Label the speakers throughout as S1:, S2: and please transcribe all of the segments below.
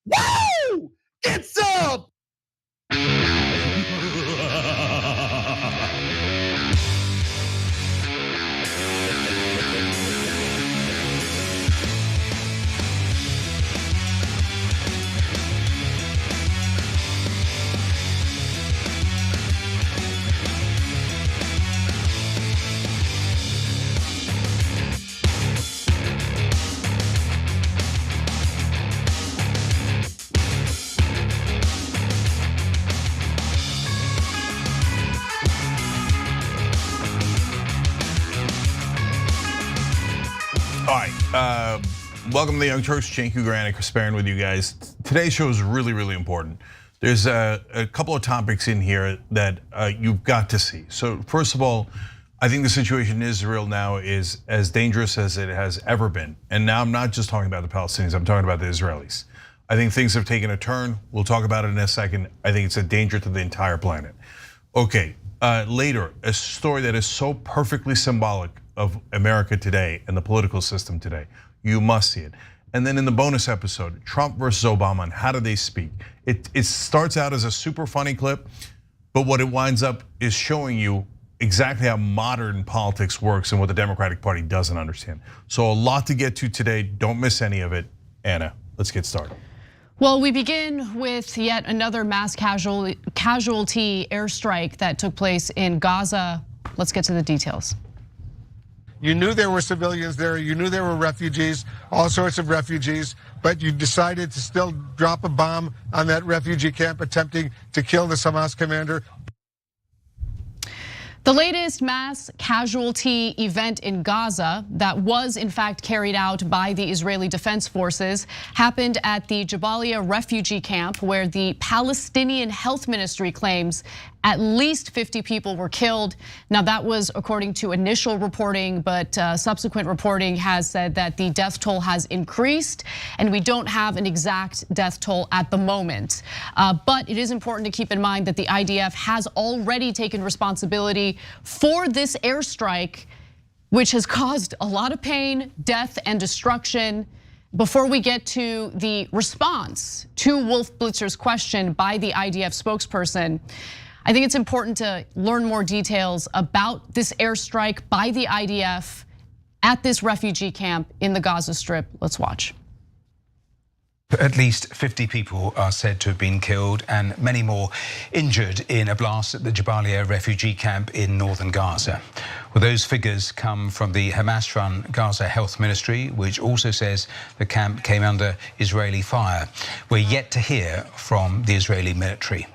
S1: Woo! It's up!
S2: All right, welcome to the Young Turks. Cenk Ugranic Kasparin with you guys. Today's show is really, really important. There's a couple of topics in here that you've got to see. So first of all, I think the situation in Israel now is as dangerous as it has ever been. And now I'm not just talking about the Palestinians, I'm talking about the Israelis. I think things have taken a turn. We'll talk about it in a second. I think it's a danger to the entire planet. Okay, later, a story that is so perfectly symbolic of America today and the political system today. You must see it. And then in the bonus episode, Trump versus Obama and how do they speak? It starts out as a super funny clip, but what it winds up is showing you exactly how modern politics works and what the Democratic Party doesn't understand. So a lot to get to today. Don't miss any of it. Anna, let's get started.
S3: Well, we begin with yet another mass casualty airstrike that took place in Gaza. Let's get to the details.
S4: You knew there were civilians there, you knew there were refugees, all sorts of refugees, but you decided to still drop a bomb on that refugee camp, attempting to kill the Hamas commander.
S3: The latest mass casualty event in Gaza that was in fact carried out by the Israeli Defense Forces happened at the Jabalia refugee camp, where the Palestinian Health Ministry claims at least 50 people were killed. Now that was according to initial reporting, but subsequent reporting has said that the death toll has increased and we don't have an exact death toll at the moment. But it is important to keep in mind that the IDF has already taken responsibility for this airstrike, which has caused a lot of pain, death, and destruction. Before we get to the response to Wolf Blitzer's question by the IDF spokesperson, I think it's important to learn more details about this airstrike by the IDF at this refugee camp in the Gaza Strip. Let's watch.
S5: At least 50 people are said to have been killed and many more injured in a blast at the Jabalia refugee camp in northern Gaza. Well, those figures come from the Hamas-run Gaza Health Ministry, which also says the camp came under Israeli fire. We're yet to hear from the Israeli military.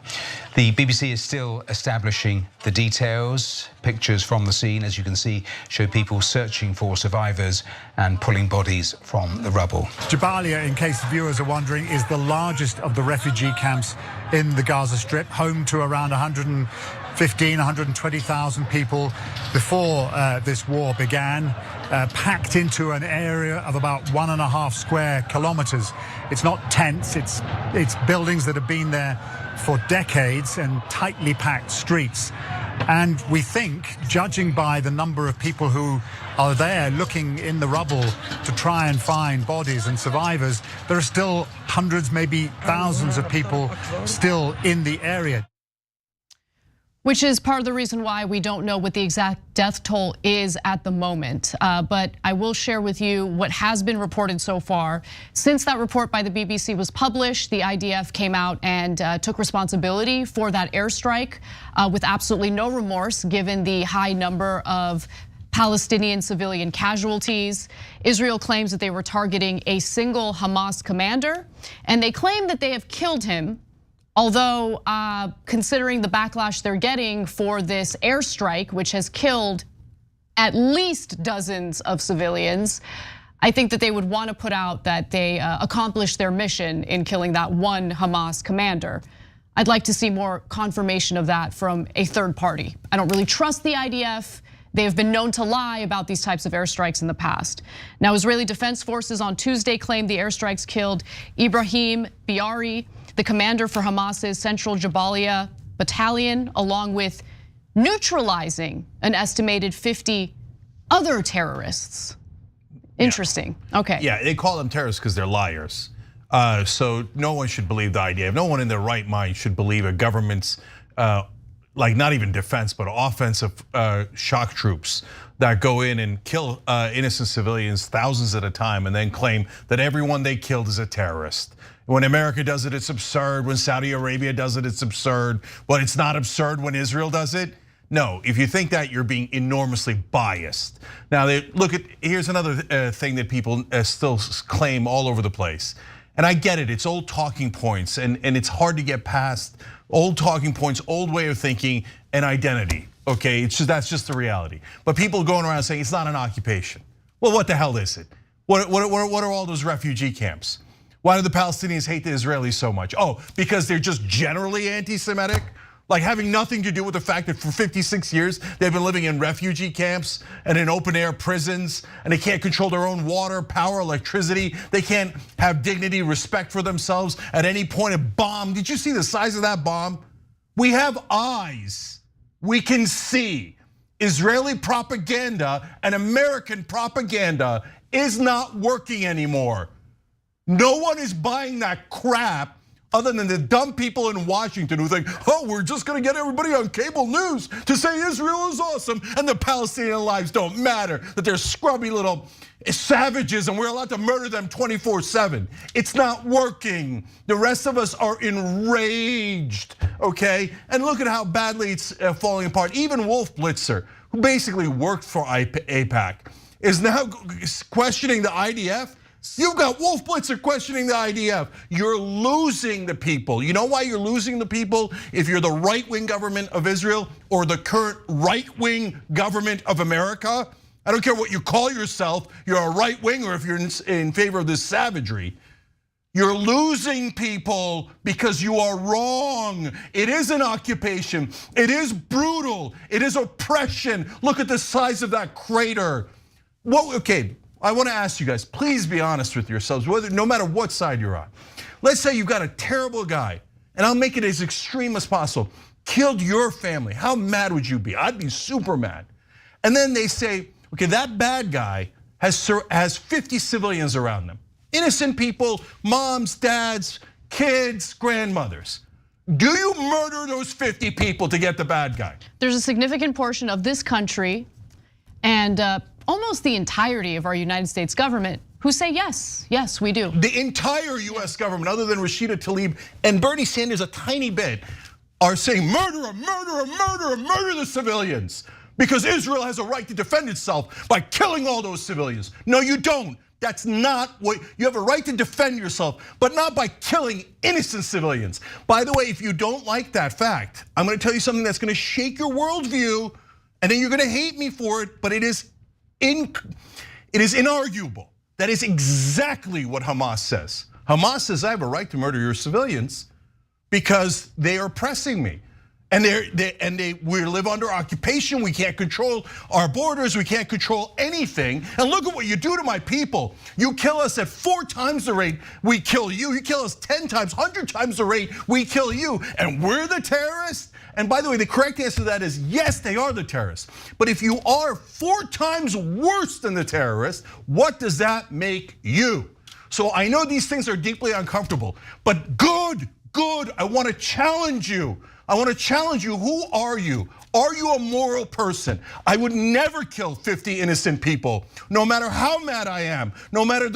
S5: The BBC is still establishing the details. Pictures from the scene, as you can see, show people searching for survivors and pulling bodies from the rubble.
S6: Jabalia, in case viewers are wondering, is the largest of the refugee camps in the Gaza Strip, home to around 120,000 people before this war began, packed into an area of about 1.5 square kilometers. It's not tents, it's buildings that have been there for decades and tightly packed streets. And we think, judging by the number of people who are there looking in the rubble to try and find bodies and survivors, there are still hundreds, maybe thousands of people still in the area.
S3: Which is part of the reason why we don't know what the exact death toll is at the moment. But I will share with you what has been reported so far. Since that report by the BBC was published, the IDF came out and took responsibility for that airstrike with absolutely no remorse, given the high number of Palestinian civilian casualties. Israel claims that they were targeting a single Hamas commander, and they claim that they have killed him. Although, considering the backlash they're getting for this airstrike, which has killed at least dozens of civilians, I think that they would want to put out that they accomplished their mission in killing that one Hamas commander. I'd like to see more confirmation of that from a third party. I don't really trust the IDF. They have been known to lie about these types of airstrikes in the past. Now, Israeli Defense Forces on Tuesday claimed the airstrikes killed Ibrahim Biari, the commander for Hamas's Central Jabalia battalion, along with neutralizing an estimated 50 other terrorists. Interesting, okay.
S2: Yeah, they call them terrorists because they're liars. So no one should believe the idea. No one in their right mind should believe a government's, like not even defense, but offensive shock troops that go in and kill innocent civilians thousands at a time and then claim that everyone they killed is a terrorist. When America does it, it's absurd. When Saudi Arabia does it, it's absurd. But it's not absurd when Israel does it. No, if you think that, you're being enormously biased. Now, here's another thing that people still claim all over the place. And I get it, it's old talking points and it's hard to get past old talking points, old way of thinking and identity, okay? That's just the reality. But people going around saying it's not an occupation. Well, what the hell is it? What are all those refugee camps? Why do the Palestinians hate the Israelis so much? Oh, because they're just generally anti-Semitic? Like having nothing to do with the fact that for 56 years, they've been living in refugee camps and in open air prisons, and they can't control their own water, power, electricity. They can't have dignity, respect for themselves at any point. A bomb, did you see the size of that bomb? We have eyes, we can see. Israeli propaganda and American propaganda is not working anymore. No one is buying that crap other than the dumb people in Washington who think, oh, we're just gonna get everybody on cable news to say Israel is awesome and the Palestinian lives don't matter, that they're scrubby little savages and we're allowed to murder them 24/7. It's not working. The rest of us are enraged, okay? And look at how badly it's falling apart. Even Wolf Blitzer, who basically worked for AIPAC, is now questioning the IDF. You've got Wolf Blitzer questioning the IDF. You're losing the people. You know why you're losing the people? If you're the right-wing government of Israel or the current right-wing government of America, I don't care what you call yourself, you're a right-wing or if you're in favor of this savagery. You're losing people because you are wrong. It is an occupation. It is brutal. It is oppression. Look at the size of that crater. Okay. I want to ask you guys, please be honest with yourselves, no matter what side you're on. Let's say you've got a terrible guy, and I'll make it as extreme as possible, killed your family. How mad would you be? I'd be super mad. And then they say, okay, that bad guy has 50 civilians around them. Innocent people, moms, dads, kids, grandmothers. Do you murder those 50 people to get the bad guy?
S3: There's a significant portion of this country and almost the entirety of our United States government who say yes, yes, we do.
S2: The entire US government, other than Rashida Tlaib and Bernie Sanders a tiny bit, are saying murder, murder, murder, murder the civilians. Because Israel has a right to defend itself by killing all those civilians. No, you don't. That's not what, you have a right to defend yourself, but not by killing innocent civilians. By the way, if you don't like that fact, I'm gonna tell you something that's gonna shake your worldview, and then you're gonna hate me for it, but it is inarguable. That is exactly what Hamas says. Hamas says, I have a right to murder your civilians because they are oppressing me. And we live under occupation. We can't control our borders. We can't control anything. And look at what you do to my people. You kill us at 4 times the rate we kill you. You kill us 10 times, 100 times the rate we kill you. And we're the terrorists? And by the way, the correct answer to that is yes, they are the terrorists. But if you are 4 times worse than the terrorists, what does that make you? So I know these things are deeply uncomfortable, but good, I wanna challenge you. I want to challenge you, who are you? Are you a moral person? I would never kill 50 innocent people, no matter how mad I am, no matter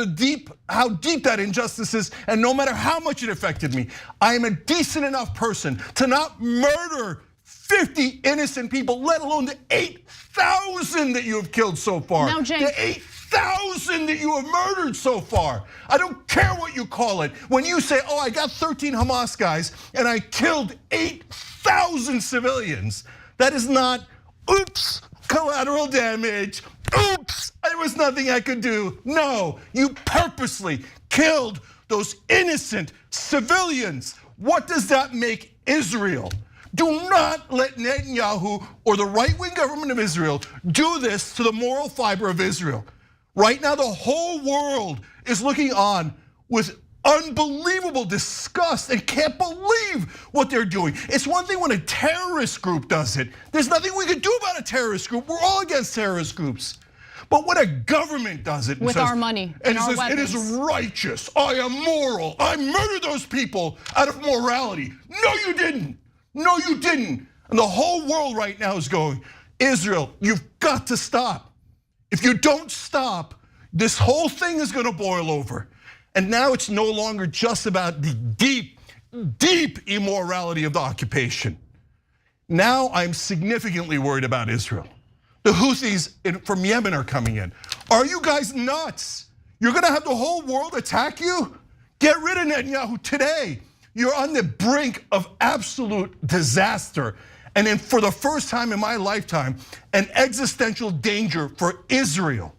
S2: how deep that injustice is, and no matter how much it affected me. I am a decent enough person to not murder 50 innocent people, let alone the 8,000 that you have killed so far.
S3: Now, Jake,
S2: the 8,000 that you have murdered so far. I don't care what you call it. When you say, oh, I got 13 Hamas guys and I killed 8,000 civilians, that is not, oops, collateral damage. Oops, there was nothing I could do. No, you purposely killed those innocent civilians. What does that make Israel? Do not let Netanyahu or the right-wing government of Israel do this to the moral fiber of Israel. Right now, the whole world is looking on with unbelievable disgust and can't believe what they're doing. It's one thing when a terrorist group does it. There's nothing we can do about a terrorist group. We're all against terrorist groups. But when a government does it,
S3: with our money and our weapons,
S2: it is righteous, I am moral, I murdered those people out of morality. No, you didn't. No, you didn't. And the whole world right now is going, Israel, you've got to stop. If you don't stop, this whole thing is gonna boil over. And now it's no longer just about the deep, deep immorality of the occupation. Now I'm significantly worried about Israel. The Houthis from Yemen are coming in. Are you guys nuts? You're gonna have the whole world attack you? Get rid of Netanyahu today. You're on the brink of absolute disaster. And then for the first time in my lifetime, an existential danger for Israel.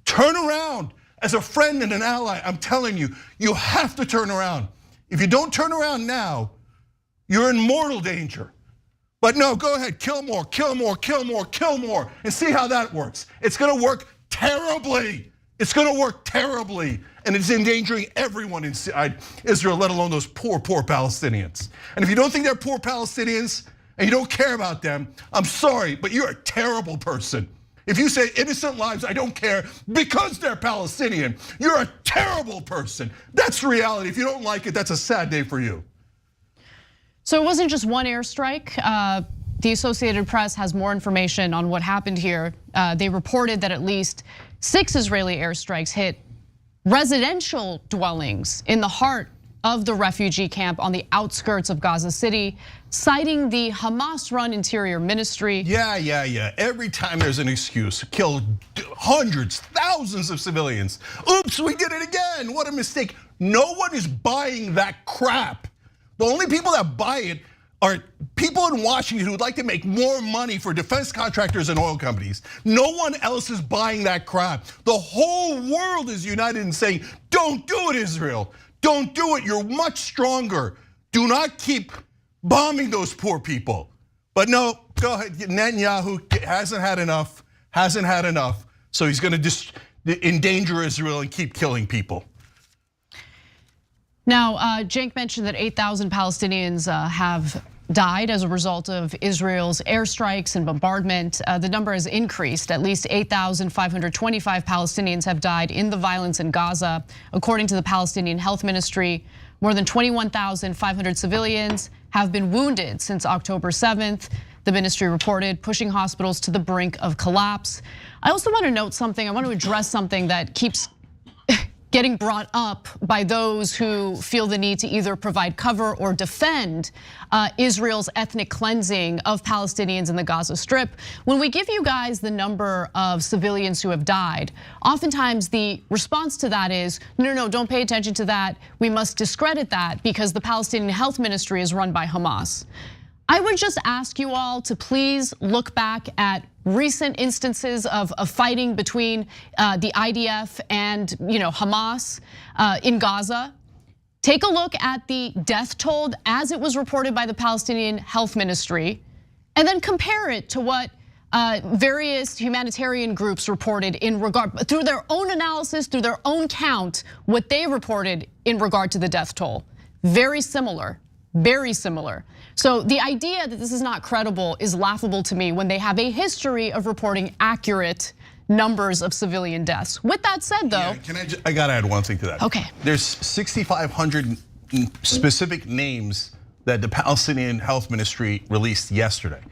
S2: Turn around. As a friend and an ally, I'm telling you, you have to turn around. If you don't turn around now, you're in mortal danger. But no, go ahead, kill more, kill more, kill more, kill more, and see how that works. It's gonna work terribly. It's gonna work terribly, and it's endangering everyone inside Israel, let alone those poor, poor Palestinians. And if you don't think they're poor Palestinians and you don't care about them, I'm sorry, but you're a terrible person. If you say innocent lives, I don't care because they're Palestinian, you're a terrible person. That's reality. If you don't like it, that's a sad day for you.
S3: So it wasn't just one airstrike. The Associated Press has more information on what happened here. They reported that at least 6 Israeli airstrikes hit residential dwellings in the heart of the refugee camp on the outskirts of Gaza City, citing the Hamas-run Interior Ministry.
S2: Yeah. Every time there's an excuse, kill hundreds, thousands of civilians. Oops, we did it again, what a mistake. No one is buying that crap. The only people that buy it are people in Washington who would like to make more money for defense contractors and oil companies. No one else is buying that crap. The whole world is united in saying, don't do it, Israel. Don't do it, you're much stronger. Do not keep bombing those poor people. But no, go ahead, Netanyahu hasn't had enough. So he's gonna just endanger Israel and keep killing people.
S3: Now, Cenk mentioned that 8,000 Palestinians have died as a result of Israel's airstrikes and bombardment. The number has increased. At least 8,525 Palestinians have died in the violence in Gaza. According to the Palestinian Health Ministry, more than 21,500 civilians have been wounded since October 7th. The ministry reported, pushing hospitals to the brink of collapse. I also want to note something. I want to address something that keeps getting brought up by those who feel the need to either provide cover or defend Israel's ethnic cleansing of Palestinians in the Gaza Strip. When we give you guys the number of civilians who have died, oftentimes the response to that is, no, don't pay attention to that. We must discredit that because the Palestinian Health Ministry is run by Hamas. I would just ask you all to please look back at recent instances of fighting between the IDF and Hamas in Gaza. Take a look at the death toll as it was reported by the Palestinian Health Ministry, and then compare it to what various humanitarian groups reported in regard, through their own analysis, through their own count, what they reported in regard to the death toll. Very similar, very similar. So the idea that this is not credible is laughable to me when they have a history of reporting accurate numbers of civilian deaths. With that said, though,
S2: I gotta add one thing to that.
S3: Okay.
S2: There's 6,500 specific names that the Palestinian Health Ministry released yesterday.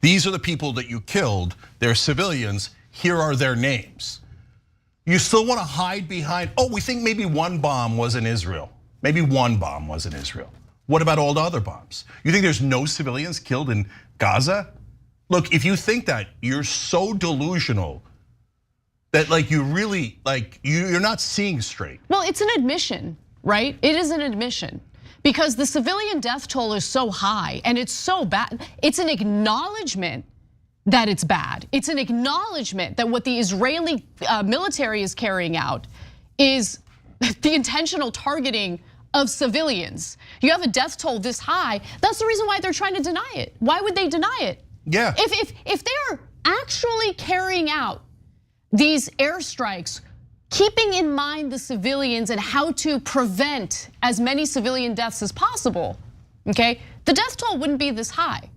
S2: These are the people that you killed. They're civilians. Here are their names. You still want to hide behind, we think maybe one bomb was in Israel. Maybe one bomb was in Israel. What about all the other bombs? You think there's no civilians killed in Gaza? Look, if you think that, you're so delusional that you really, you're not seeing straight.
S3: Well, it's an admission, right? It is an admission. Because the civilian death toll is so high and it's so bad. It's an acknowledgement that it's bad. It's an acknowledgement that what the Israeli military is carrying out is the intentional targeting of civilians. You have a death toll this high, that's the reason why they're trying to deny it. Why would they deny it?
S2: Yeah.
S3: If they're actually carrying out these airstrikes, keeping in mind the civilians and how to prevent as many civilian deaths as possible, okay? The death toll wouldn't be this high.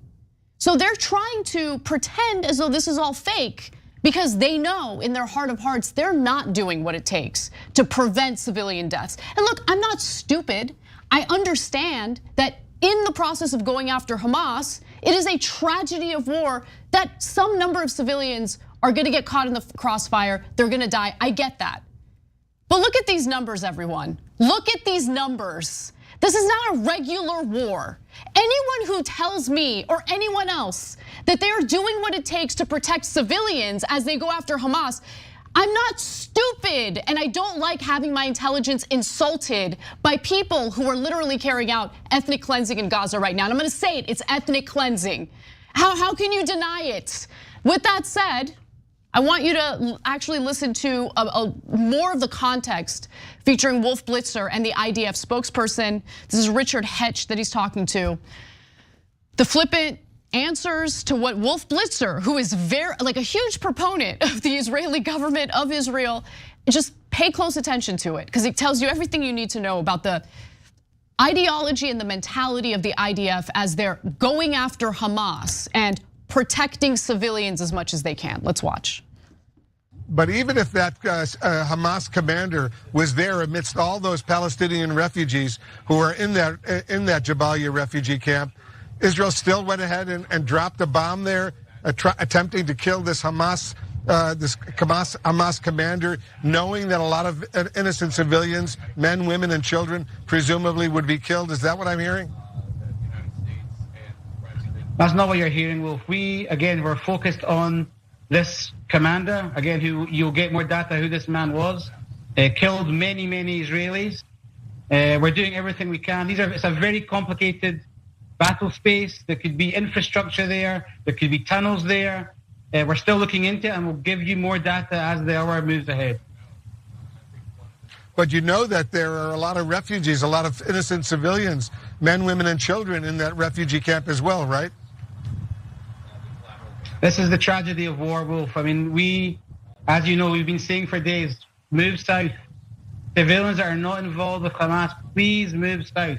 S3: So they're trying to pretend as though this is all fake because they know in their heart of hearts they're not doing what it takes to prevent civilian deaths. And look, I'm not stupid. I understand that in the process of going after Hamas, it is a tragedy of war that some number of civilians are gonna get caught in the crossfire, they're gonna die, I get that. But look at these numbers, everyone. Look at these numbers. This is not a regular war. Anyone who tells me or anyone else that they are doing what it takes to protect civilians as they go after Hamas, I'm not stupid, and I don't like having my intelligence insulted by people who are literally carrying out ethnic cleansing in Gaza right now. And I'm gonna say it, it's ethnic cleansing. How can you deny it? With that said, I want you to actually listen to more of the context featuring Wolf Blitzer and the IDF spokesperson. This is Richard Hetch that he's talking to. The flippant answers to what Wolf Blitzer, who is a huge proponent of the Israeli government of Israel, just pay close attention to it because it tells you everything you need to know about the ideology and the mentality of the IDF as they're going after Hamas and protecting civilians as much as they can. Let's watch.
S4: But even if that Hamas commander was there amidst all those Palestinian refugees who are in that Jabalia refugee camp, Israel still went ahead and dropped a bomb there, attempting to kill this Hamas commander, knowing that a lot of innocent civilians, men, women, and children, presumably would be killed. Is that what I'm hearing?
S7: That's not what you're hearing, Wolf. We're focused on this commander, again, who you'll get more data who this man was, killed many Israelis. We're doing everything we can. It's a very complicated battle space. There could be infrastructure there. There could be tunnels there. We're still looking into it and we'll give you more data as the hour moves ahead.
S4: But you know that there are a lot of refugees, a lot of innocent civilians, men, women, and children in that refugee camp as well, right?
S7: This is the tragedy of war, Wolf. I mean, as you know, we've been saying for days, move south. Civilians that are not involved with Hamas, please move south.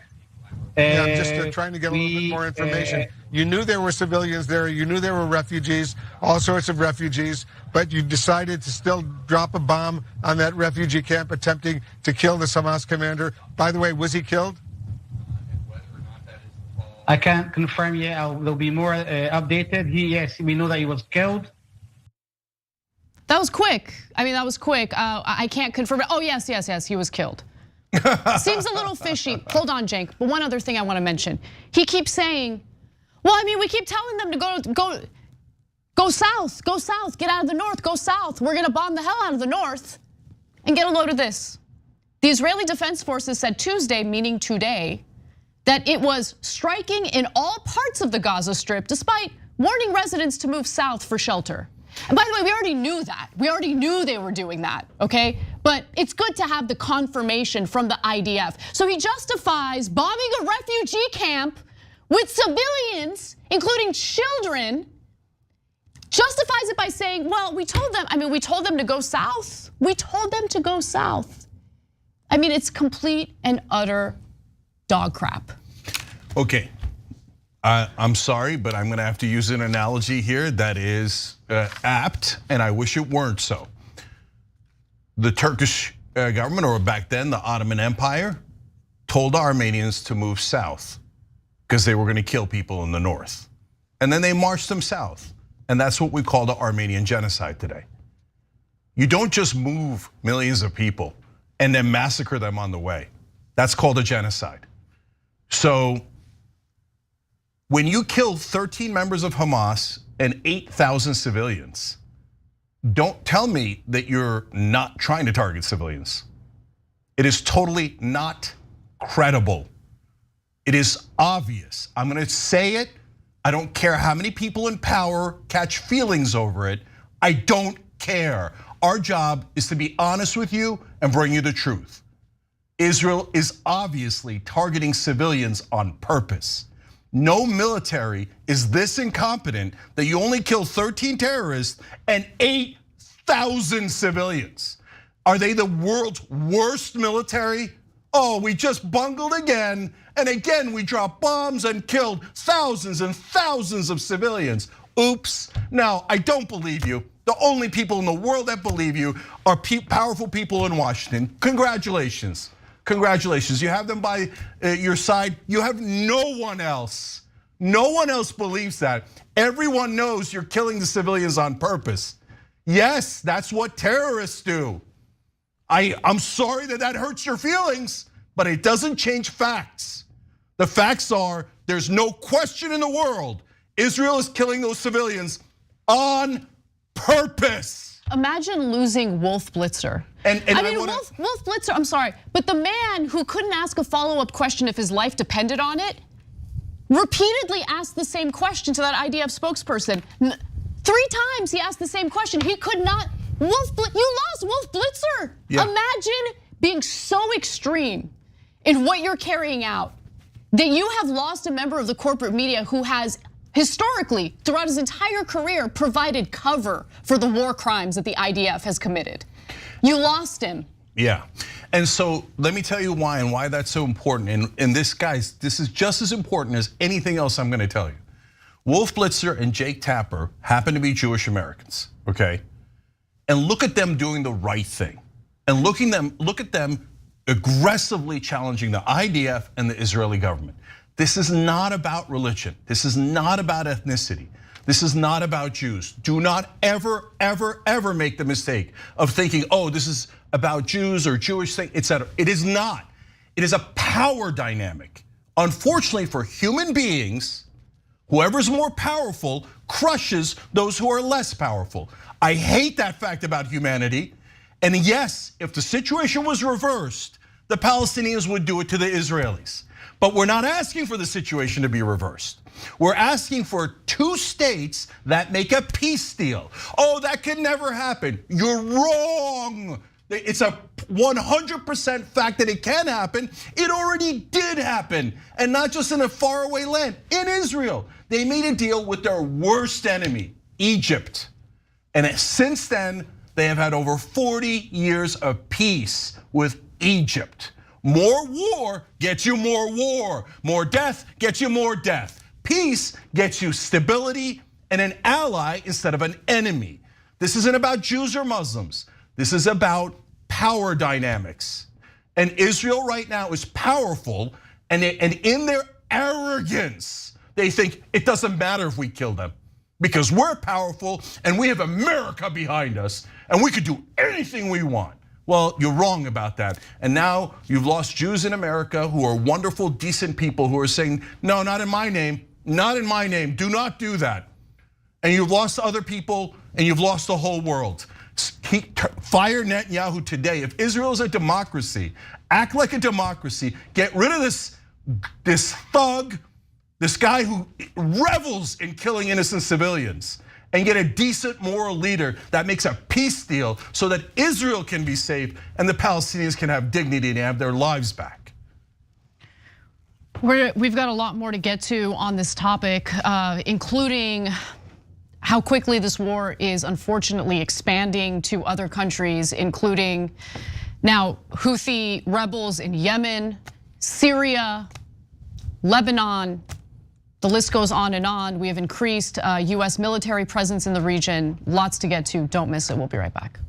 S4: Yeah, I'm just trying to get a little bit more information. You knew there were civilians there, you knew there were refugees, all sorts of refugees, but you decided to still drop a bomb on that refugee camp attempting to kill the Hamas commander. By the way, was he killed?
S7: I can't confirm yet. There'll be more updated. Yes, we know that he was killed.
S3: That was quick. I mean, that was quick. I can't confirm it. Oh, yes, he was killed. Seems a little fishy. Hold on, Cenk. But one other thing I want to mention. He keeps saying, well, I mean, we keep telling them to go south, get out of the north, go south. We're gonna bomb the hell out of the north. And get a load of this. The Israeli Defense Forces said Tuesday, meaning today, that it was striking in all parts of the Gaza Strip, despite warning residents to move south for shelter. And by the way, we already knew that. We already knew they were doing that, okay? But it's good to have the confirmation from the IDF. So he justifies bombing a refugee camp with civilians, including children, justifies it by saying, well, we told them to go south. We told them to go south. I mean, it's complete and utter dog crap.
S2: Okay, I'm sorry, but I'm gonna have to use an analogy here that is apt, and I wish it weren't so. The Turkish government, or back then the Ottoman Empire, told the Armenians to move south because they were gonna kill people in the north. And then they marched them south. And that's what we call the Armenian genocide today. You don't just move millions of people and then massacre them on the way. That's called a genocide. So when you kill 13 members of Hamas and 8,000 civilians, don't tell me that you're not trying to target civilians. It is totally not credible. It is obvious. I'm gonna say it. I don't care how many people in power catch feelings over it. I don't care. Our job is to be honest with you and bring you the truth. Israel is obviously targeting civilians on purpose. No military is this incompetent that you only kill 13 terrorists and 8,000 civilians. Are they the world's worst military? Oh, we just bungled again, and again we dropped bombs and killed thousands and thousands of civilians. Oops. Now, I don't believe you. The only people in the world that believe you are powerful people in Washington. Congratulations. Congratulations. You have them by your side. You have no one else. No one else believes that. Everyone knows you're killing the civilians on purpose. Yes, that's what terrorists do. I'm sorry that hurts your feelings, but it doesn't change facts. The facts are there's no question in the world Israel is killing those civilians on purpose.
S3: Imagine losing Wolf Blitzer. Wolf Blitzer, I'm sorry, but the man who couldn't ask a follow-up question if his life depended on it, repeatedly asked the same question to that IDF spokesperson. 3 times he asked the same question. He could not. You lost Wolf Blitzer. Yeah. Imagine being so extreme in what you're carrying out that you have lost a member of the corporate media who has historically, throughout his entire career, provided cover for the war crimes that the IDF has committed. You lost him.
S2: Yeah, and so let me tell you why and why that's so important. And this, guys, this is just as important as anything else I'm gonna tell you. Wolf Blitzer and Jake Tapper happen to be Jewish Americans, okay? And look at them doing the right thing. And look at them aggressively challenging the IDF and the Israeli government. This is not about religion. This is not about ethnicity. This is not about Jews. Do not ever, ever, ever make the mistake of thinking, oh, this is about Jews or Jewish thing, etc. It is not. It is a power dynamic. Unfortunately for human beings, whoever's more powerful crushes those who are less powerful. I hate that fact about humanity. And yes, if the situation was reversed, the Palestinians would do it to the Israelis. But we're not asking for the situation to be reversed. We're asking for 2 states that make a peace deal. Oh, that could never happen. You're wrong. It's a 100% fact that it can happen. It already did happen, and not just in a faraway land, in Israel. They made a deal with their worst enemy, Egypt. And since then, they have had over 40 years of peace with Egypt. More war gets you more war. More death gets you more death. Peace gets you stability and an ally instead of an enemy. This isn't about Jews or Muslims. This is about power dynamics. And Israel right now is powerful, and in their arrogance, they think it doesn't matter if we kill them. because we're powerful and we have America behind us and we could do anything we want. Well, you're wrong about that. And now you've lost Jews in America who are wonderful, decent people who are saying, no, not in my name, not in my name, do not do that. And you've lost other people and you've lost the whole world. Fire Netanyahu today. If Israel is a democracy, act like a democracy, get rid of this thug, this guy who revels in killing innocent civilians, and get a decent moral leader that makes a peace deal so that Israel can be safe and the Palestinians can have dignity and have their lives back.
S3: We've got a lot more to get to on this topic, including how quickly this war is unfortunately expanding to other countries, including now Houthi rebels in Yemen, Syria, Lebanon. The list goes on and on. We have increased US military presence in the region. Lots to get to. Don't miss it. We'll be right back.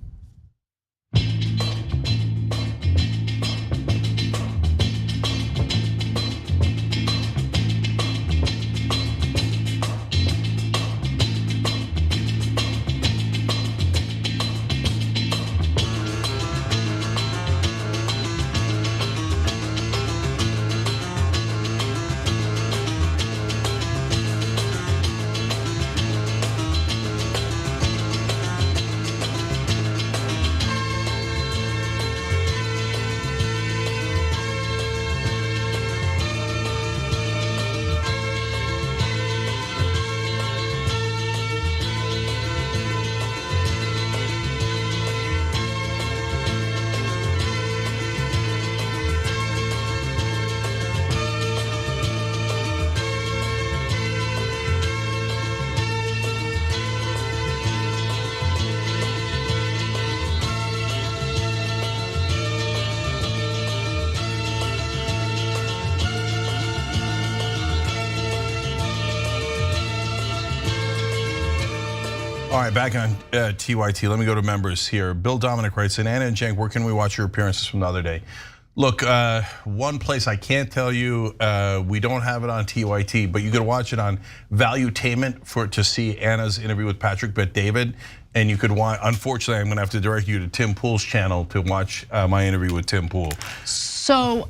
S2: All right, back on TYT. Let me go to members here. Bill Dominic writes, and Anna and Cenk, where can we watch your appearances from the other day? Look, one place I can't tell you, we don't have it on TYT, but you could watch it on Valuetainment to see Anna's interview with Patrick Bet-David. And you could watch, unfortunately, I'm gonna have to direct you to Tim Pool's channel to watch my interview with Tim Pool.
S3: So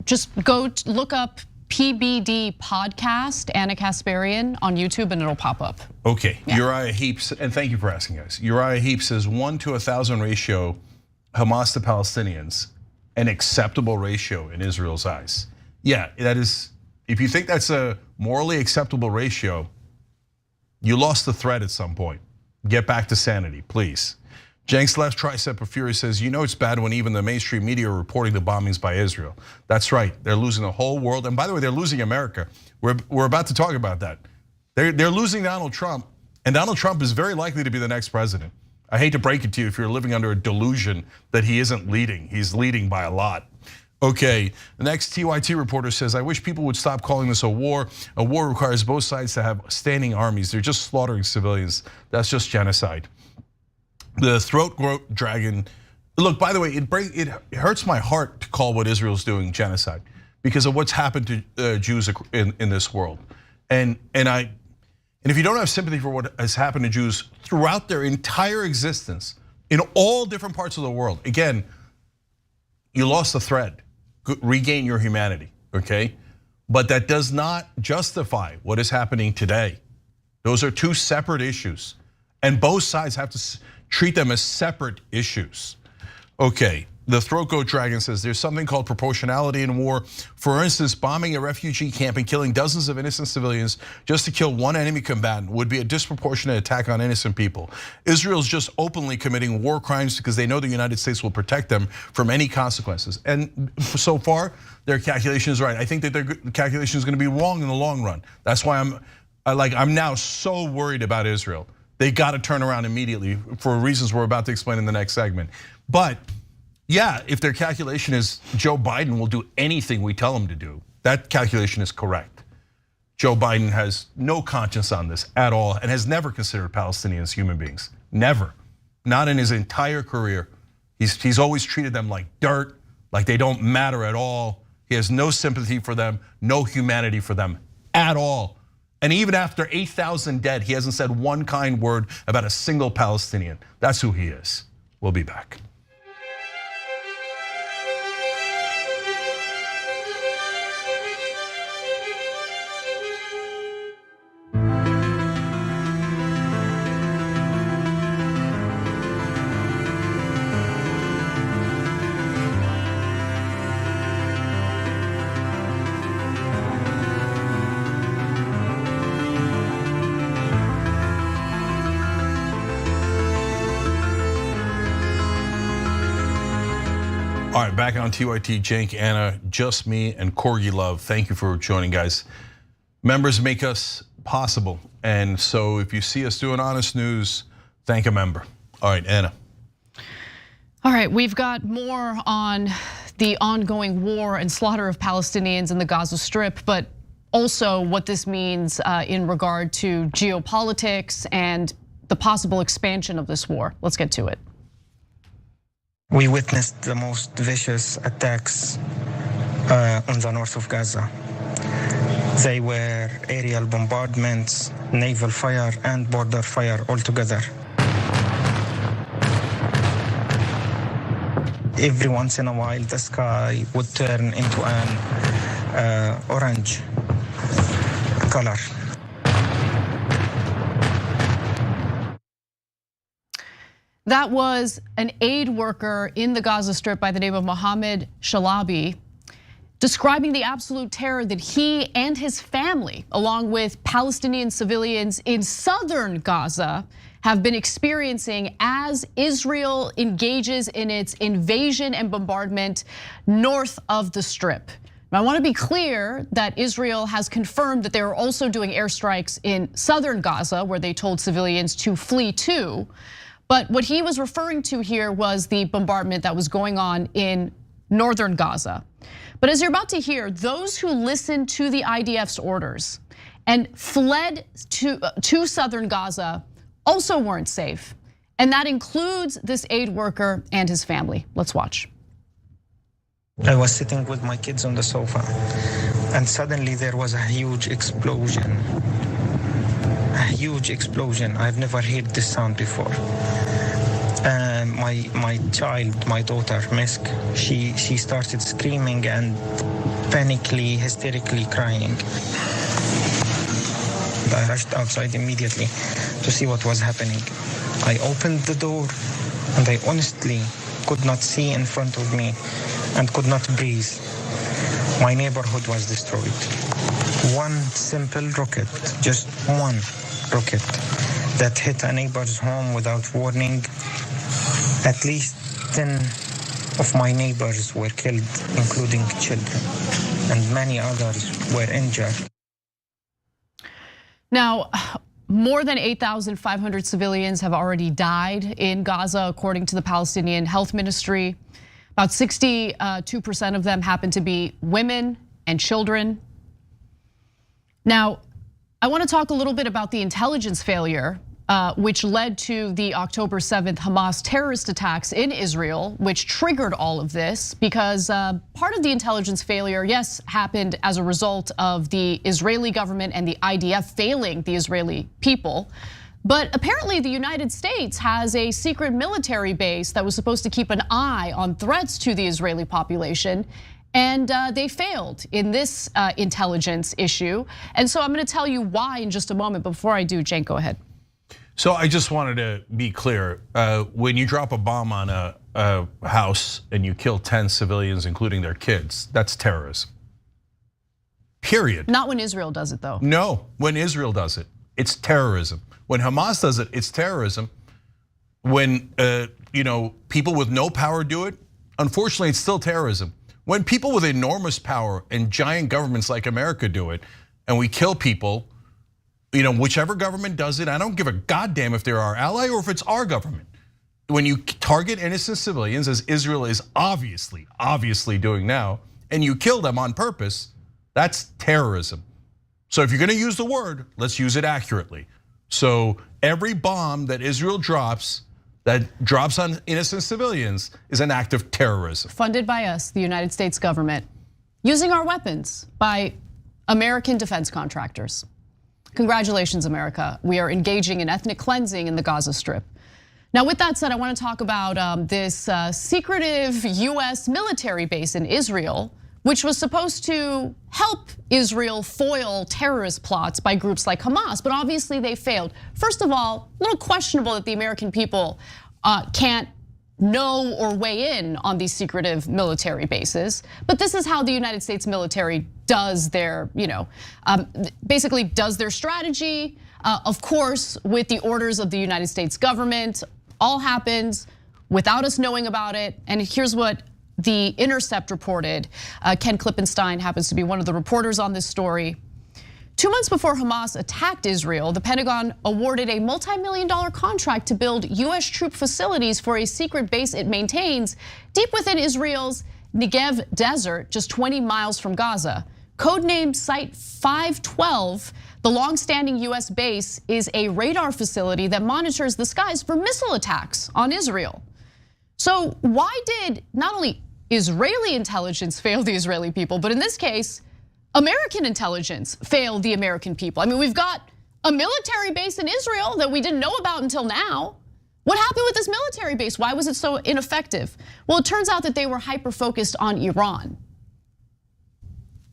S3: just go look up PBD podcast, Anna Kasparian on YouTube, and it'll pop up.
S2: Okay, yeah. Uriah Heep, and thank you for asking, guys. Uriah Heep says 1 to 1,000 ratio, Hamas to Palestinians, an acceptable ratio in Israel's eyes. Yeah, that is, if you think that's a morally acceptable ratio, you lost the thread at some point. Get back to sanity, please. Cenk's left tricep of fury says, you know it's bad when even the mainstream media are reporting the bombings by Israel. That's right, they're losing the whole world. And by the way, they're losing America. We're about to talk about that. They're losing Donald Trump, and Donald Trump is very likely to be the next president. I hate to break it to you if you're living under a delusion that he isn't leading. He's leading by a lot. Okay, the next TYT reporter says, I wish people would stop calling this a war. A war requires both sides to have standing armies. They're just slaughtering civilians. That's just genocide. The throat dragon, look, by the way, it hurts my heart to call what Israel's doing genocide because of what's happened to Jews in this world. And if you don't have sympathy for what has happened to Jews throughout their entire existence in all different parts of the world, again, you lost the thread. Regain your humanity, okay? But that does not justify what is happening today. Those are two separate issues, and both sides have to treat them as separate issues. Okay, the throat goat dragon says there's something called proportionality in war. For instance, bombing a refugee camp and killing dozens of innocent civilians just to kill one enemy combatant would be a disproportionate attack on innocent people. Israel's just openly committing war crimes because they know the United States will protect them from any consequences. And so far, their calculation is right. I think that their calculation is going to be wrong in the long run. That's why I'm now so worried about Israel. They got to turn around immediately for reasons we're about to explain in the next segment. But yeah, if their calculation is Joe Biden will do anything we tell him to do, that calculation is correct. Joe Biden has no conscience on this at all and has never considered Palestinians human beings. Never, not in his entire career. He's always treated them like dirt, like they don't matter at all. He has no sympathy for them, no humanity for them at all. And even after 8,000 dead, he hasn't said one kind word about a single Palestinian. That's who he is. We'll be back. All right, back on TYT, Cenk, Anna, just me, and Corgi Love. Thank you for joining, guys. Members make us possible. And so if you see us doing honest news, thank a member. All right, Anna.
S3: All right, we've got more on the ongoing war and slaughter of Palestinians in the Gaza Strip, but also what this means in regard to geopolitics and the possible expansion of this war. Let's get to it.
S8: We witnessed the most vicious attacks on the north of Gaza. They were aerial bombardments, naval fire, and border fire altogether. Every once in a while, the sky would turn into an orange color.
S3: That was an aid worker in the Gaza Strip by the name of Mohammed Shalabi, describing the absolute terror that he and his family, along with Palestinian civilians in southern Gaza, have been experiencing as Israel engages in its invasion and bombardment north of the Strip. Now, I want to be clear that Israel has confirmed that they are also doing airstrikes in southern Gaza, where they told civilians to flee to. But what he was referring to here was the bombardment that was going on in northern Gaza. But as you're about to hear, those who listened to the IDF's orders and fled to southern Gaza also weren't safe. And that includes this aid worker and his family. Let's watch.
S8: I was sitting with my kids on the sofa, and suddenly there was a huge explosion. A huge explosion. I've never heard this sound before. My child, my daughter, Misk, she started screaming and panically, hysterically crying. I rushed outside immediately to see what was happening. I opened the door and I honestly could not see in front of me and could not breathe. My neighborhood was destroyed. One simple rocket, just one rocket that hit a neighbor's home without warning. At least 10 of my neighbors were killed, including children, and many others were injured. Now,
S3: more than 8,500 civilians have already died in Gaza, according to the Palestinian Health Ministry. About 62% of them happen to be women and children. Now, I want to talk a little bit about the intelligence failure, which led to the October 7th Hamas terrorist attacks in Israel, which triggered all of this because part of the intelligence failure, yes, happened as a result of the Israeli government and the IDF failing the Israeli people. But apparently the United States has a secret military base that was supposed to keep an eye on threats to the Israeli population. And they failed in this intelligence issue. And so I'm gonna tell you why in just a moment. But before I do, Cenk, go ahead.
S2: So I just wanted to be clear. When you drop a bomb on a house and you kill 10 civilians, including their kids, that's terrorism. Period.
S3: Not when Israel does it, though.
S2: No, when Israel does it, it's terrorism. When Hamas does it, it's terrorism. When people with no power do it, unfortunately, it's still terrorism. When people with enormous power and giant governments like America do it, and we kill people, whichever government does it, I don't give a goddamn if they're our ally or if it's our government. When you target innocent civilians, as Israel is obviously doing now, and you kill them on purpose, that's terrorism. So if you're gonna use the word, let's use it accurately. So every bomb that Israel drops that drops on innocent civilians is an act of terrorism.
S3: Funded by us, the United States government, using our weapons by American defense contractors. Congratulations, America. We are engaging in ethnic cleansing in the Gaza Strip. Now, with that said, I want to talk about this secretive US military base in Israel, which was supposed to help Israel foil terrorist plots by groups like Hamas, but obviously they failed. First of all, a little questionable that the American people can't know or weigh in on these secretive military bases, but this is how the United States military does their, basically does their strategy, of course, with the orders of the United States government. All happens without us knowing about it. And here's what The Intercept reported. Ken Klippenstein happens to be one of the reporters on this story. 2 months before Hamas attacked Israel, the Pentagon awarded a multi-million-dollar contract to build US troop facilities for a secret base it maintains deep within Israel's Negev desert, just 20 miles from Gaza. Codenamed Site 512, the long-standing US base is a radar facility that monitors the skies for missile attacks on Israel. So why did not only Israeli intelligence fail the Israeli people, but in this case, American intelligence failed the American people? I mean, we've got a military base in Israel that we didn't know about until now. What happened with this military base? Why was it so ineffective? Well, it turns out that they were hyper-focused on Iran.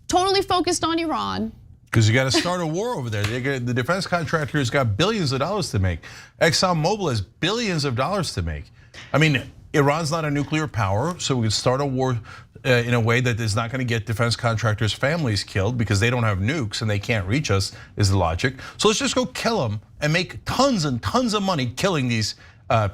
S3: Totally focused on Iran.
S2: Because you got to start a war over there. The defense contractors got billions of dollars to make. ExxonMobil has billions of dollars to make. I mean, Iran's not a nuclear power, so we can start a war in a way that is not going to get defense contractors' families killed because they don't have nukes and they can't reach us, is the logic. So let's just go kill them and make tons and tons of money killing these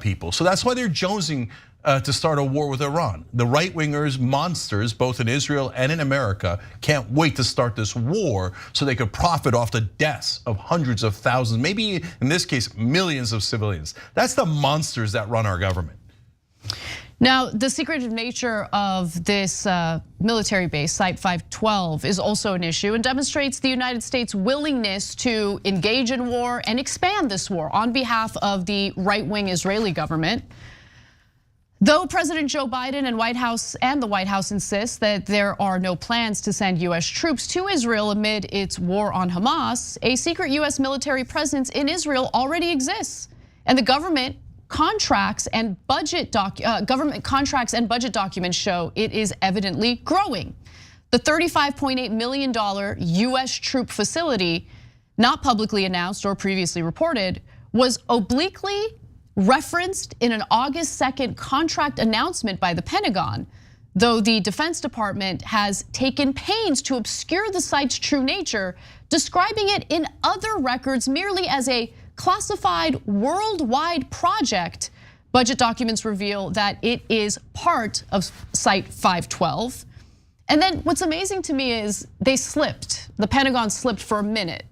S2: people. So that's why they're jonesing to start a war with Iran. The right-wingers, monsters, both in Israel and in America, can't wait to start this war so they could profit off the deaths of hundreds of thousands, maybe in this case, millions of civilians. That's the monsters that run our government.
S3: Now, the secretive nature of this military base, Site 512, is also an issue and demonstrates the United States' willingness to engage in war and expand this war on behalf of the right-wing Israeli government. Though President Joe Biden and the White House insist that there are no plans to send US troops to Israel amid its war on Hamas, a secret US military presence in Israel already exists. And the government contracts and budget documents show it is evidently growing. The $35.8 million US troop facility, not publicly announced or previously reported, was obliquely referenced in an August 2nd contract announcement by the Pentagon, though the Defense Department has taken pains to obscure the site's true nature, describing it in other records merely as a classified worldwide project. Budget documents reveal that it is part of Site 512. And then what's amazing to me is they slipped. The Pentagon slipped for a minute,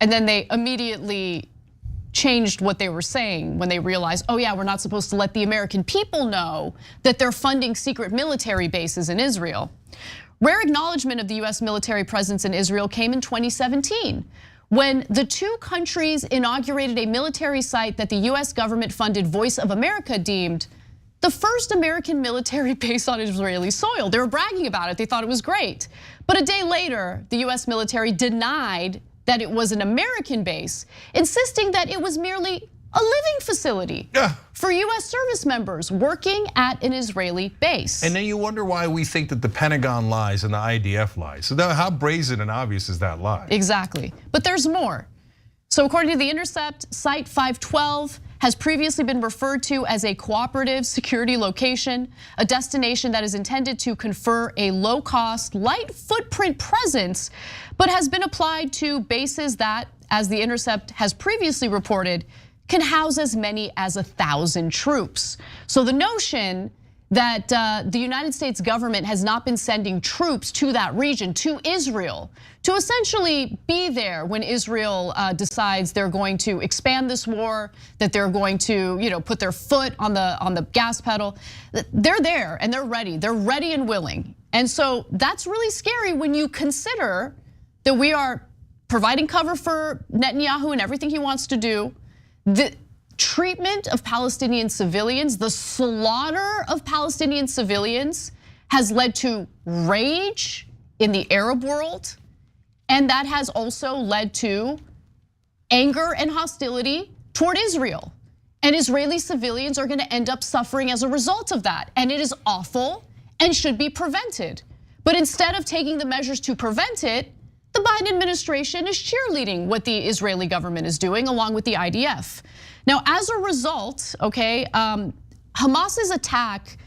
S3: and then they immediately changed what they were saying when they realized, oh yeah, we're not supposed to let the American people know that they're funding secret military bases in Israel. Rare acknowledgement of the US military presence in Israel came in 2017, when the two countries inaugurated a military site that the US government-funded Voice of America deemed the first American military base on Israeli soil. They were bragging about it, they thought it was great. But a day later, the US military denied that it was an American base, insisting that it was merely a living facility for US service members working at an Israeli base.
S2: And then you wonder why we think that the Pentagon lies and the IDF lies. So how brazen and obvious is that lie?
S3: Exactly, but there's more. So according to The Intercept, Site 512 has previously been referred to as a cooperative security location, a destination that is intended to confer a low-cost, light footprint presence, but has been applied to bases that, as The Intercept has previously reported, can house as many as 1,000 troops. So the notion that the United States government has not been sending troops to that region, to Israel, to essentially be there when Israel decides they're going to expand this war, that they're going to put their foot on the gas pedal. They're there and they're ready and willing. And so that's really scary when you consider that we are providing cover for Netanyahu and everything he wants to do. The treatment of Palestinian civilians, the slaughter of Palestinian civilians has led to rage in the Arab world. And that has also led to anger and hostility toward Israel. And Israeli civilians are gonna end up suffering as a result of that. And it is awful and should be prevented. But instead of taking the measures to prevent it, the Biden administration is cheerleading what the Israeli government is doing along with the IDF. Now, as a result, okay, Hamas's attack,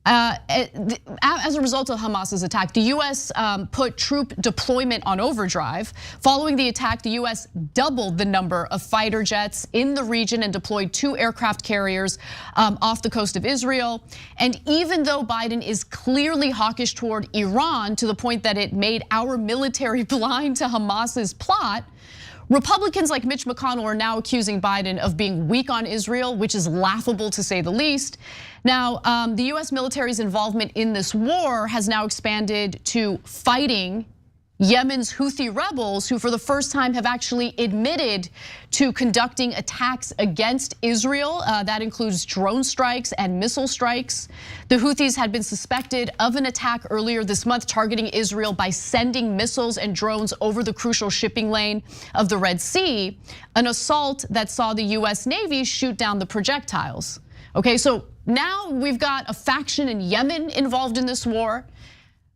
S3: as a result of Hamas's attack, the US put troop deployment on overdrive. Following the attack, the US doubled the number of fighter jets in the region and deployed 2 aircraft carriers off the coast of Israel. And even though Biden is clearly hawkish toward Iran to the point that it made our military blind to Hamas's plot, Republicans like Mitch McConnell are now accusing Biden of being weak on Israel, which is laughable to say the least. Now, the US military's involvement in this war has now expanded to fighting Yemen's Houthi rebels, who for the first time have actually admitted to conducting attacks against Israel. That includes drone strikes and missile strikes. The Houthis had been suspected of an attack earlier this month targeting Israel by sending missiles and drones over the crucial shipping lane of the Red Sea, an assault that saw the US Navy shoot down the projectiles. Okay, so now we've got a faction in Yemen involved in this war.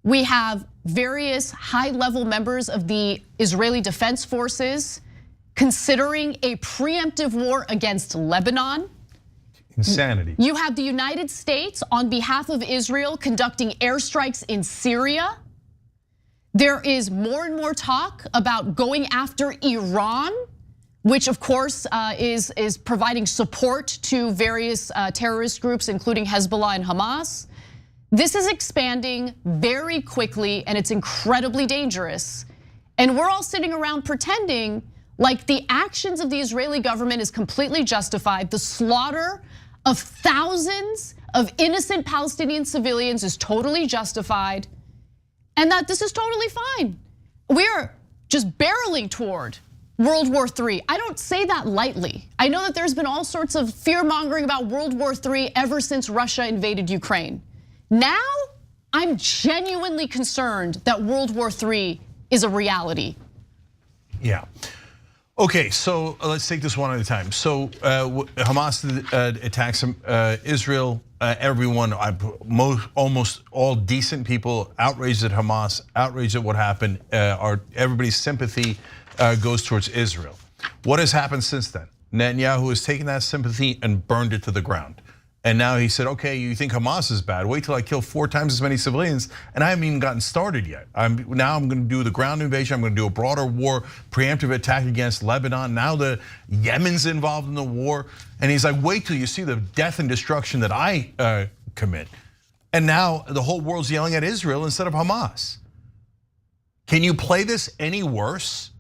S3: We have various high-level members of the Israeli Defense Forces considering a preemptive war against Lebanon.
S2: Insanity.
S3: You have the United States on behalf of Israel conducting airstrikes in Syria. There is more and more talk about going after Iran, which of course is providing support to various terrorist groups, including Hezbollah and Hamas. This is expanding very quickly and it's incredibly dangerous. And we're all sitting around pretending like the actions of the Israeli government is completely justified. The slaughter of thousands of innocent Palestinian civilians is totally justified, and that this is totally fine. We're just barreling toward World War III. I don't say that lightly. I know that there's been all sorts of fear mongering about World War III ever since Russia invaded Ukraine. Now, I'm genuinely concerned that World War III is a reality.
S2: Yeah. Okay, so let's take this one at a time. So Hamas attacks Israel. Everyone, almost all decent people outraged at Hamas, outraged at what happened. Everybody's sympathy goes towards Israel. What has happened since then? Netanyahu has taken that sympathy and burned it to the ground. And now he said, okay, you think Hamas is bad? Wait till I kill 4 times as many civilians, and I haven't even gotten started yet. Now I'm gonna do the ground invasion, I'm gonna do a broader war, preemptive attack against Lebanon. Now the Yemen's involved in the war. And he's like, wait till you see the death and destruction that I commit. And now the whole world's yelling at Israel instead of Hamas. Can you play this any worse?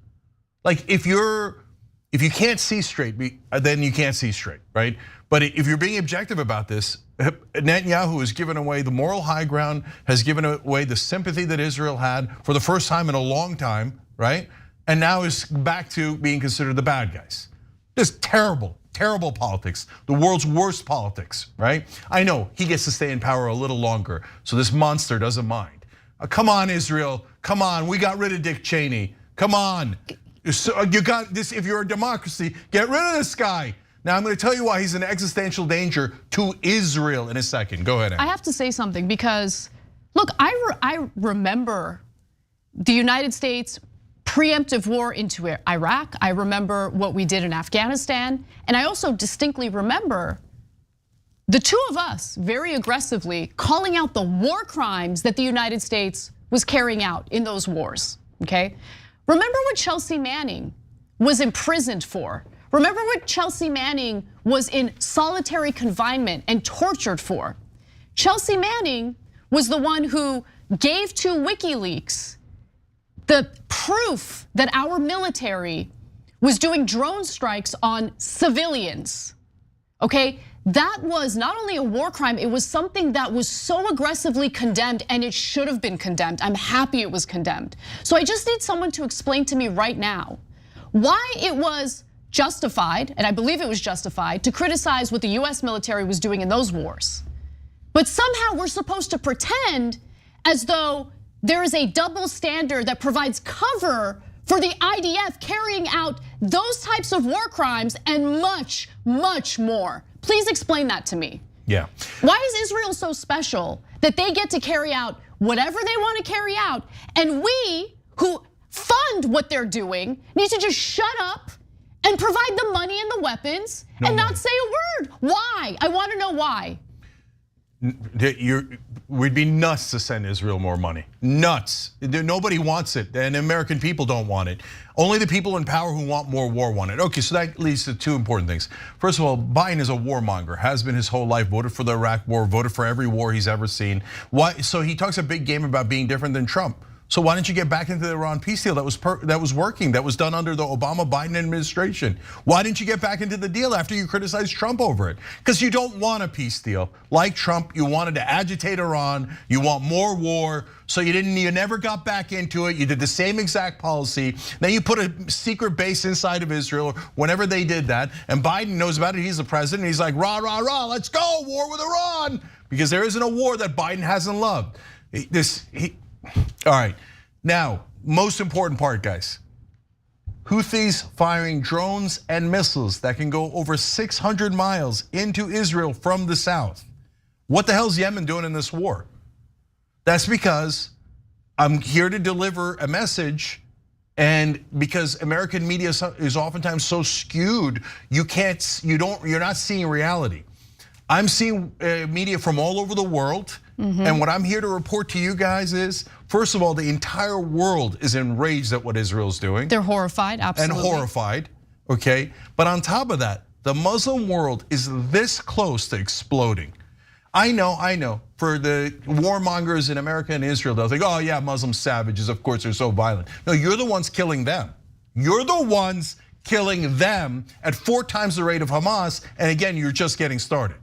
S2: Like if you can't see straight, then you can't see straight, right? But if you're being objective about this, Netanyahu has given away the moral high ground, has given away the sympathy that Israel had for the first time in a long time, right? And now is back to being considered the bad guys. Just terrible, terrible politics, the world's worst politics, right? I know he gets to stay in power a little longer, so this monster doesn't mind. Come on, Israel, come on, we got rid of Dick Cheney, come on. So you got this, if you're a democracy, get rid of this guy. Now I'm gonna tell you why he's an existential danger to Israel in a second. Go ahead, Ann.
S3: I have to say something because, look, I remember the United States preemptive war into Iraq. I remember what we did in Afghanistan. And I also distinctly remember the two of us very aggressively calling out the war crimes that the United States was carrying out in those wars, okay? Remember what Chelsea Manning was imprisoned for? Remember what Chelsea Manning was in solitary confinement and tortured for? Chelsea Manning was the one who gave to WikiLeaks the proof that our military was doing drone strikes on civilians, okay? That was not only a war crime, it was something that was so aggressively condemned, and it should have been condemned. I'm happy it was condemned. So I just need someone to explain to me right now why it was justified, and I believe it was justified, to criticize what the US military was doing in those wars. But somehow we're supposed to pretend as though there is a double standard that provides cover for the IDF carrying out those types of war crimes and much, much more. Please explain that to me.
S2: Yeah.
S3: Why is Israel so special that they get to carry out whatever they want to carry out, and we who fund what they're doing need to just shut up and provide the money and the weapons and not say a word? Why? I want to know why.
S2: We'd be nuts to send Israel more money. Nuts. Nobody wants it, and American people don't want it. Only the people in power who want more war want it. Okay, so that leads to two important things. First of all, Biden is a warmonger, has been his whole life, voted for the Iraq war, voted for every war he's ever seen. Why? So he talks a big game about being different than Trump. So why didn't you get back into the Iran peace deal that was working, that was done under the Obama-Biden administration? Why didn't you get back into the deal after you criticized Trump over it? Because you don't want a peace deal. Like Trump, you wanted to agitate Iran, you want more war, so you never got back into it. You did the same exact policy. Then you put a secret base inside of Israel whenever they did that, and Biden knows about it, he's the president, he's like, rah, rah, rah, let's go, war with Iran. Because there isn't a war that Biden hasn't loved. All right, now, most important part, guys. Houthis firing drones and missiles that can go over 600 miles into Israel from the south. What the hell's Yemen doing in this war? That's because I'm here to deliver a message, and because American media is oftentimes so skewed, you're not seeing reality. I'm seeing media from all over the world. And what I'm here to report to you guys is, first of all, the entire world is enraged at what Israel's doing.
S3: They're horrified, absolutely.
S2: And horrified, okay? But on top of that, the Muslim world is this close to exploding. I know, for the warmongers in America and Israel, they'll think, oh yeah, Muslim savages, of course they're so violent. No, you're the ones killing them. You're the ones killing them at 4 times the rate of Hamas, and again, you're just getting started.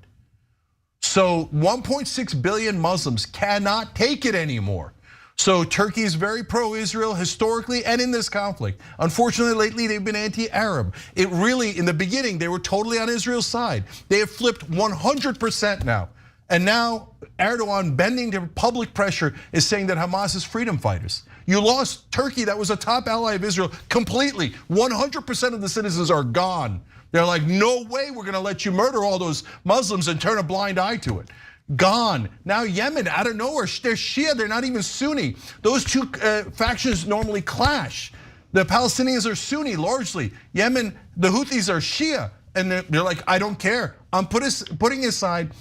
S2: So 1.6 billion Muslims cannot take it anymore. So Turkey is very pro-Israel historically and in this conflict. Unfortunately, lately they've been anti-Arab. It really, in the beginning, they were totally on Israel's side. They have flipped 100% now. And now Erdogan, bending to public pressure, is saying that Hamas is freedom fighters. You lost Turkey, that was a top ally of Israel, completely. 100% of the citizens are gone. They're like, no way we're gonna let you murder all those Muslims and turn a blind eye to it. Gone. Now Yemen, out of nowhere, they're Shia, they're not even Sunni. Those two factions normally clash. The Palestinians are Sunni largely. Yemen, the Houthis are Shia. And they're like, I don't care. I'm putting aside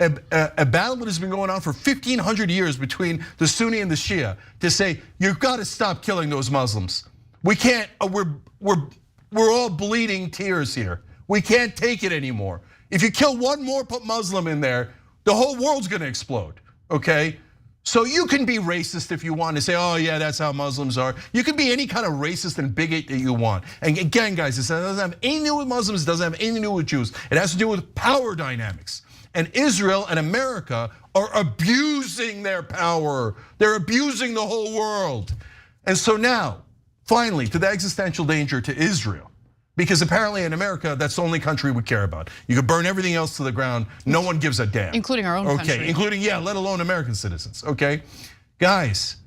S2: a battle that has been going on for 1,500 years between the Sunni and the Shia to say, you've got to stop killing those Muslims. We can't, we're all bleeding tears here. We can't take it anymore. If you kill one more Muslim in there, the whole world's gonna explode, okay? So you can be racist if you want to say, oh yeah, that's how Muslims are. You can be any kind of racist and bigot that you want. And again, guys, it doesn't have anything to do with Muslims, it doesn't have anything to do with Jews. It has to do with power dynamics. And Israel and America are abusing their power. They're abusing the whole world. And so now, finally, to the existential danger to Israel. Because apparently in America, that's the only country we care about. You could burn everything else to the ground, no one gives a damn.
S3: Including our own country.
S2: Okay, including, yeah, let alone American citizens, okay? Guys,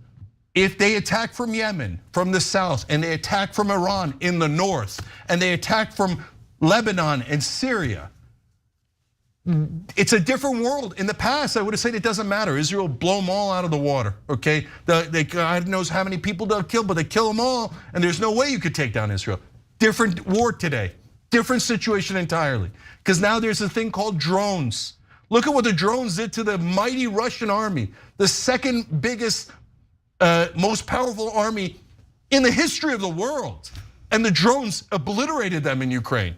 S2: if they attack from Yemen, from the south, and they attack from Iran in the north, and they attack from Lebanon and Syria, it's a different world. In the past, I would have said it doesn't matter. Israel blow them all out of the water, okay? God knows how many people they'll kill, but they kill them all, and there's no way you could take down Israel. Different war today, different situation entirely. Because now there's a thing called drones. Look at what the drones did to the mighty Russian army, the second biggest, most powerful army in the history of the world. And the drones obliterated them in Ukraine.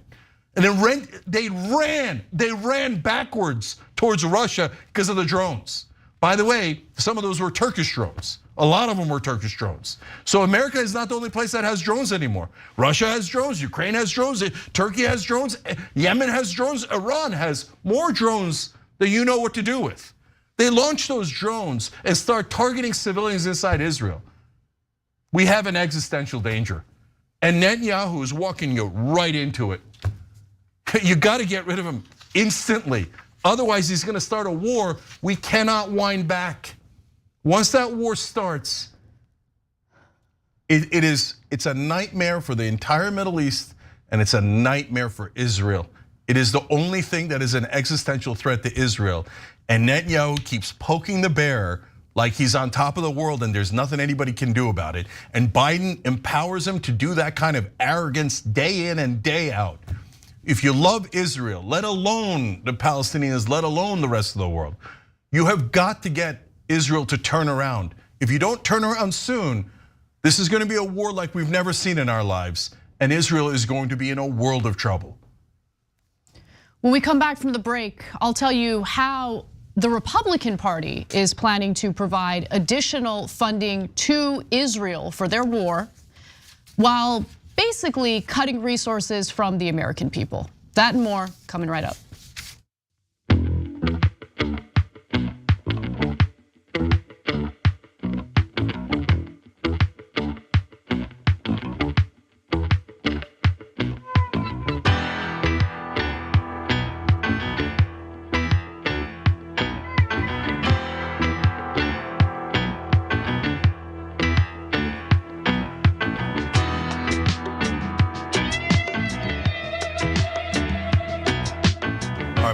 S2: And then they ran backwards towards Russia because of the drones. By the way, some of those were Turkish drones. A lot of them were Turkish drones. So America is not the only place that has drones anymore. Russia has drones, Ukraine has drones, Turkey has drones, Yemen has drones, Iran has more drones than you know what to do with. They launch those drones and start targeting civilians inside Israel. We have an existential danger. And Netanyahu is walking you right into it. You gotta get rid of him instantly. Otherwise, he's gonna start a war we cannot wind back. Once that war starts, It's a nightmare for the entire Middle East, and it's a nightmare for Israel. It is the only thing that is an existential threat to Israel. And Netanyahu keeps poking the bear like he's on top of the world and there's nothing anybody can do about it. And Biden empowers him to do that kind of arrogance day in and day out. If you love Israel, let alone the Palestinians, let alone the rest of the world, you have got to get Israel to turn around. If you don't turn around soon, this is going to be a war like we've never seen in our lives, and Israel is going to be in a world of trouble.
S3: When we come back from the break, I'll tell you how the Republican Party is planning to provide additional funding to Israel for their war, while basically cutting resources from the American people. That and more coming right up.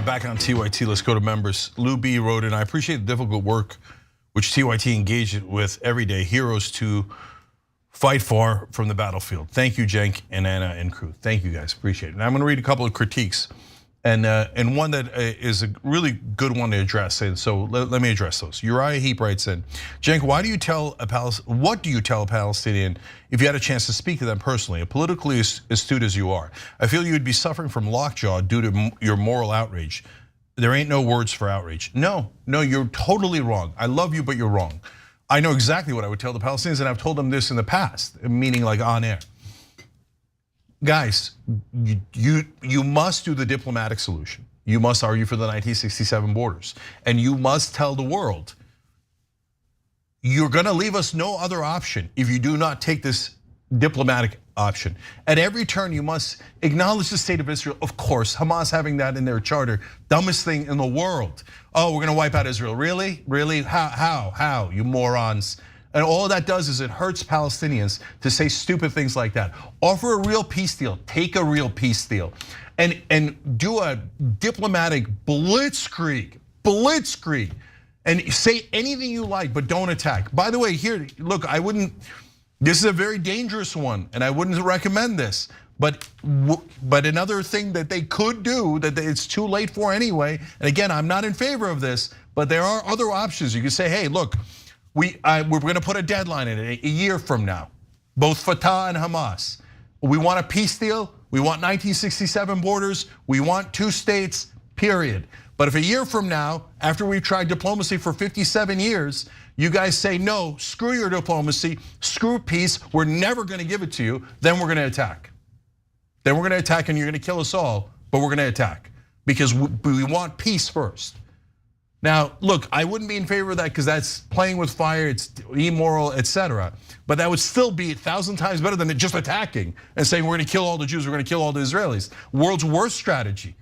S2: Back on TYT, let's go to members. Lou B wrote in, I appreciate the difficult work which TYT engaged with every day, heroes to fight for from the battlefield. Thank you, Cenk and Anna and crew. Thank you guys, appreciate it. And I'm gonna read a couple of critiques and one that is a really good one to address. And so let me address those. Uriah Heap writes in, Cenk, what do you tell a Palestinian if you had a chance to speak to them personally, politically astute as you are? I feel you'd be suffering from lockjaw due to your moral outrage. There ain't no words for outrage. No, you're totally wrong. I love you, but you're wrong. I know exactly what I would tell the Palestinians, and I've told them this in the past, meaning like on air. Guys, you must do the diplomatic solution. You must argue for the 1967 borders. And you must tell the world, you're gonna leave us no other option if you do not take this diplomatic option. At every turn, you must acknowledge the state of Israel. Of course, Hamas having that in their charter, dumbest thing in the world. Oh, we're gonna wipe out Israel, really? Really, how, you morons? And all that does is it hurts Palestinians to say stupid things like that. Offer a real peace deal, take a real peace deal, and do a diplomatic blitzkrieg, and say anything you like, but don't attack. By the way, here, look, this is a very dangerous one, and I wouldn't recommend this. But another thing that they could do that it's too late for anyway, and again, I'm not in favor of this, but there are other options. You can say, hey, look, we're gonna put a deadline in it, a year from now, both Fatah and Hamas. We want a peace deal, we want 1967 borders, we want 2 states, period. But if a year from now, after we've tried diplomacy for 57 years, you guys say, no, screw your diplomacy, screw peace, we're never gonna give it to you, then we're gonna attack. Then we're gonna attack and you're gonna kill us all, but we're gonna attack because we want peace first. Now, look, I wouldn't be in favor of that because that's playing with fire, it's immoral, etc. But that would still be 1,000 times better than just attacking and saying we're gonna kill all the Jews, we're gonna kill all the Israelis. World's worst strategy.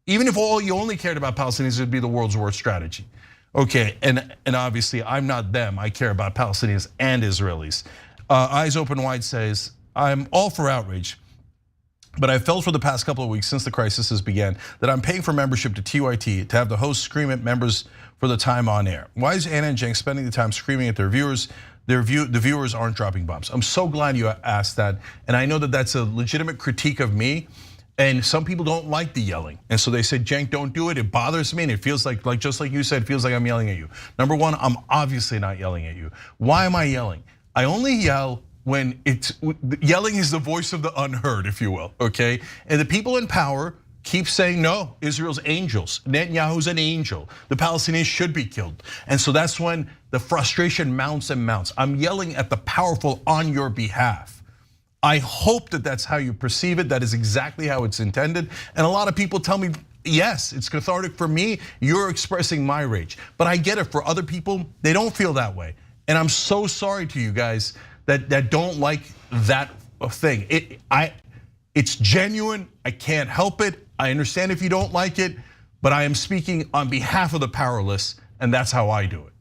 S2: Even if you only cared about Palestinians, it'd be the world's worst strategy. Okay, and obviously I'm not them, I care about Palestinians and Israelis. Eyes Open Wide says, I'm all for outrage, but I felt for the past couple of weeks since the crisis has began that I'm paying for membership to TYT to have the host scream at members for the time on air. Why is Anna and Cenk spending the time screaming at their viewers? The viewers aren't dropping bombs. I'm so glad you asked that, and I know that that's a legitimate critique of me. And some people don't like the yelling, and so they said, Cenk, don't do it. It bothers me, and it feels like just like you said, it feels like I'm yelling at you. Number one, I'm obviously not yelling at you. Why am I yelling? I only yell when yelling is the voice of the unheard, if you will, okay? And the people in power keep saying, no, Israel's angels. Netanyahu's an angel. The Palestinians should be killed. And so that's when the frustration mounts and mounts. I'm yelling at the powerful on your behalf. I hope that that's how you perceive it. That is exactly how it's intended. And a lot of people tell me, yes, it's cathartic for me. You're expressing my rage. But I get it, for other people, they don't feel that way. And I'm so sorry to you guys that don't like that thing. It's genuine, I can't help it. I understand if you don't like it, but I am speaking on behalf of the powerless, and that's how I do it.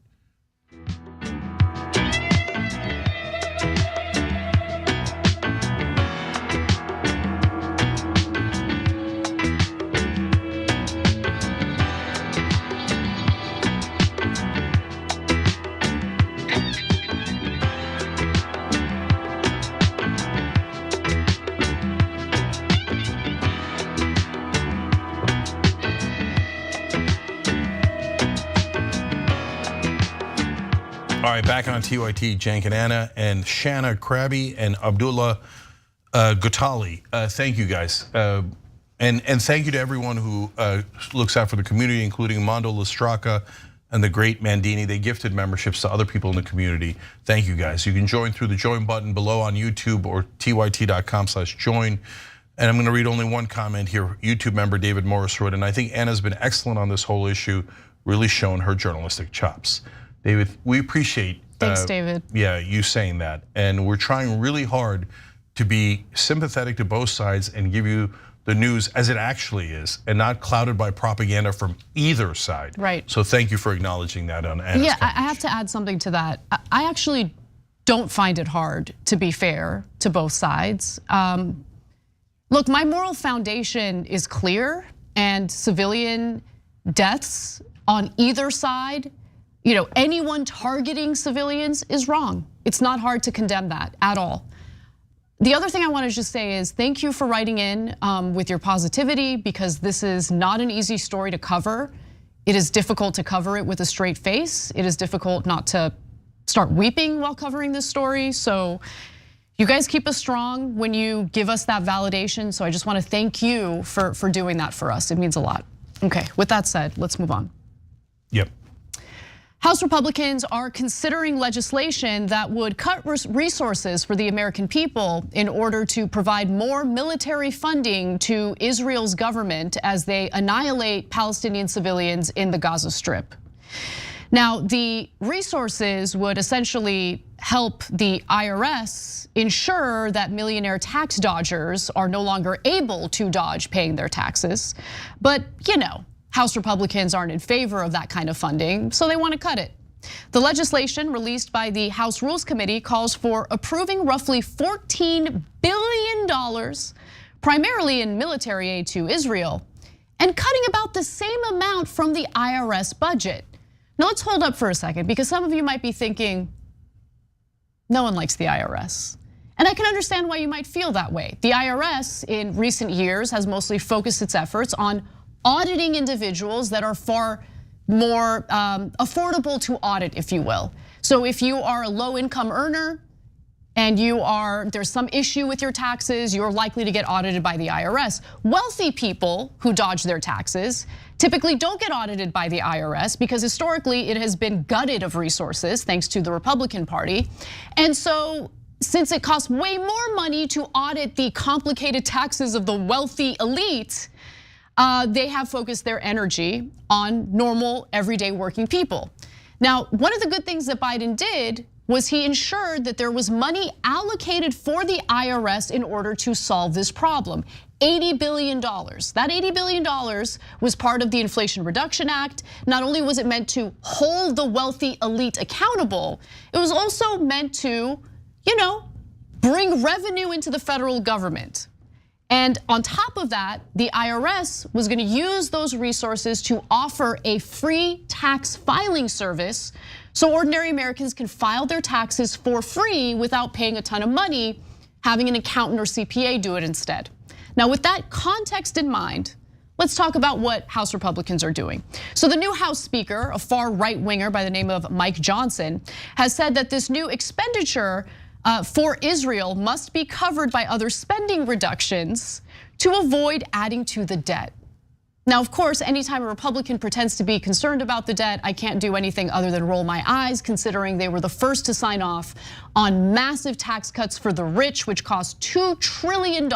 S2: All right, back on TYT, Cenk and Anna and Shanna Krabi and Abdullah Gutali. Thank you guys. And thank you to everyone who looks out for the community, including Mondo Lastraka and the great Mandini. They gifted memberships to other people in the community. Thank you guys. You can join through the join button below on YouTube or tyt.com/join. And I'm gonna read only one comment here. YouTube member David Morris wrote, and I think Anna's been excellent on this whole issue, really shown her journalistic chops. David, we appreciate
S3: Thanks, David.
S2: Yeah, you saying that. And we're trying really hard to be sympathetic to both sides and give you the news as it actually is and not clouded by propaganda from either side.
S3: Right.
S2: So thank you for acknowledging that on Anna's
S3: Yeah,
S2: coverage.
S3: I have to add something to that. I actually don't find it hard to be fair to both sides. Look, my moral foundation is clear, and civilian deaths on either side, anyone targeting civilians is wrong. It's not hard to condemn that at all. The other thing I want to just say is thank you for writing in with your positivity, because this is not an easy story to cover. It is difficult to cover it with a straight face. It is difficult not to start weeping while covering this story. So you guys keep us strong when you give us that validation. So I just want to thank you for doing that for us. It means a lot. Okay, with that said, let's move on.
S2: Yep.
S3: House Republicans are considering legislation that would cut resources for the American people in order to provide more military funding to Israel's government as they annihilate Palestinian civilians in the Gaza Strip. Now, the resources would essentially help the IRS ensure that millionaire tax dodgers are no longer able to dodge paying their taxes. But House Republicans aren't in favor of that kind of funding, so they want to cut it. The legislation released by the House Rules Committee calls for approving roughly $14 billion, primarily in military aid to Israel, and cutting about the same amount from the IRS budget. Now let's hold up for a second, because some of you might be thinking, no one likes the IRS. And I can understand why you might feel that way. The IRS in recent years has mostly focused its efforts on auditing individuals that are far more affordable to audit, if you will. So if you are a low income earner and there's some issue with your taxes, you're likely to get audited by the IRS. Wealthy people who dodge their taxes typically don't get audited by the IRS because historically it has been gutted of resources thanks to the Republican Party. And so since it costs way more money to audit the complicated taxes of the wealthy elite, they have focused their energy on normal, everyday working people. Now, one of the good things that Biden did was he ensured that there was money allocated for the IRS in order to solve this problem. $80 billion. That $80 billion was part of the Inflation Reduction Act. Not only was it meant to hold the wealthy elite accountable, it was also meant to, bring revenue into the federal government. And on top of that, the IRS was going to use those resources to offer a free tax filing service so ordinary Americans can file their taxes for free without paying a ton of money, having an accountant or CPA do it instead. Now, with that context in mind, let's talk about what House Republicans are doing. So the new House Speaker, a far right winger by the name of Mike Johnson, has said that this new expenditure for Israel must be covered by other spending reductions to avoid adding to the debt. Now, of course, anytime a Republican pretends to be concerned about the debt, I can't do anything other than roll my eyes, considering they were the first to sign off on massive tax cuts for the rich, which cost $2 trillion.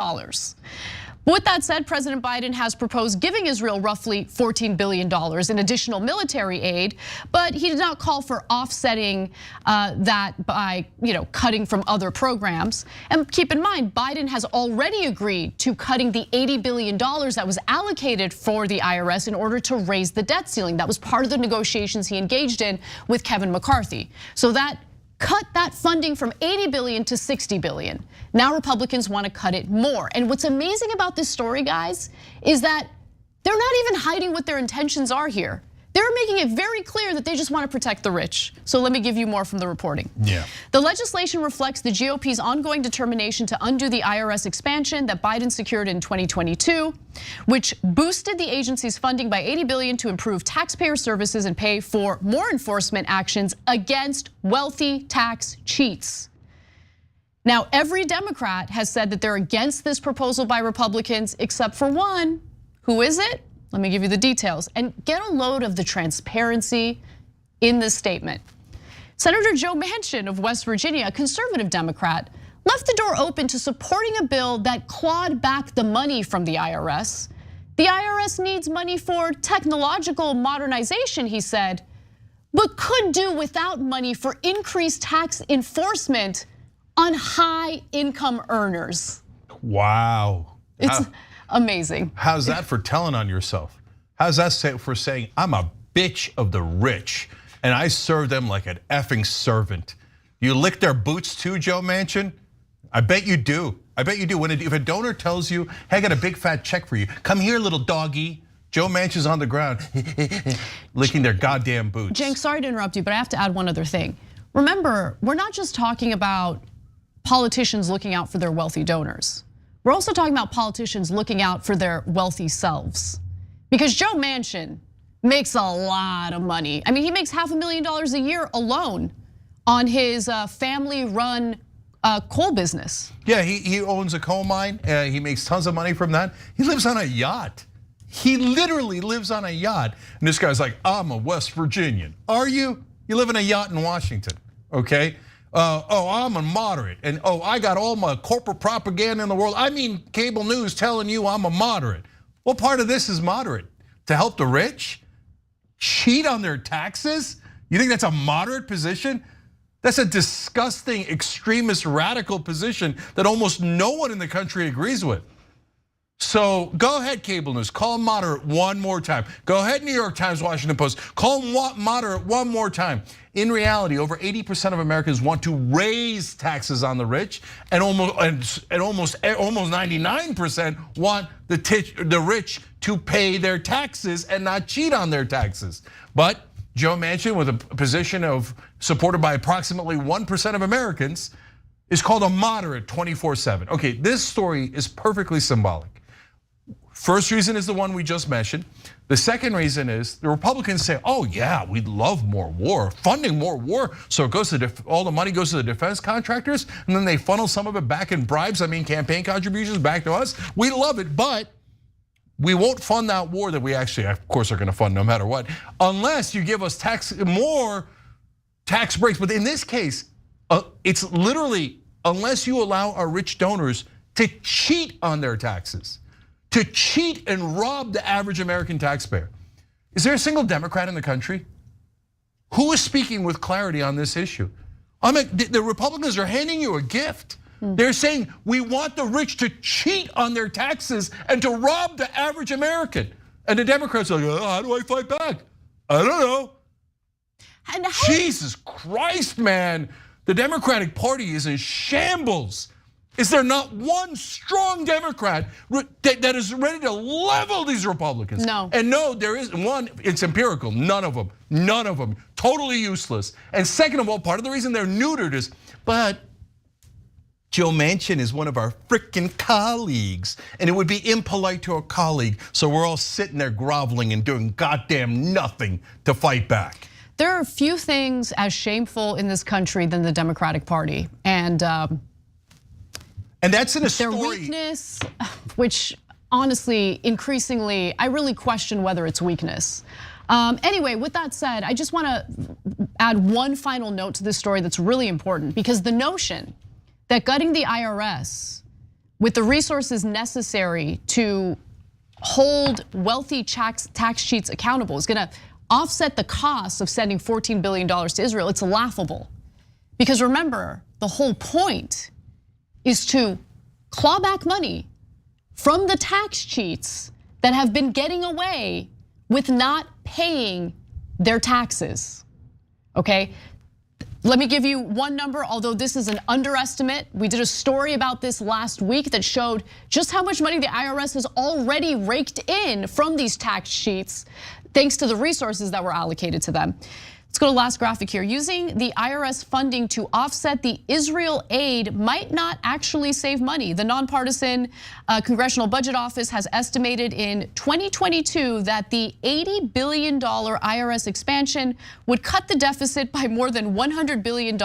S3: With that said, President Biden has proposed giving Israel roughly $14 billion in additional military aid, but he did not call for offsetting that by cutting from other programs. And keep in mind, Biden has already agreed to cutting the $80 billion that was allocated for the IRS in order to raise the debt ceiling. That was part of the negotiations he engaged in with Kevin McCarthy. So that cut that funding from 80 billion to 60 billion. Now Republicans want to cut it more. And what's amazing about this story, guys, is that they're not even hiding what their intentions are here. They're making it very clear that they just want to protect the rich. So let me give you more from the reporting.
S2: Yeah.
S3: The legislation reflects the GOP's ongoing determination to undo the IRS expansion that Biden secured in 2022, which boosted the agency's funding by $80 billion to improve taxpayer services and pay for more enforcement actions against wealthy tax cheats. Now, every Democrat has said that they're against this proposal by Republicans, except for one. Who is it? Let me give you the details and get a load of the transparency in this statement. Senator Joe Manchin of West Virginia, a conservative Democrat, left the door open to supporting a bill that clawed back the money from the IRS. The IRS needs money for technological modernization, he said, but could do without money for increased tax enforcement on high income earners.
S2: Wow.
S3: It's amazing.
S2: How's that for telling on yourself? How's that for saying I'm a bitch of the rich and I serve them like an effing servant? You lick their boots too, Joe Manchin? I bet you do. I bet you do. If a donor tells you, hey, I got a big fat check for you. Come here, little doggy. Joe Manchin's on the ground licking their goddamn boots.
S3: Cenk, sorry to interrupt you, but I have to add one other thing. Remember, we're not just talking about politicians looking out for their wealthy donors. We're also talking about politicians looking out for their wealthy selves. Because Joe Manchin makes a lot of money. I mean, he makes $500,000 a year alone on his family-run coal business.
S2: Yeah, he owns a coal mine. He makes tons of money from that. He lives on a yacht. He literally lives on a yacht. And this guy's like, I'm a West Virginian. Are you? You live in a yacht in Washington, okay? I'm a moderate, and I got all my corporate propaganda in the world. I mean, cable news telling you I'm a moderate. What part of this is moderate? To help the rich? Cheat on their taxes? You think that's a moderate position? That's a disgusting, extremist, radical position that almost no one in the country agrees with. So go ahead, cable news, call him moderate one more time. Go ahead, New York Times, Washington Post, call him moderate one more time. In reality, over 80% of Americans want to raise taxes on the rich, and almost 99% want the rich to pay their taxes and not cheat on their taxes. But Joe Manchin, with a position of supported by approximately 1% of Americans, is called a moderate 24/7. Okay, this story is perfectly symbolic. First reason is the one we just mentioned. The second reason is the Republicans say, oh yeah, we'd love more war, funding more war. So it goes to all the money goes to the defense contractors, and then they funnel some of it back in bribes, campaign contributions back to us. We love it, but we won't fund that war that we actually, of course, are gonna fund no matter what, unless you give us more tax breaks. But in this case, it's literally, unless you allow our rich donors to cheat on their taxes, to cheat and rob the average American taxpayer. Is there a single Democrat in the country who is speaking with clarity on this issue? The Republicans are handing you a gift. They're saying we want the rich to cheat on their taxes and to rob the average American. And the Democrats are like, how do I fight back? I don't know. Jesus Christ, man. The Democratic Party is in shambles. Is there not one strong Democrat that is ready to level these Republicans?
S3: No.
S2: And no, there is one, it's empirical, none of them, totally useless. And second of all, part of the reason they're neutered is, but Joe Manchin is one of our freaking colleagues, and it would be impolite to a colleague, so we're all sitting there groveling and doing goddamn nothing to fight back.
S3: There are few things as shameful in this country than the Democratic Party, and
S2: that's in a
S3: their
S2: story.
S3: weakness, which honestly, increasingly, I really question whether it's weakness. Anyway, with that said, I just want to add one final note to this story that's really important, because the notion that gutting the IRS with the resources necessary to hold wealthy tax cheats accountable is gonna offset the costs of sending $14 billion to Israel, it's laughable. Because remember, the whole point is to claw back money from the tax cheats that have been getting away with not paying their taxes, okay? Let me give you one number, although this is an underestimate. We did a story about this last week that showed just how much money the IRS has already raked in from these tax cheats. thanks to the resources that were allocated to them. Let's go to the last graphic here. Using the IRS funding to offset the Israel aid might not actually save money. The nonpartisan Congressional Budget Office has estimated in 2022 that the $80 billion IRS expansion would cut the deficit by more than $100 billion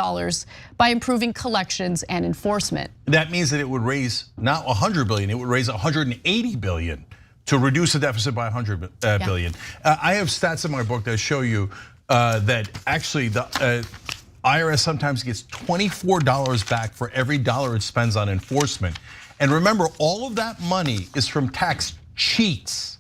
S3: by improving collections and enforcement.
S2: That means that it would raise not 100 billion, it would raise 180 billion to reduce the deficit by 100 billion. I have stats in my book that show you that actually the IRS sometimes gets $24 back for every dollar it spends on enforcement. And remember, all of that money is from tax cheats.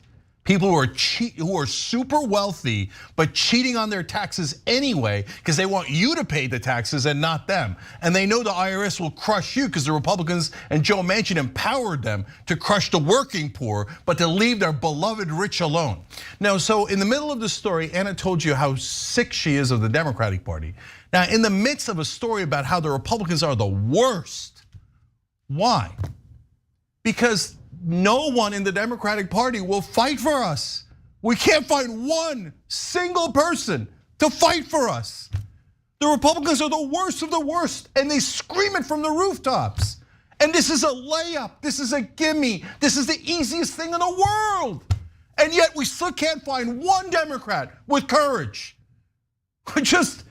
S2: People who are super wealthy, but cheating on their taxes anyway, because they want you to pay the taxes and not them. And they know the IRS will crush you because the Republicans and Joe Manchin empowered them to crush the working poor, but to leave their beloved rich alone. Now, so in the middle of the story, Anna told you how sick she is of the Democratic Party. Now, in the midst of a story about how the Republicans are the worst, why? Because no one in the Democratic Party will fight for us. We can't find one single person to fight for us. The Republicans are the worst of the worst, and they scream it from the rooftops. And this is a layup, this is a gimme, this is the easiest thing in the world. And yet we still can't find one Democrat with courage. Just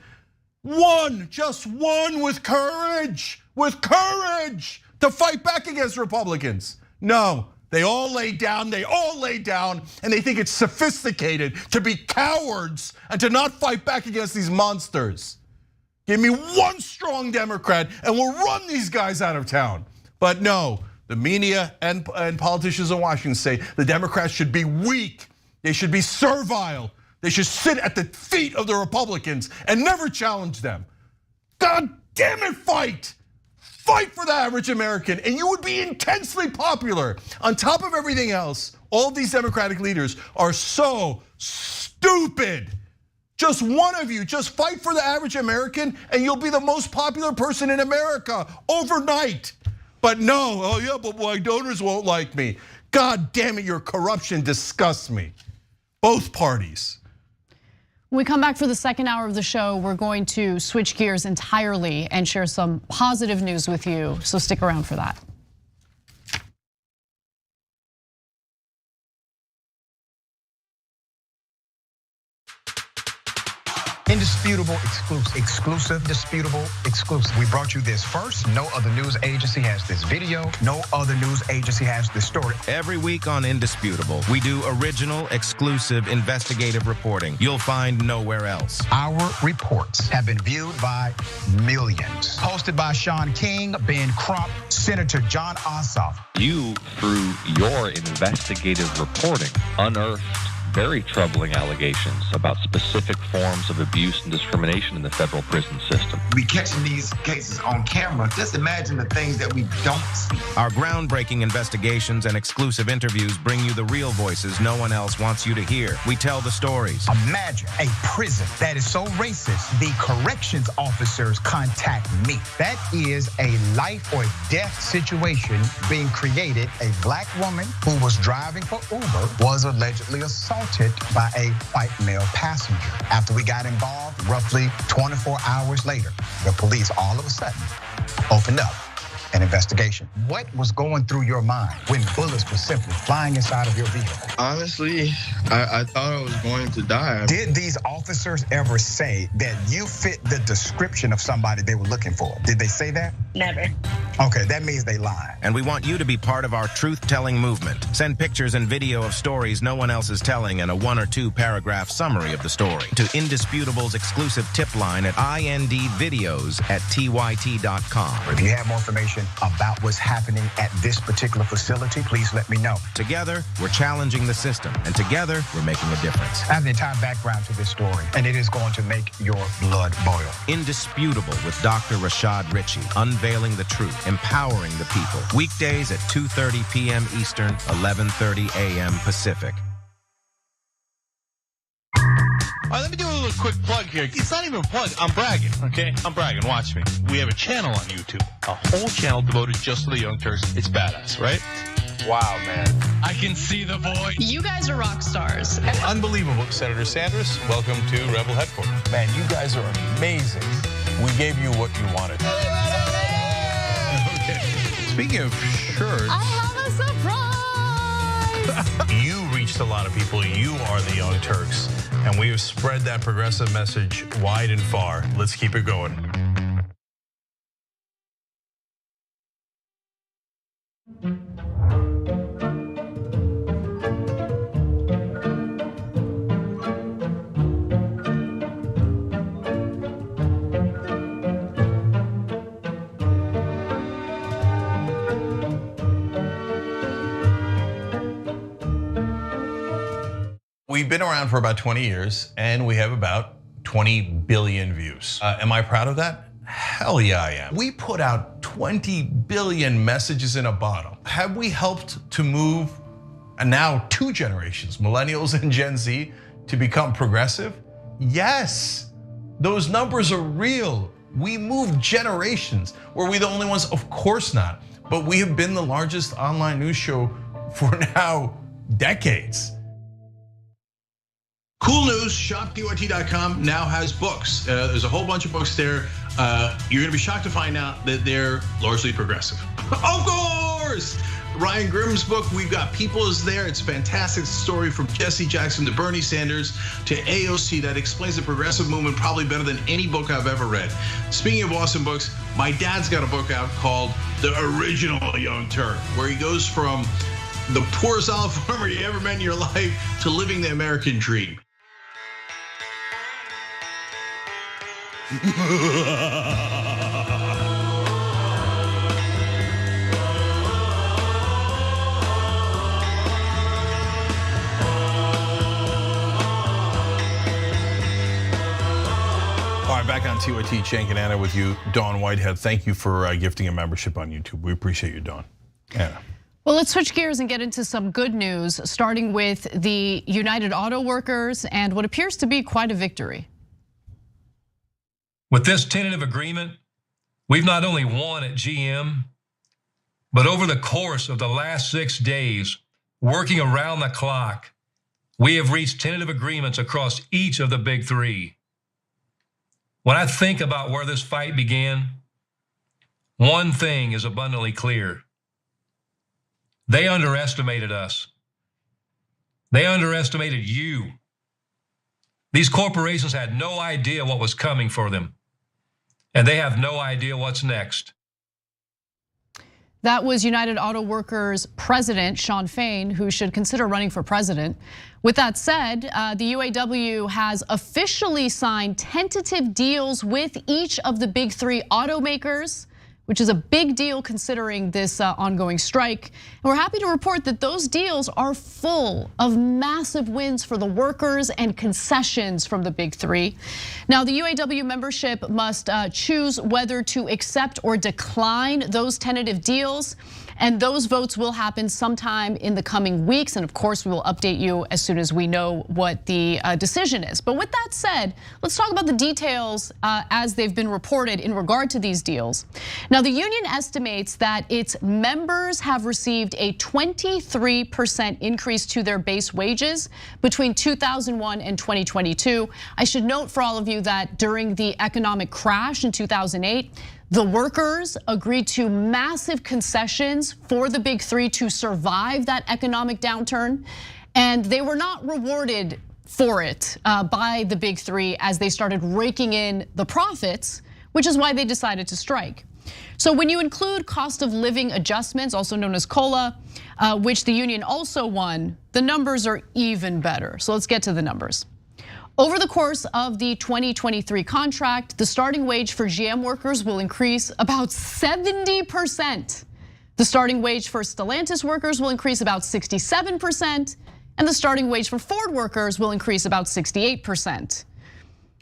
S2: one with courage to fight back against Republicans. No, they all lay down, and they think it's sophisticated to be cowards and to not fight back against these monsters. Give me one strong Democrat and we'll run these guys out of town. But no, the media and politicians in Washington say the Democrats should be weak, they should be servile, they should sit at the feet of the Republicans and never challenge them. God damn it, fight! Fight for the average American and you would be intensely popular. On top of everything else, all of these Democratic leaders are so stupid. Just one of you, just fight for the average American and you'll be the most popular person in America overnight. But no, oh yeah, but my donors won't like me. God damn it, your corruption disgusts me. Both parties.
S3: When we come back for the second hour of the show, we're going to switch gears entirely and share some positive news with you, so stick around for that.
S9: Indisputable, exclusive, disputable, exclusive. We brought you this first. No other news agency has this video. No other news agency has this story.
S10: Every week on Indisputable, we do original, exclusive, investigative reporting you'll find nowhere else.
S9: Our reports have been viewed by millions. Hosted by Sean King, Ben Crump, Senator John Ossoff.
S11: You, through your investigative reporting, unearthed very troubling allegations about specific forms of abuse and discrimination in the federal prison system.
S12: We catching these cases on camera. Just imagine the things that we don't see.
S10: Our groundbreaking investigations and exclusive interviews bring you the real voices no one else wants you to hear. We tell the stories.
S9: Imagine a prison that is so racist, the corrections officers contact me. That is a life or death situation being created. A black woman who was driving for Uber was allegedly assaulted by a white male passenger. After we got involved, roughly 24 hours later, the police all of a sudden opened up an investigation. What was going through your mind when bullets were simply flying inside of your vehicle?
S13: Honestly, I thought I was going to die.
S9: Did these officers ever say that you fit the description of somebody they were looking for? Did they say that?
S14: Never.
S9: Okay, that means they lied.
S10: And we want you to be part of our truth-telling movement. Send pictures and video of stories no one else is telling and a 1 or 2 paragraph summary of the story to Indisputable's exclusive tip line at indvideos@tyt.com.
S9: If you have more information about what's happening at this particular facility, please let me know.
S10: Together, we're challenging the system, and together, we're making a difference.
S9: I have the entire background to this story, and it is going to make your blood boil.
S10: Indisputable with Dr. Rashad Ritchie, unveiling the truth, empowering the people. Weekdays at 2:30 p.m. Eastern, 11:30 a.m. Pacific.
S2: All right, let me do a little quick plug here. It's not even a plug, I'm bragging, okay? I'm bragging, watch me. We have a channel on YouTube, a whole channel devoted just to the Young Turks. It's badass, right?
S14: Wow, man. I can see the void.
S3: You guys are rock stars.
S2: Unbelievable. Senator Sanders, welcome to Rebel Headquarters.
S14: Man, you guys are amazing. We gave you what you wanted.
S2: Okay. Speaking of shirts,
S3: I have a surprise.
S2: you reached a lot of people. You are the Young Turks. And we have spread that progressive message wide and far. Let's keep it going. We've been around for about 20 years and we have about 20 billion views. Am I proud of that? Hell yeah, I am. We put out 20 billion messages in a bottle. Have we helped to move now 2 generations, millennials and Gen Z, to become progressive? Yes, those numbers are real. We moved generations. Were we the only ones? Of course not. But we have been the largest online news show for now decades. Cool news, shoptyt.com now has books. There's a whole bunch of books there. You're gonna be shocked to find out that they're largely progressive. Of course! Ryan Grimm's book, We've Got People, is there. It's a fantastic story from Jesse Jackson to Bernie Sanders to AOC that explains the progressive movement probably better than any book I've ever read. Speaking of awesome books, my dad's got a book out called The Original Young Turk, where he goes from the poorest olive farmer you ever met in your life to living the American dream. All right, back on TYT, Cenk and Anna with you. Dawn Whitehead, thank you for gifting a membership on YouTube. We appreciate you, Dawn. Anna.
S3: Well, let's switch gears and get into some good news, starting with the United Auto Workers and what appears to be quite a victory.
S15: With this tentative agreement, we've not only won at GM, but over the course of the last 6 days, working around the clock, we have reached tentative agreements across each of the big 3. When I think about where this fight began, one thing is abundantly clear. They underestimated us. They underestimated you. These corporations had no idea what was coming for them, and they have no idea what's next.
S3: That was United Auto Workers President Shawn Fain, who should consider running for president. With that said, the UAW has officially signed tentative deals with each of the big 3 automakers, which is a big deal considering this ongoing strike. And we're happy to report that those deals are full of massive wins for the workers and concessions from the big 3. Now, the UAW membership must choose whether to accept or decline those tentative deals. And those votes will happen sometime in the coming weeks. And of course, we will update you as soon as we know what the decision is. But with that said, let's talk about the details as they've been reported in regard to these deals. Now, the union estimates that its members have received a 23% increase to their base wages between 2001 and 2022. I should note for all of you that during the economic crash in 2008, the workers agreed to massive concessions for the big 3 to survive that economic downturn, and they were not rewarded for it by the big 3 as they started raking in the profits, which is why they decided to strike. So when you include cost of living adjustments, also known as COLA, which the union also won, the numbers are even better. So let's get to the numbers. Over the course of the 2023 contract, the starting wage for GM workers will increase about 70%. The starting wage for Stellantis workers will increase about 67%, and the starting wage for Ford workers will increase about 68%.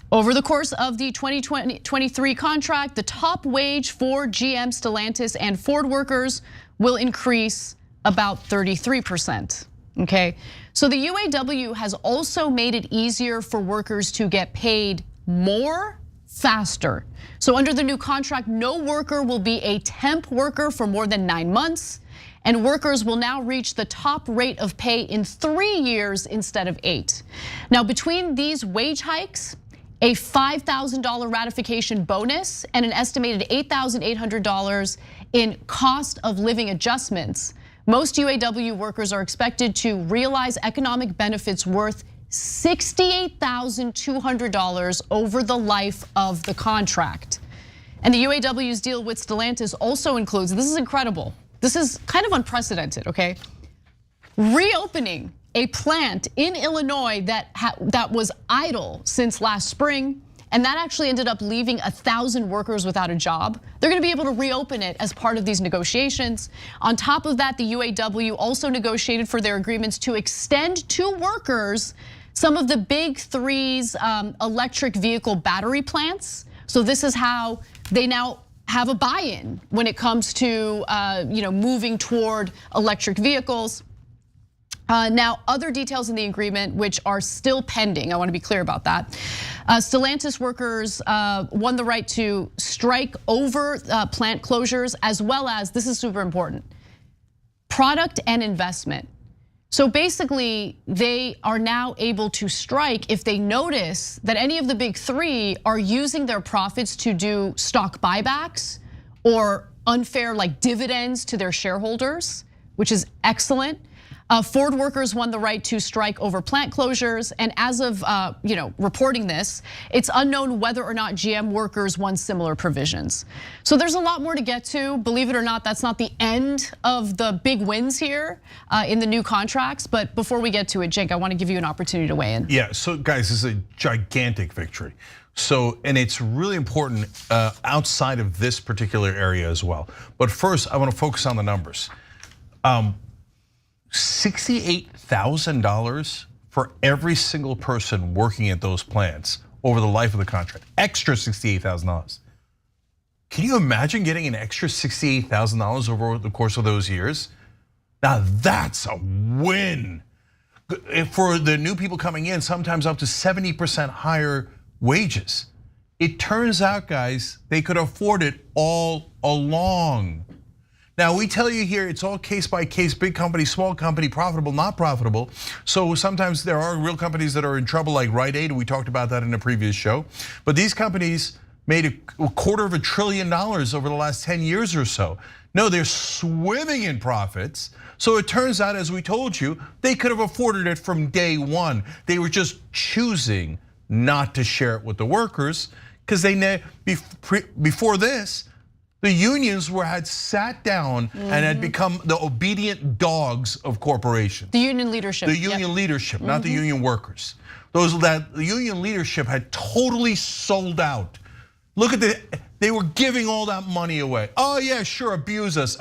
S3: Over the course of the 2023 contract, the top wage for GM, Stellantis, and Ford workers will increase about 33%. Okay, so the UAW has also made it easier for workers to get paid more faster. So under the new contract, no worker will be a temp worker for more than 9 months. and workers will now reach the top rate of pay in 3 years instead of 8. Now, between these wage hikes, a $5,000 ratification bonus, and an estimated $8,800 in cost of living adjustments, most UAW workers are expected to realize economic benefits worth $68,200 over the life of the contract. And the UAW's deal with Stellantis also includes, this is incredible, this is kind of unprecedented, okay? Reopening a plant in Illinois that was idle since last spring, and that actually ended up leaving 1,000 workers without a job. They're gonna be able to reopen it as part of these negotiations. On top of that, the UAW also negotiated for their agreements to extend to workers some of the big three's electric vehicle battery plants. So this is how they now have a buy-in when it comes to moving toward electric vehicles. Now, other details in the agreement which are still pending, I want to be clear about that. Stellantis workers won the right to strike over plant closures, as well as, this is super important, product and investment. So basically, they are now able to strike if they notice that any of the big three are using their profits to do stock buybacks or unfair dividends to their shareholders, which is excellent. Ford workers won the right to strike over plant closures, and as of reporting this, it's unknown whether or not GM workers won similar provisions. So there's a lot more to get to. Believe it or not, that's not the end of the big wins here in the new contracts. But before we get to it, Cenk, I want to give you an opportunity to weigh in.
S2: Yeah, so guys, this is a gigantic victory. So, and it's really important outside of this particular area as well. But first, I want to focus on the numbers. $68,000 for every single person working at those plants over the life of the contract. Extra $68,000. Can you imagine getting an extra $68,000 over the course of those years? Now that's a win. For the new people coming in, sometimes up to 70% higher wages. It turns out, guys, they could afford it all along. Now, we tell you here, it's all case by case, big company, small company, profitable, not profitable. So sometimes there are real companies that are in trouble, like Rite Aid. We talked about that in a previous show. But these companies made a $250 billion over the last 10 years or so. No, they're swimming in profits. So it turns out, as we told you, they could have afforded it from day one. They were just choosing not to share it with the workers, because before this, the unions had sat down and had become the obedient dogs of corporations.
S3: The union leadership.
S2: The union leadership, not the union workers. The union leadership had totally sold out. Look at they were giving all that money away. Oh yeah, sure, abuse us.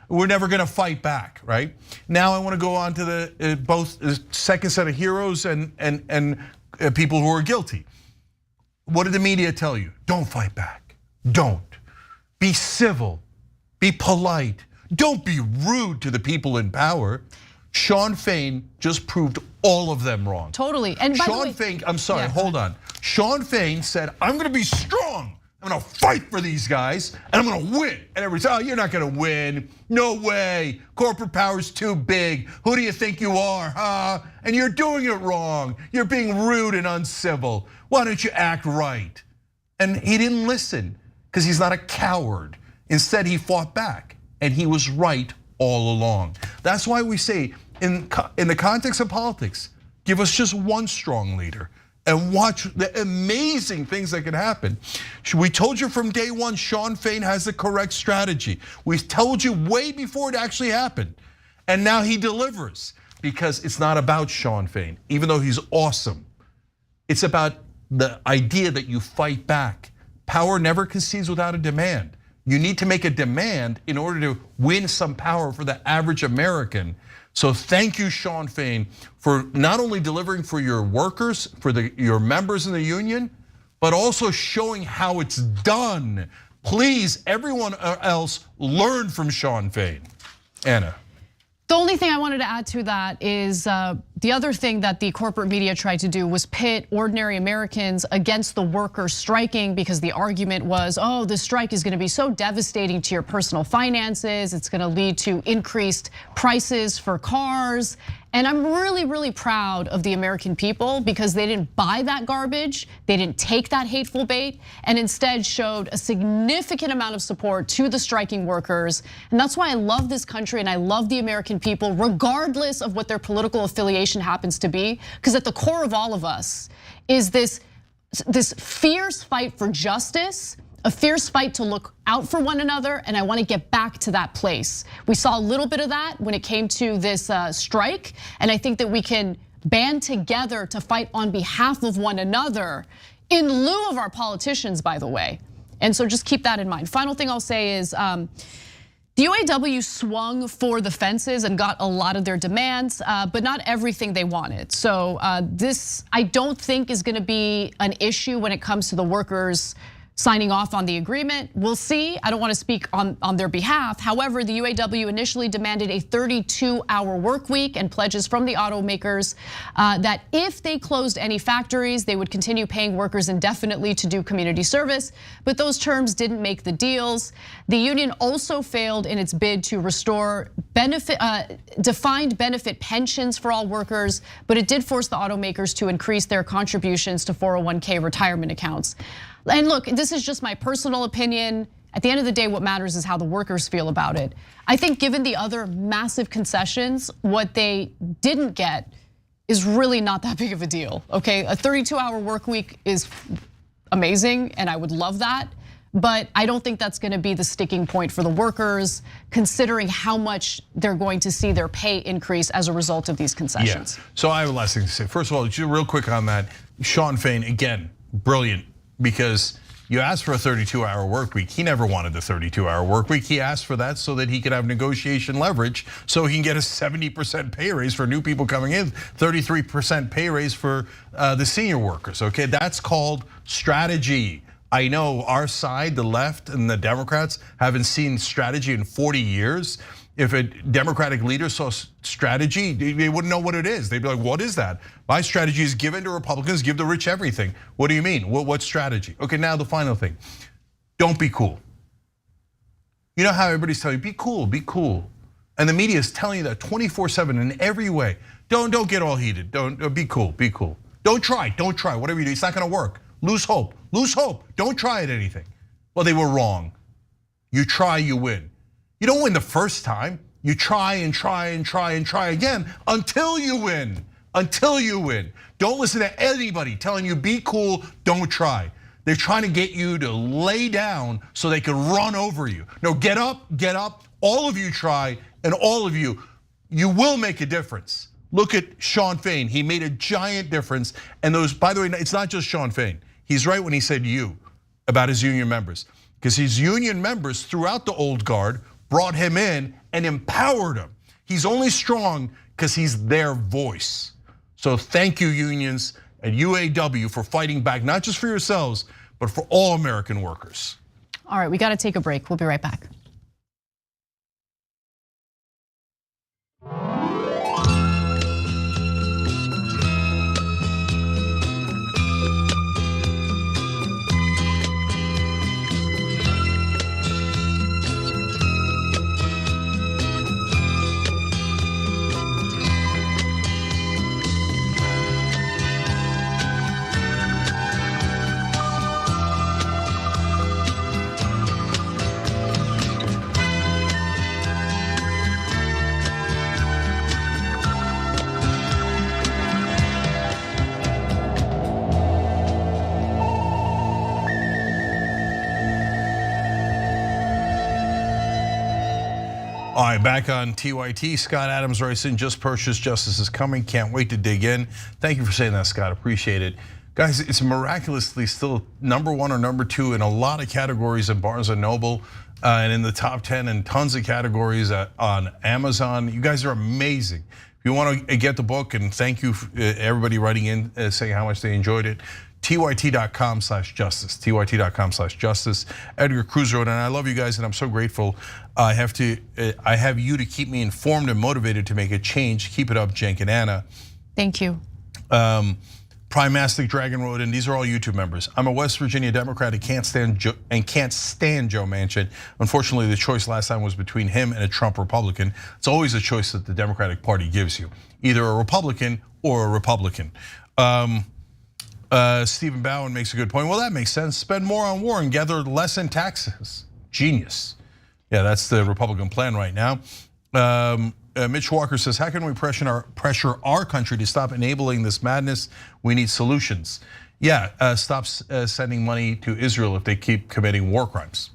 S2: We're never gonna fight back, right? Now I wanna go on to the both the second set of heroes and people who are guilty. What did the media tell you? Don't fight back, don't. Be civil, be polite. Don't be rude to the people in power. Shawn Fain just proved all of them wrong.
S3: Totally, and by
S2: Shawn Fain, I'm sorry, hold on. Shawn Fain said, I'm gonna be strong. I'm gonna fight for these guys and I'm gonna win. And everybody said, oh, you're not gonna win. No way, corporate power's too big. Who do you think you are, huh? And you're doing it wrong. You're being rude and uncivil. Why don't you act right? And he didn't listen, because he's not a coward. Instead, he fought back, and he was right all along. That's why we say, in the context of politics, give us just one strong leader and watch the amazing things that can happen. We told you from day one, Shawn Fain has the correct strategy. We told you way before it actually happened. And now he delivers, because it's not about Shawn Fain, even though he's awesome. It's about the idea that you fight back. Power never concedes without a demand. You need to make a demand in order to win some power for the average American. So thank you, Shawn Fain, for not only delivering for your workers, for your members in the union, but also showing how it's done. Please, everyone else, learn from Shawn Fain. Anna.
S3: The only thing I wanted to add to that is The other thing that the corporate media tried to do was pit ordinary Americans against the workers striking, because the argument was, oh, the strike is gonna be so devastating to your personal finances. It's gonna lead to increased prices for cars. And I'm really, really proud of the American people, because they didn't buy that garbage, they didn't take that hateful bait, and instead showed a significant amount of support to the striking workers. And that's why I love this country and I love the American people, regardless of what their political affiliation happens to be, because at the core of all of us is this fierce fight for justice, a fierce fight to look out for one another, and I want to get back to that place. We saw a little bit of that when it came to this strike, and I think that we can band together to fight on behalf of one another in lieu of our politicians, by the way. And so just keep that in mind. Final thing I'll say is the UAW swung for the fences and got a lot of their demands, but not everything they wanted. So this, I don't think, is gonna be an issue when it comes to the workers signing off on the agreement. We'll see. I don't want to speak on their behalf. However, the UAW initially demanded a 32-hour work week and pledges from the automakers that if they closed any factories, they would continue paying workers indefinitely to do community service. But those terms didn't make the deals. The union also failed in its bid to restore defined benefit pensions for all workers, but it did force the automakers to increase their contributions to 401k retirement accounts. And look, this is just my personal opinion. At the end of the day, what matters is how the workers feel about it. I think given the other massive concessions, what they didn't get is really not that big of a deal, okay? A 32-hour work week is amazing, and I would love that. But I don't think that's gonna be the sticking point for the workers, considering how much they're going to see their pay increase as a result of these concessions.
S2: Yeah. So I have a last thing to say. First of all, just real quick on that, Sean Fain, again, brilliant. Because you asked for a 32-hour work week. He never wanted the 32-hour work week. He asked for that so that he could have negotiation leverage, so he can get a 70% pay raise for new people coming in, 33% pay raise for the senior workers, okay? That's called strategy. I know our side, the left and the Democrats, haven't seen strategy in 40 years. If a Democratic leader saw strategy, they wouldn't know what it is. They'd be like, what is that? My strategy is give in to Republicans, give the rich everything. What do you mean? What strategy? Okay, now the final thing. Don't be cool. You know how everybody's telling you, be cool, be cool. And the media is telling you that 24/7 in every way. Don't get all heated, don't be cool, be cool. Don't try, whatever you do, it's not gonna work. Lose hope, don't try at anything. Well, they were wrong. You try, you win. You don't win the first time. You try and try and try and try again until you win. Until you win. Don't listen to anybody telling you be cool, don't try. They're trying to get you to lay down so they can run over you. No, get up. All of you try, and all of you will make a difference. Look at Sean Fain. He made a giant difference. And those, by the way, it's not just Sean Fain. He's right when he said you about his union members, because his union members throughout the old guard brought him in and empowered him. He's only strong because he's their voice. So thank you, unions and UAW, for fighting back, not just for yourselves, but for all American workers.
S3: All right, we gotta take a break. We'll be right back.
S2: All right, back on TYT, Scott Adams writes in, just purchased, justice is coming, can't wait to dig in. Thank you for saying that, Scott, appreciate it. Guys, it's miraculously still #1 or #2 in a lot of categories at Barnes & Noble, and in the top 10 in tons of categories on Amazon. You guys are amazing. If you want to get the book, and thank you everybody writing in saying how much they enjoyed it, tyt.com/justice, tyt.com/justice. Edgar Cruz wrote, and I love you guys, and I'm so grateful. I have you to keep me informed and motivated to make a change. Keep it up, Cenk and Anna.
S3: Thank you.
S2: Primastic Dragon wrote in, these are all YouTube members. I'm a West Virginia Democrat and can't stand Joe Manchin. Unfortunately, the choice last time was between him and a Trump Republican. It's always a choice that the Democratic Party gives you, either a Republican or a Republican. Stephen Bowen makes a good point. Well, that makes sense. Spend more on war and gather less in taxes. Genius. Yeah, that's the Republican plan right now. Mitch Walker says, how can we pressure our country to stop enabling this madness? We need solutions. Yeah, stop sending money to Israel if they keep committing war crimes.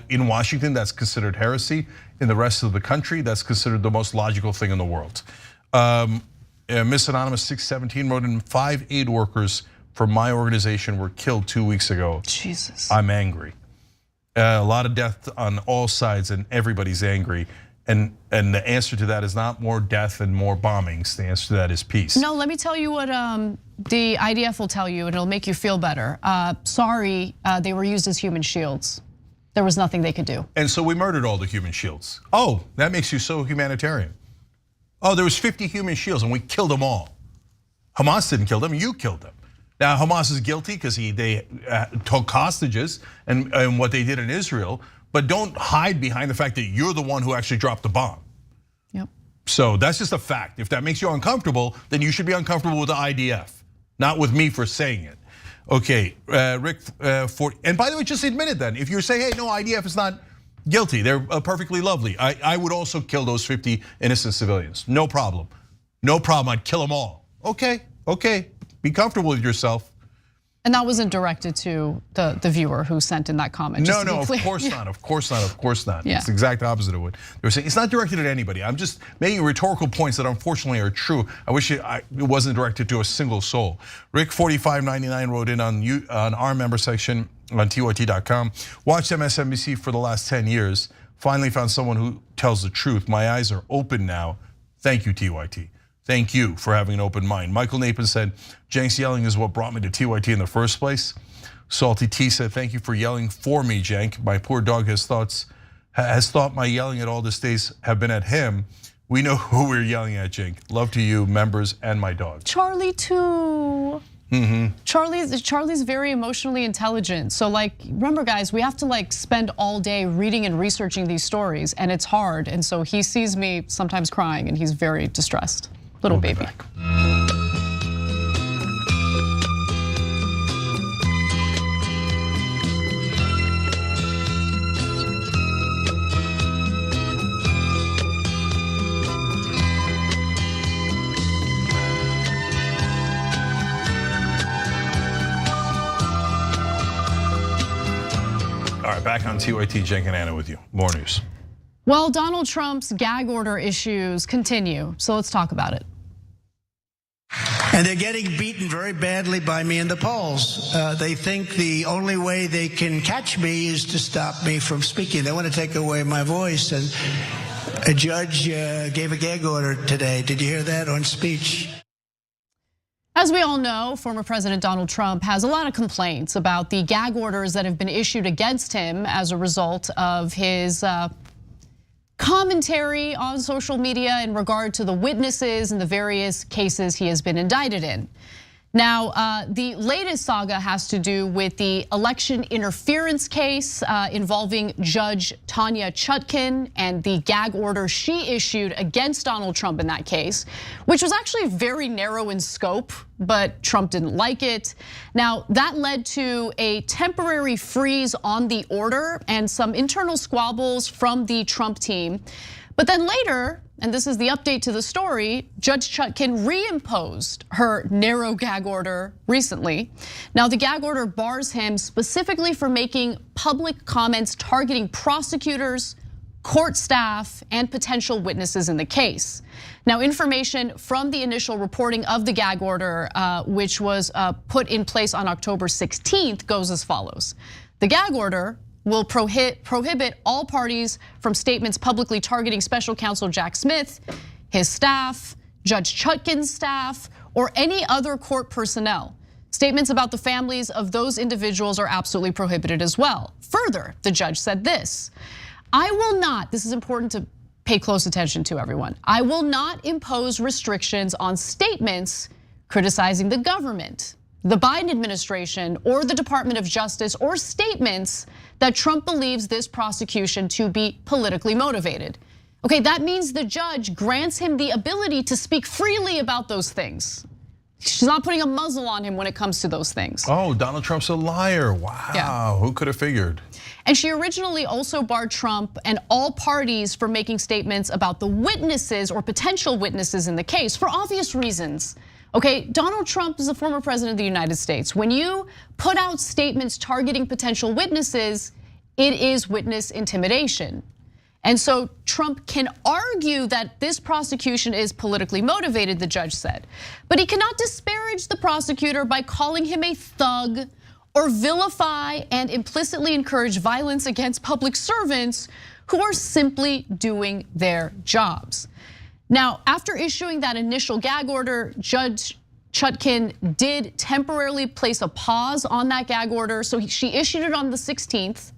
S2: In Washington, that's considered heresy. In the rest of the country, that's considered the most logical thing in the world. Miss Anonymous 617 wrote in, 5 aid workers from my organization were killed 2 weeks ago.
S3: Jesus.
S2: I'm angry. A lot of death on all sides and everybody's angry. And the answer to that is not more death and more bombings. The answer to that is peace.
S3: No, let me tell you what the IDF will tell you, and it'll make you feel better. Sorry, they were used as human shields. There was nothing they could do.
S2: And so we murdered all the human shields. Oh, that makes you so humanitarian. Oh, there was 50 human shields and we killed them all. Hamas didn't kill them, you killed them. Now Hamas is guilty because they took hostages and what they did in Israel. But don't hide behind the fact that you're the one who actually dropped the bomb.
S3: Yep.
S2: So that's just a fact. If that makes you uncomfortable, then you should be uncomfortable with the IDF, not with me for saying it. Okay, Rick, and by the way, just admit it then. If you're saying, hey, no, IDF is not guilty, they're perfectly lovely. I would also kill those 50 innocent civilians, no problem. No problem, I'd kill them all. Okay, be comfortable with yourself.
S3: And that wasn't directed to the viewer who sent in that comment.
S2: No, of course not. Of course not.
S3: Yeah.
S2: It's the exact opposite of what they're saying. It's not directed at anybody. I'm just making rhetorical points that unfortunately are true. I wish it wasn't directed to a single soul. Rick 4599 wrote in on our member section on TYT.com. Watched MSNBC for the last 10 years. Finally found someone who tells the truth. My eyes are open now. Thank you, TYT. Thank you for having an open mind. Michael Napin said, Jenk's yelling is what brought me to TYT in the first place. Salty T said, thank you for yelling for me, Jenk. My poor dog has thought my yelling at all this days have been at him. We know who we're yelling at, Jenk. Love to you, members, and my dog.
S3: Charlie too. Charlie's very emotionally intelligent. So remember guys, we have to spend all day reading and researching these stories, and it's hard. And so he sees me sometimes crying and he's very distressed. Little baby.
S2: All right, back on TYT, Cenk and Anna with you. More news.
S3: Well, Donald Trump's gag order issues continue, so let's talk about it.
S16: And they're getting beaten very badly by me in the polls. They think the only way they can catch me is to stop me from speaking. They want to take away my voice. And a judge gave a gag order today. Did you hear that on speech?
S3: As we all know, former President Donald Trump has a lot of complaints about the gag orders that have been issued against him as a result of his commentary on social media in regard to the witnesses and the various cases he has been indicted in. Now, the latest saga has to do with the election interference case involving Judge Tanya Chutkan and the gag order she issued against Donald Trump in that case, which was actually very narrow in scope, but Trump didn't like it. Now, that led to a temporary freeze on the order and some internal squabbles from the Trump team. But then later, and this is the update to the story, Judge Chutkan reimposed her narrow gag order recently. Now, the gag order bars him specifically for making public comments targeting prosecutors, court staff, and potential witnesses in the case. Now, information from the initial reporting of the gag order, which was put in place on October 16th, goes as follows. The gag order will prohibit all parties from statements publicly targeting special counsel Jack Smith, his staff, Judge Chutkan's staff, or any other court personnel. Statements about the families of those individuals are absolutely prohibited as well. Further, the judge said this: I will not, this is important to pay close attention to, everyone. I will not impose restrictions on statements criticizing the government, the Biden administration, or the Department of Justice, or statements that Trump believes this prosecution to be politically motivated. Okay, that means the judge grants him the ability to speak freely about those things. She's not putting a muzzle on him when it comes to those things.
S2: Oh, Donald Trump's a liar. Wow, yeah. Who could have figured?
S3: And she originally also barred Trump and all parties from making statements about the witnesses or potential witnesses in the case for obvious reasons. Okay, Donald Trump is a former president of the United States. When you put out statements targeting potential witnesses, it is witness intimidation. And so Trump can argue that this prosecution is politically motivated, the judge said. But he cannot disparage the prosecutor by calling him a thug or vilify and implicitly encourage violence against public servants who are simply doing their jobs. Now, after issuing that initial gag order, Judge Chutkan did temporarily place a pause on that gag order. So she issued it on the 16th.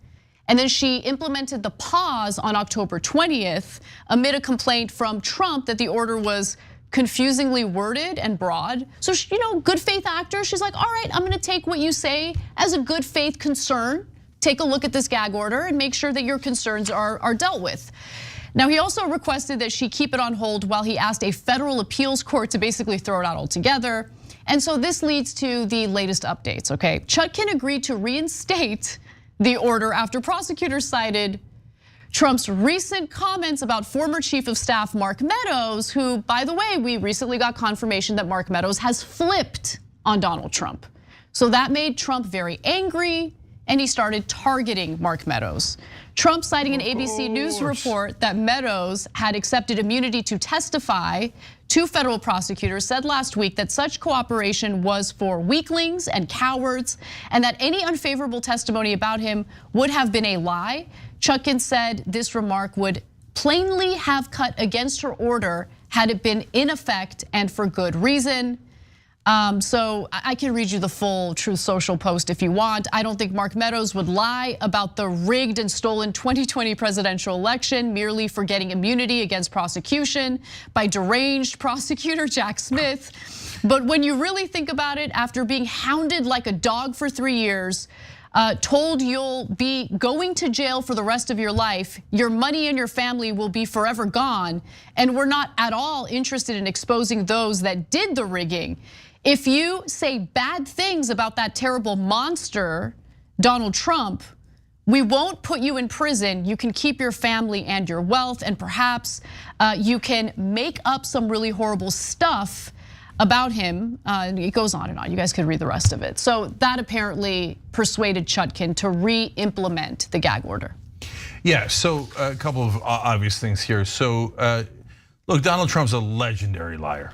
S3: And then she implemented the pause on October 20th amid a complaint from Trump that the order was confusingly worded and broad. So, good faith actor, she's like, all right, I'm gonna take what you say as a good faith concern, take a look at this gag order and make sure that your concerns are dealt with. Now, he also requested that she keep it on hold while he asked a federal appeals court to basically throw it out altogether. And so this leads to the latest updates, okay? Chutkan agreed to reinstate the order after prosecutors cited Trump's recent comments about former Chief of Staff Mark Meadows, who, by the way, we recently got confirmation that Mark Meadows has flipped on Donald Trump. So that made Trump very angry, and he started targeting Mark Meadows. Trump, citing an ABC News report that Meadows had accepted immunity to testify to federal prosecutors, said last week that such cooperation was for weaklings and cowards, and that any unfavorable testimony about him would have been a lie. Chutkan said this remark would plainly have cut against her order had it been in effect and for good reason. So I can read you the full Truth Social post if you want. I don't think Mark Meadows would lie about the rigged and stolen 2020 presidential election merely for getting immunity against prosecution by deranged prosecutor Jack Smith. But when you really think about it, after being hounded like a dog for 3 years, told you'll be going to jail for the rest of your life, your money and your family will be forever gone, and we're not at all interested in exposing those that did the rigging. If you say bad things about that terrible monster, Donald Trump, we won't put you in prison. You can keep your family and your wealth, and perhaps you can make up some really horrible stuff about him. It goes on and on. You guys could read the rest of it. So that apparently persuaded Chutkan to re-implement the gag order.
S2: Yeah, so a couple of obvious things here. So look, Donald Trump's a legendary liar.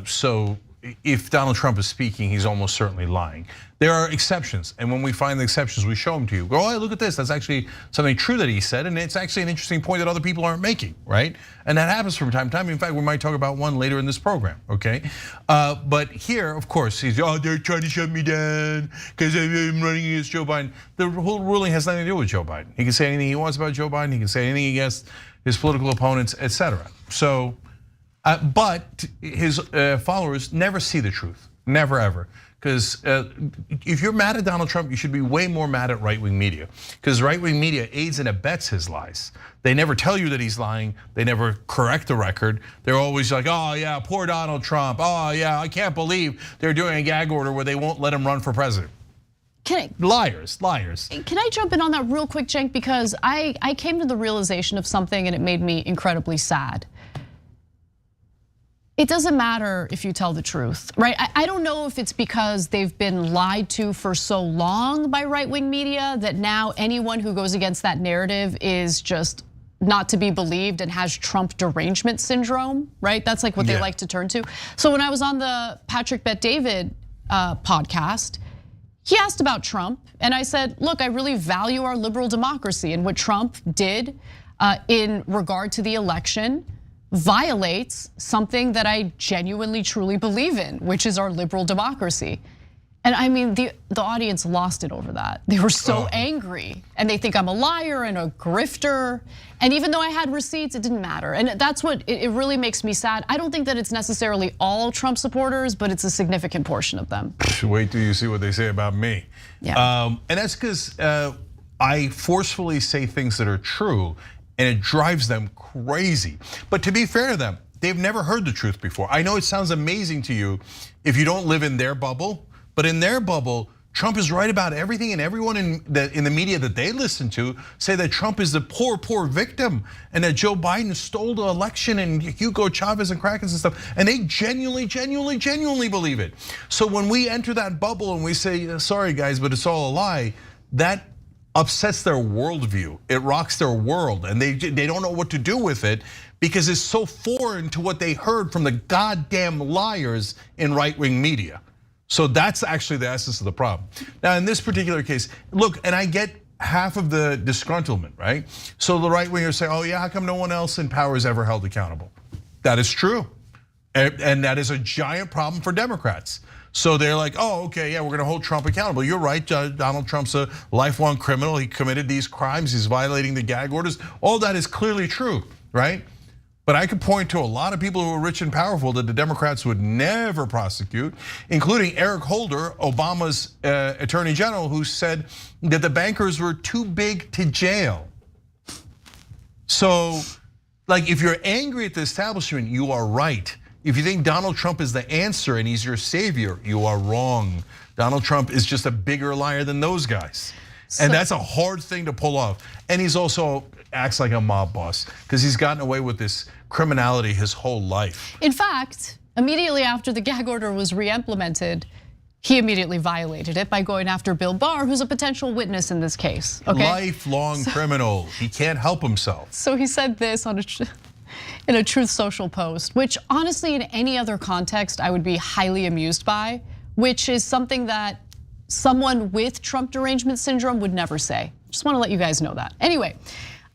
S2: So if Donald Trump is speaking, he's almost certainly lying. There are exceptions, and when we find the exceptions, we show them to you. Go, oh, look at this, that's actually something true that he said, and it's actually an interesting point that other people aren't making, right? And that happens from time to time. In fact, we might talk about one later in this program, okay? But here, of course, he's, oh, they're trying to shut me down because I'm running against Joe Biden. The whole ruling has nothing to do with Joe Biden. He can say anything he wants about Joe Biden, he can say anything against his political opponents, etc. So, but his followers never see the truth, never ever. Because if you're mad at Donald Trump, you should be way more mad at right-wing media. Because right-wing media aids and abets his lies. They never tell you that he's lying. They never correct the record. They're always like, oh yeah, poor Donald Trump. Oh yeah, I can't believe they're doing a gag order where they won't let him run for president. Liars.
S3: Can I jump in on that real quick, Cenk? Because I came to the realization of something and it made me incredibly sad. It doesn't matter if you tell the truth, right? I don't know if it's because they've been lied to for so long by right-wing media that now anyone who goes against that narrative is just not to be believed and has Trump derangement syndrome, right? That's like what they like to turn to. So when I was on the Patrick Bet-David podcast, he asked about Trump, and I said, look, I really value our liberal democracy, and what Trump did in regard to the election violates something that I genuinely, truly believe in, which is our liberal democracy. And I mean, the audience lost it over that. They were so angry, and they think I'm a liar and a grifter. And even though I had receipts, it didn't matter. And that's what it really makes me sad. I don't think that it's necessarily all Trump supporters, but it's a significant portion of them.
S2: Wait till you see what they say about me.
S3: Yeah.
S2: And that's because I forcefully say things that are true, and it drives them crazy. But to be fair to them, they've never heard the truth before. I know it sounds amazing to you if you don't live in their bubble. But in their bubble, Trump is right about everything, and everyone in the media that they listen to say that Trump is the poor victim, and that Joe Biden stole the election, and Hugo Chavez and Krakens and stuff, and they genuinely believe it. So when we enter that bubble and we say, sorry guys, but it's all a lie, that upsets their worldview. It rocks their world, and they don't know what to do with it because it's so foreign to what they heard from the goddamn liars in right-wing media. So that's actually the essence of the problem. Now, in this particular case, look, and I get half of the disgruntlement, right? So the right wingers say, oh yeah, how come no one else in power is ever held accountable? That is true. And that is a giant problem for Democrats. So they're like, oh, okay, yeah, we're gonna hold Trump accountable. You're right, Donald Trump's a lifelong criminal. He committed these crimes, he's violating the gag orders. All that is clearly true, right? But I could point to a lot of people who are rich and powerful that the Democrats would never prosecute, including Eric Holder, Obama's attorney general, who said that the bankers were too big to jail. So, like, if you're angry at the establishment, you are right. If you think Donald Trump is the answer and he's your savior, you are wrong. Donald Trump is just a bigger liar than those guys. And that's a hard thing to pull off. And he's also acts like a mob boss because he's gotten away with this criminality his whole life.
S3: In fact, immediately after the gag order was re-implemented, he immediately violated it by going after Bill Barr, who's a potential witness in this case. Okay?
S2: Lifelong criminal. He can't help himself.
S3: So he said this on in a Truth Social post, which honestly, in any other context, I would be highly amused by, which is something that someone with Trump derangement syndrome would never say. Just want to let you guys know that. Anyway,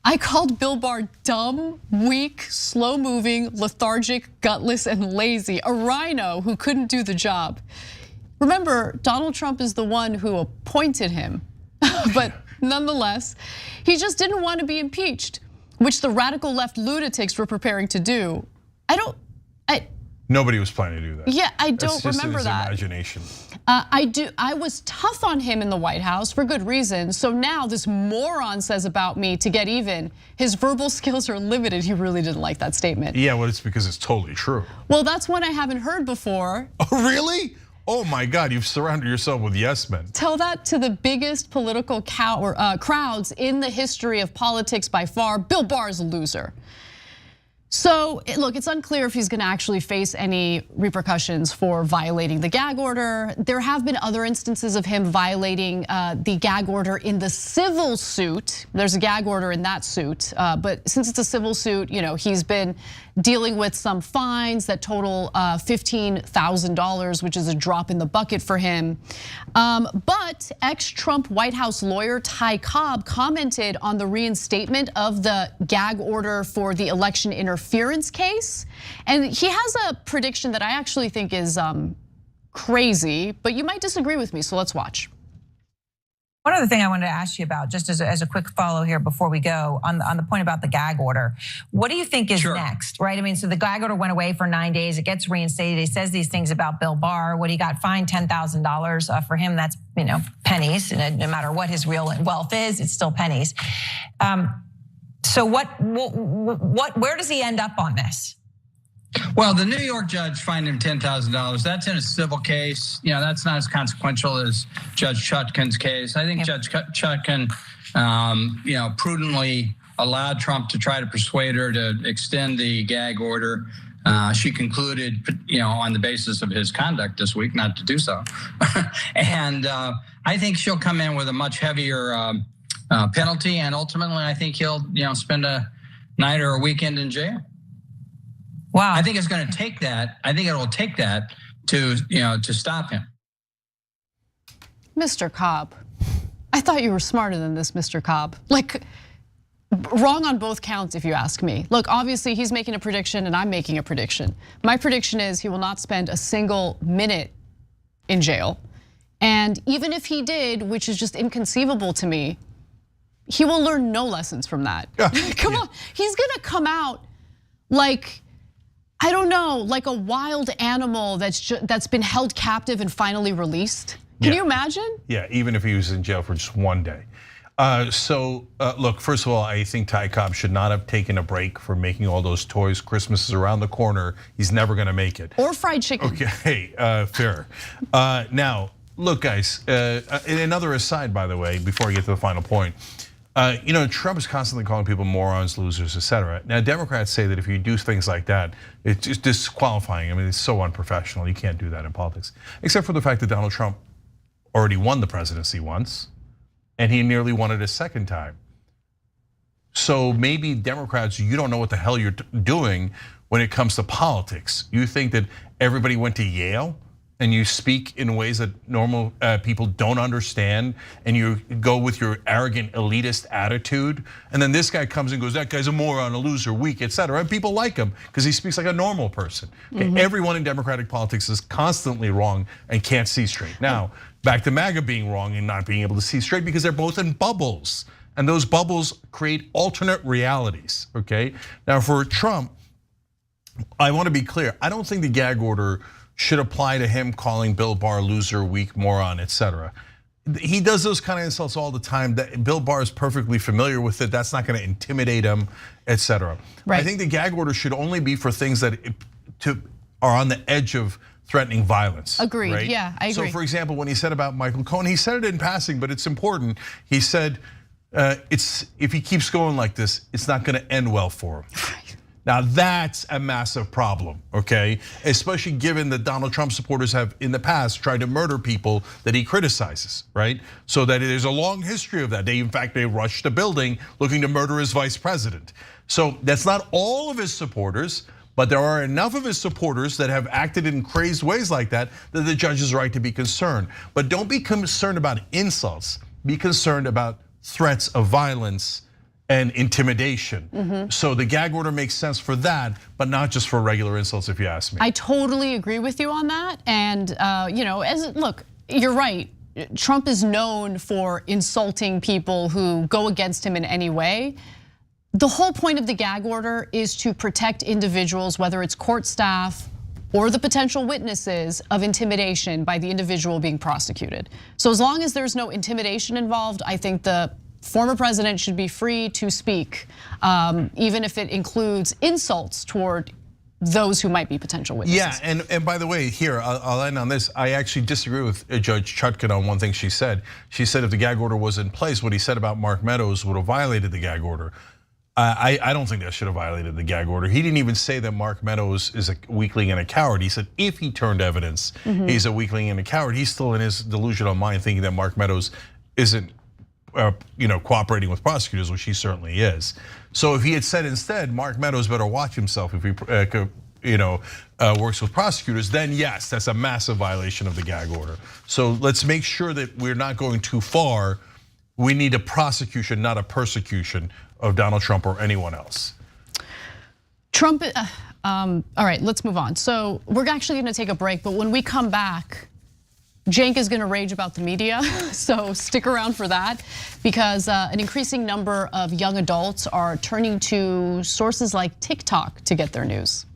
S3: I called Bill Barr dumb, weak, slow-moving, lethargic, gutless, and lazy, a rhino who couldn't do the job. Remember, Donald Trump is the one who appointed him, but nonetheless, he just didn't want to be impeached, which the radical left lunatics were preparing to do.
S2: Nobody was planning to do that.
S3: Yeah, I don't remember that.
S2: Imagination.
S3: I was tough on him in the White House for good reason. So now this moron says about me to get even, his verbal skills are limited. He really didn't like that statement.
S2: Yeah, well, it's because it's totally true.
S3: Well, that's one I haven't heard before.
S2: Oh, really? Oh my God, you've surrounded yourself with yes men.
S3: Tell that to the biggest political crowds in the history of politics by far. Bill Barr is a loser. So look, it's unclear if he's gonna actually face any repercussions for violating the gag order. There have been other instances of him violating the gag order in the civil suit. There's a gag order in that suit, but since it's a civil suit, he's been dealing with some fines that total $15,000, which is a drop in the bucket for him. But ex-Trump White House lawyer Ty Cobb commented on the reinstatement of the gag order for the election interference case. And he has a prediction that I actually think is crazy, but you might disagree with me, so let's watch.
S17: One other thing I wanted to ask you about, just as a quick follow here before we go, on the point about the gag order. What do you think is next, right? I mean, so the gag order went away for 9 days. It gets reinstated. He says these things about Bill Barr. What he got fined $10,000 for him. That's pennies. And no matter what his real wealth is, it's still pennies. So where does he end up on this?
S18: Well, the New York judge fined him $10,000. That's in a civil case. That's not as consequential as Judge Chutkan's case. I think Judge Chutkan, prudently allowed Trump to try to persuade her to extend the gag order. She concluded, on the basis of his conduct this week, not to do so. And I think she'll come in with a much heavier penalty, and ultimately, I think he'll, spend a night or a weekend in jail.
S17: Wow.
S18: I think it's going to take that. I think it will take that to stop him.
S3: Mr. Cobb, I thought you were smarter than this, Mr. Cobb. Like, wrong on both counts, if you ask me. Look, obviously he's making a prediction and I'm making a prediction. My prediction is he will not spend a single minute in jail. And even if he did, which is just inconceivable to me, he will learn no lessons from that. Come on, he's gonna come out like, I don't know, like a wild animal that's been held captive and finally released. Can you imagine?
S2: Yeah, even if he was in jail for just one day. Look, first of all, I think Ty Cobb should not have taken a break for making all those toys. Christmas is around the corner. He's never gonna make it.
S3: Or fried chicken.
S2: Okay, fair. Now, look, guys, and another aside, by the way, before I get to the final point. Trump is constantly calling people morons, losers, etc. Now, Democrats say that if you do things like that, it's just disqualifying. I mean, it's so unprofessional. You can't do that in politics, except for the fact that Donald Trump already won the presidency once, and he nearly won it a second time. So maybe Democrats, you don't know what the hell you're doing when it comes to politics. You think that everybody went to Yale and you speak in ways that normal people don't understand, and you go with your arrogant elitist attitude, and then this guy comes and goes, that guy's a moron, a loser, weak, etc. And people like him because he speaks like a normal person. Okay? Everyone in Democratic politics is constantly wrong and can't see straight. Now, back to MAGA being wrong and not being able to see straight because they're both in bubbles. And those bubbles create alternate realities, okay? Now for Trump, I wanna be clear, I don't think the gag order should apply to him calling Bill Barr loser, weak, moron, etc. He does those kind of insults all the time. Bill Barr is perfectly familiar with it. That's not going to intimidate him, etc. Right. I think the gag order should only be for things that are on the edge of threatening violence.
S3: Agreed.
S2: Right?
S3: Yeah, I agree.
S2: So, for example, when he said about Michael Cohen, he said it in passing, but it's important. He said, if he keeps going like this, it's not going to end well for him. Now that's a massive problem, okay? Especially given that Donald Trump supporters have in the past tried to murder people that he criticizes, right? So that there's a long history of that. In fact, they rushed a building looking to murder his vice president. So that's not all of his supporters, but there are enough of his supporters that have acted in crazed ways like that the judge is right to be concerned. But don't be concerned about insults. Be concerned about threats of violence and intimidation. So the gag order makes sense for that, but not just for regular insults, if you ask me.
S3: I totally agree with you on that. And look, you're right. Trump is known for insulting people who go against him in any way. The whole point of the gag order is to protect individuals, whether it's court staff or the potential witnesses, of intimidation by the individual being prosecuted. So as long as there's no intimidation involved, I think the former president should be free to speak, even if it includes insults toward those who might be potential witnesses.
S2: Yeah, and by the way, here, I'll end on this. I actually disagree with Judge Chutkan on one thing she said. She said if the gag order was in place, what he said about Mark Meadows would have violated the gag order. I don't think that should have violated the gag order. He didn't even say that Mark Meadows is a weakling and a coward. He said if he turned evidence, he's a weakling and a coward. He's still in his delusional mind thinking that Mark Meadows isn't cooperating with prosecutors, which he certainly is. So if he had said instead, Mark Meadows better watch himself if he works with prosecutors, then yes, that's a massive violation of the gag order. So let's make sure that we're not going too far. We need a prosecution, not a persecution of Donald Trump or anyone else.
S3: Trump, all right, let's move on. So we're actually gonna take a break, but when we come back, Cenk is gonna rage about the media, so stick around for that, because an increasing number of young adults are turning to sources like TikTok to get their news.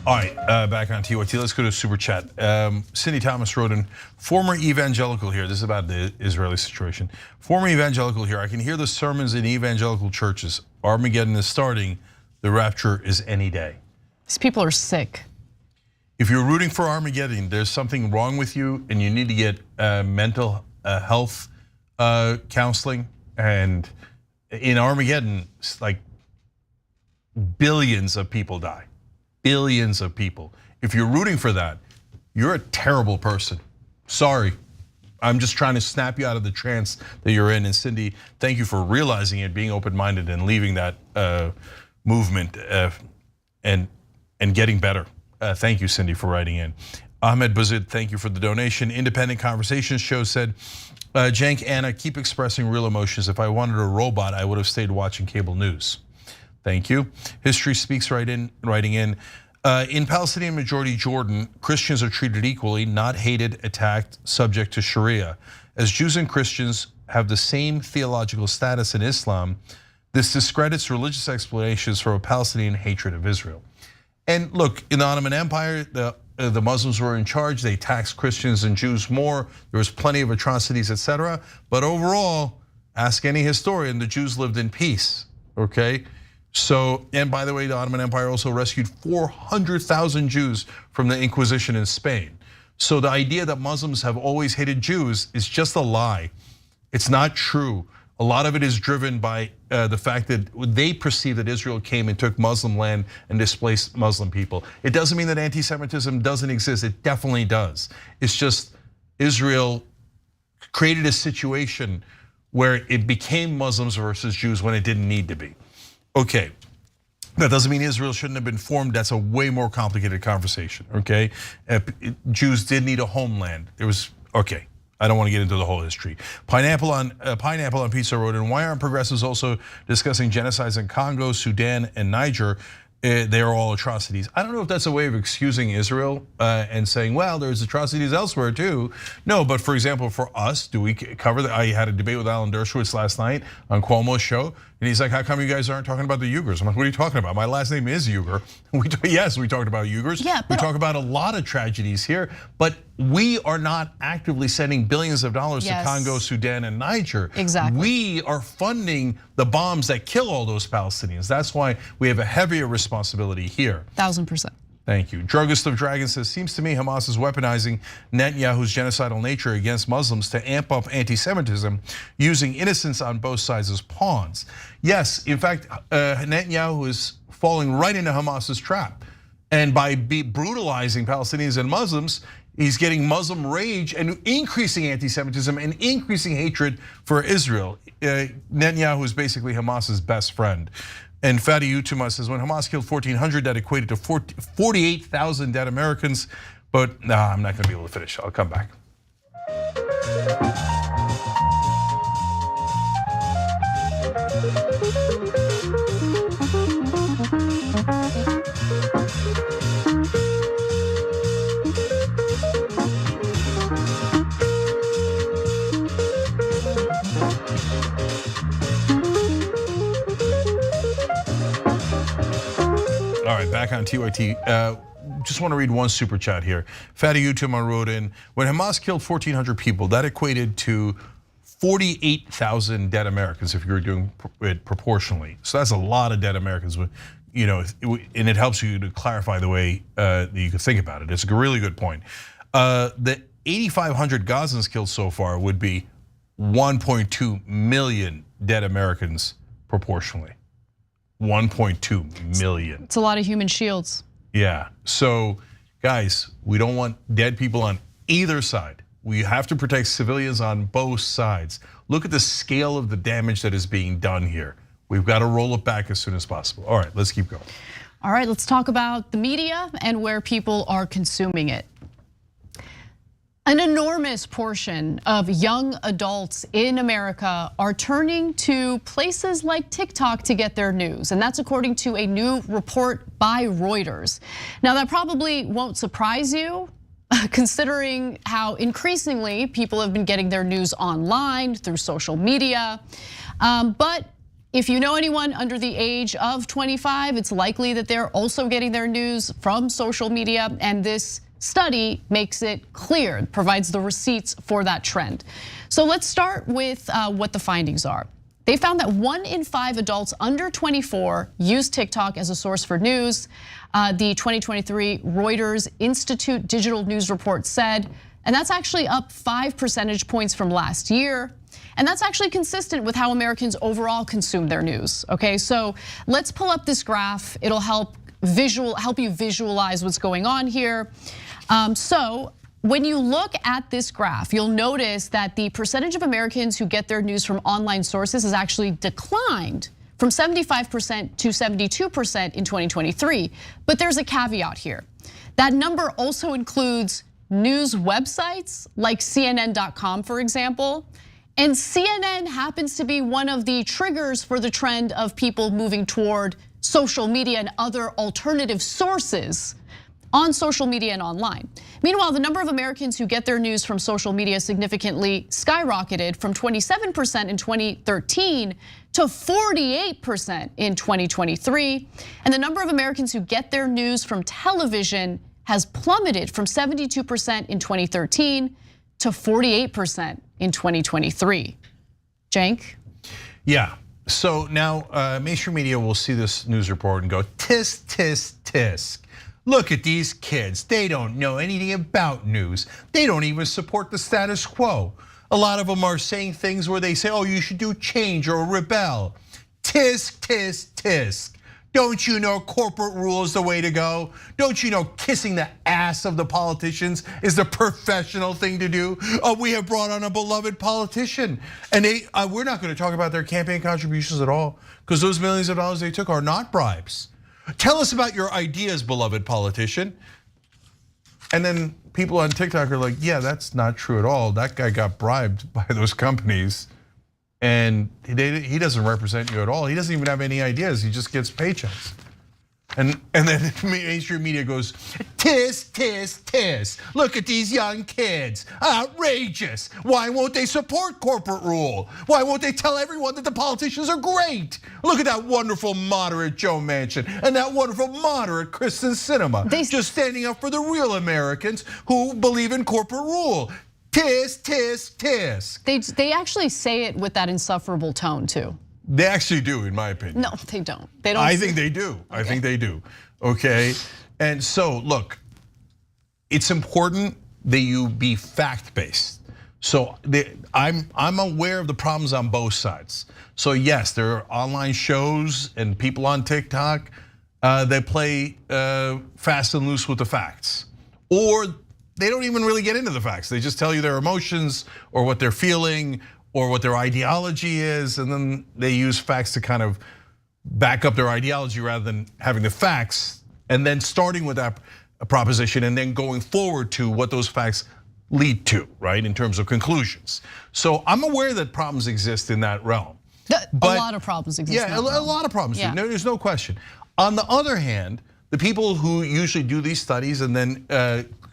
S2: All right, back on TYT. Let's go to Super Chat. Cindy Thomas wrote in, former evangelical here. This is about the Israeli situation. Former evangelical here. I can hear the sermons in evangelical churches. Armageddon is starting. The rapture is any day.
S3: These people are sick.
S2: If you're rooting for Armageddon, there's something wrong with you and you need to get mental health counseling. And in Armageddon, like billions of people die, billions of people. If you're rooting for that, you're a terrible person. Sorry. I'm just trying to snap you out of the trance that you're in. And Cindy, thank you for realizing it, being open-minded and leaving that movement and getting better. Thank you, Cindy, for writing in. Ahmed Bazid, thank you for the donation. Independent Conversations show said, Jank, Anna, keep expressing real emotions. If I wanted a robot, I would have stayed watching cable news. Thank you. History Speaks writing in Palestinian majority Jordan, Christians are treated equally, not hated, attacked, subject to Sharia. As Jews and Christians have the same theological status in Islam, this discredits religious explanations for a Palestinian hatred of Israel. And look, in the Ottoman Empire, the Muslims were in charge. They taxed Christians and Jews more. There was plenty of atrocities, etc. But overall, ask any historian, the Jews lived in peace, okay? So, and by the way, the Ottoman Empire also rescued 400,000 Jews from the Inquisition in Spain. So the idea that Muslims have always hated Jews is just a lie. It's not true. A lot of it is driven by the fact that they perceive that Israel came and took Muslim land and displaced Muslim people. It doesn't mean that anti-Semitism doesn't exist. It definitely does. It's just Israel created a situation where it became Muslims versus Jews when it didn't need to be. Okay, that doesn't mean Israel shouldn't have been formed. That's a way more complicated conversation, okay? Jews did need a homeland. It was, okay. I don't want to get into the whole history. Pineapple on Pizza wrote in, why aren't progressives also discussing genocides in Congo, Sudan, and Niger? They are all atrocities. I don't know if that's a way of excusing Israel and saying, well, there's atrocities elsewhere too. No, but for example, for us, do we cover that? I had a debate with Alan Dershowitz last night on Cuomo's show. And he's like, how come you guys aren't talking about the Uyghurs? I'm like, what are you talking about? My last name is Uyghur. Yes, we talked about Uyghurs. Yeah, we talk about a lot of tragedies here, but we are not actively sending billions of dollars to Congo, Sudan, and Niger.
S3: Exactly.
S2: We are funding the bombs that kill all those Palestinians. That's why we have a heavier responsibility here.
S3: 1000%.
S2: Thank you. Druggist of Dragons says, seems to me Hamas is weaponizing Netanyahu's genocidal nature against Muslims to amp up anti-Semitism, using innocents on both sides as pawns. Yes, in fact, Netanyahu is falling right into Hamas's trap. And by brutalizing Palestinians and Muslims, he's getting Muslim rage and increasing anti-Semitism and increasing hatred for Israel. Netanyahu is basically Hamas's best friend. And Fadi Utuma says, when Hamas killed 1,400, that equated to 48,000 dead Americans. But I'm not gonna be able to finish, I'll come back. All right, back on TYT. Just want to read one super chat here. Fatty Utuma wrote in, when Hamas killed 1,400 people, that equated to 48,000 dead Americans if you were doing it proportionally. So that's a lot of dead Americans, and it helps you to clarify the way that you can think about it. It's a really good point. The 8,500 Gazans killed so far would be 1.2 million dead Americans proportionally. 1.2 million.
S3: It's a lot of human shields.
S2: Yeah, so guys, we don't want dead people on either side. We have to protect civilians on both sides. Look at the scale of the damage that is being done here. We've got to roll it back as soon as possible. All right, let's keep going.
S3: All right, let's talk about the media and where people are consuming it. An enormous portion of young adults in America are turning to places like TikTok to get their news, and that's according to a new report by Reuters. Now, that probably won't surprise you, considering how increasingly people have been getting their news online through social media. But if you know anyone under the age of 25, it's likely that they're also getting their news from social media, and this study makes it clear, provides the receipts for that trend. So let's start with what the findings are. They found that 1 in 5 adults under 24 use TikTok as a source for news. The 2023 Reuters Institute Digital News Report said, and that's actually up 5 percentage points from last year. And that's actually consistent with how Americans overall consume their news, okay? So let's pull up this graph. It'll help you visualize what's going on here. So when you look at this graph, you'll notice that the percentage of Americans who get their news from online sources has actually declined from 75% to 72% in 2023. But there's a caveat here. That number also includes news websites like CNN.com, for example. And CNN happens to be one of the triggers for the trend of people moving toward social media and other alternative sources on social media and online. Meanwhile, the number of Americans who get their news from social media significantly skyrocketed from 27% in 2013 to 48% in 2023. And the number of Americans who get their news from television has plummeted from 72% in 2013 to 48% in 2023. Cenk?
S2: Yeah, so now mainstream media will see this news report and go, tisk, tisk, tisk. Look at these kids, they don't know anything about news. They don't even support the status quo. A lot of them are saying things where they say, oh, you should do change or rebel. Tisk, tisk, tisk. Don't you know corporate rule is the way to go? Don't you know kissing the ass of the politicians is the professional thing to do? We have brought on a beloved politician. And we're not gonna talk about their campaign contributions at all, because those millions of dollars they took are not bribes. Tell us about your ideas, beloved politician. And then people on TikTok are like, yeah, that's not true at all. That guy got bribed by those companies. And he doesn't represent you at all. He doesn't even have any ideas. He just gets paychecks. And then mainstream media goes, tisk, tisk, tisk. Look at these young kids, outrageous. Why won't they support corporate rule? Why won't they tell everyone that the politicians are great? Look at that wonderful moderate Joe Manchin and that wonderful moderate Kristen Sinema, just standing up for the real Americans who believe in corporate rule. Tisk, tisk, tisk.
S3: They actually say it with that insufferable tone too.
S2: They actually do, in my opinion.
S3: No, they don't. They don't.
S2: I think they do. Okay. I think they do. Okay, and so look, it's important that you be fact-based. So I'm aware of the problems on both sides. So yes, there are online shows and people on TikTok that play fast and loose with the facts, or they don't even really get into the facts. They just tell you their emotions or what they're feeling or what their ideology is, and then they use facts to kind of back up their ideology rather than having the facts and then starting with that proposition and then going forward to what those facts lead to, right, in terms of conclusions. So I'm aware that problems exist in that realm.
S3: A lot of problems exist.
S2: Yeah, a lot of problems. Yeah. There's no question. On the other hand, the people who usually do these studies and then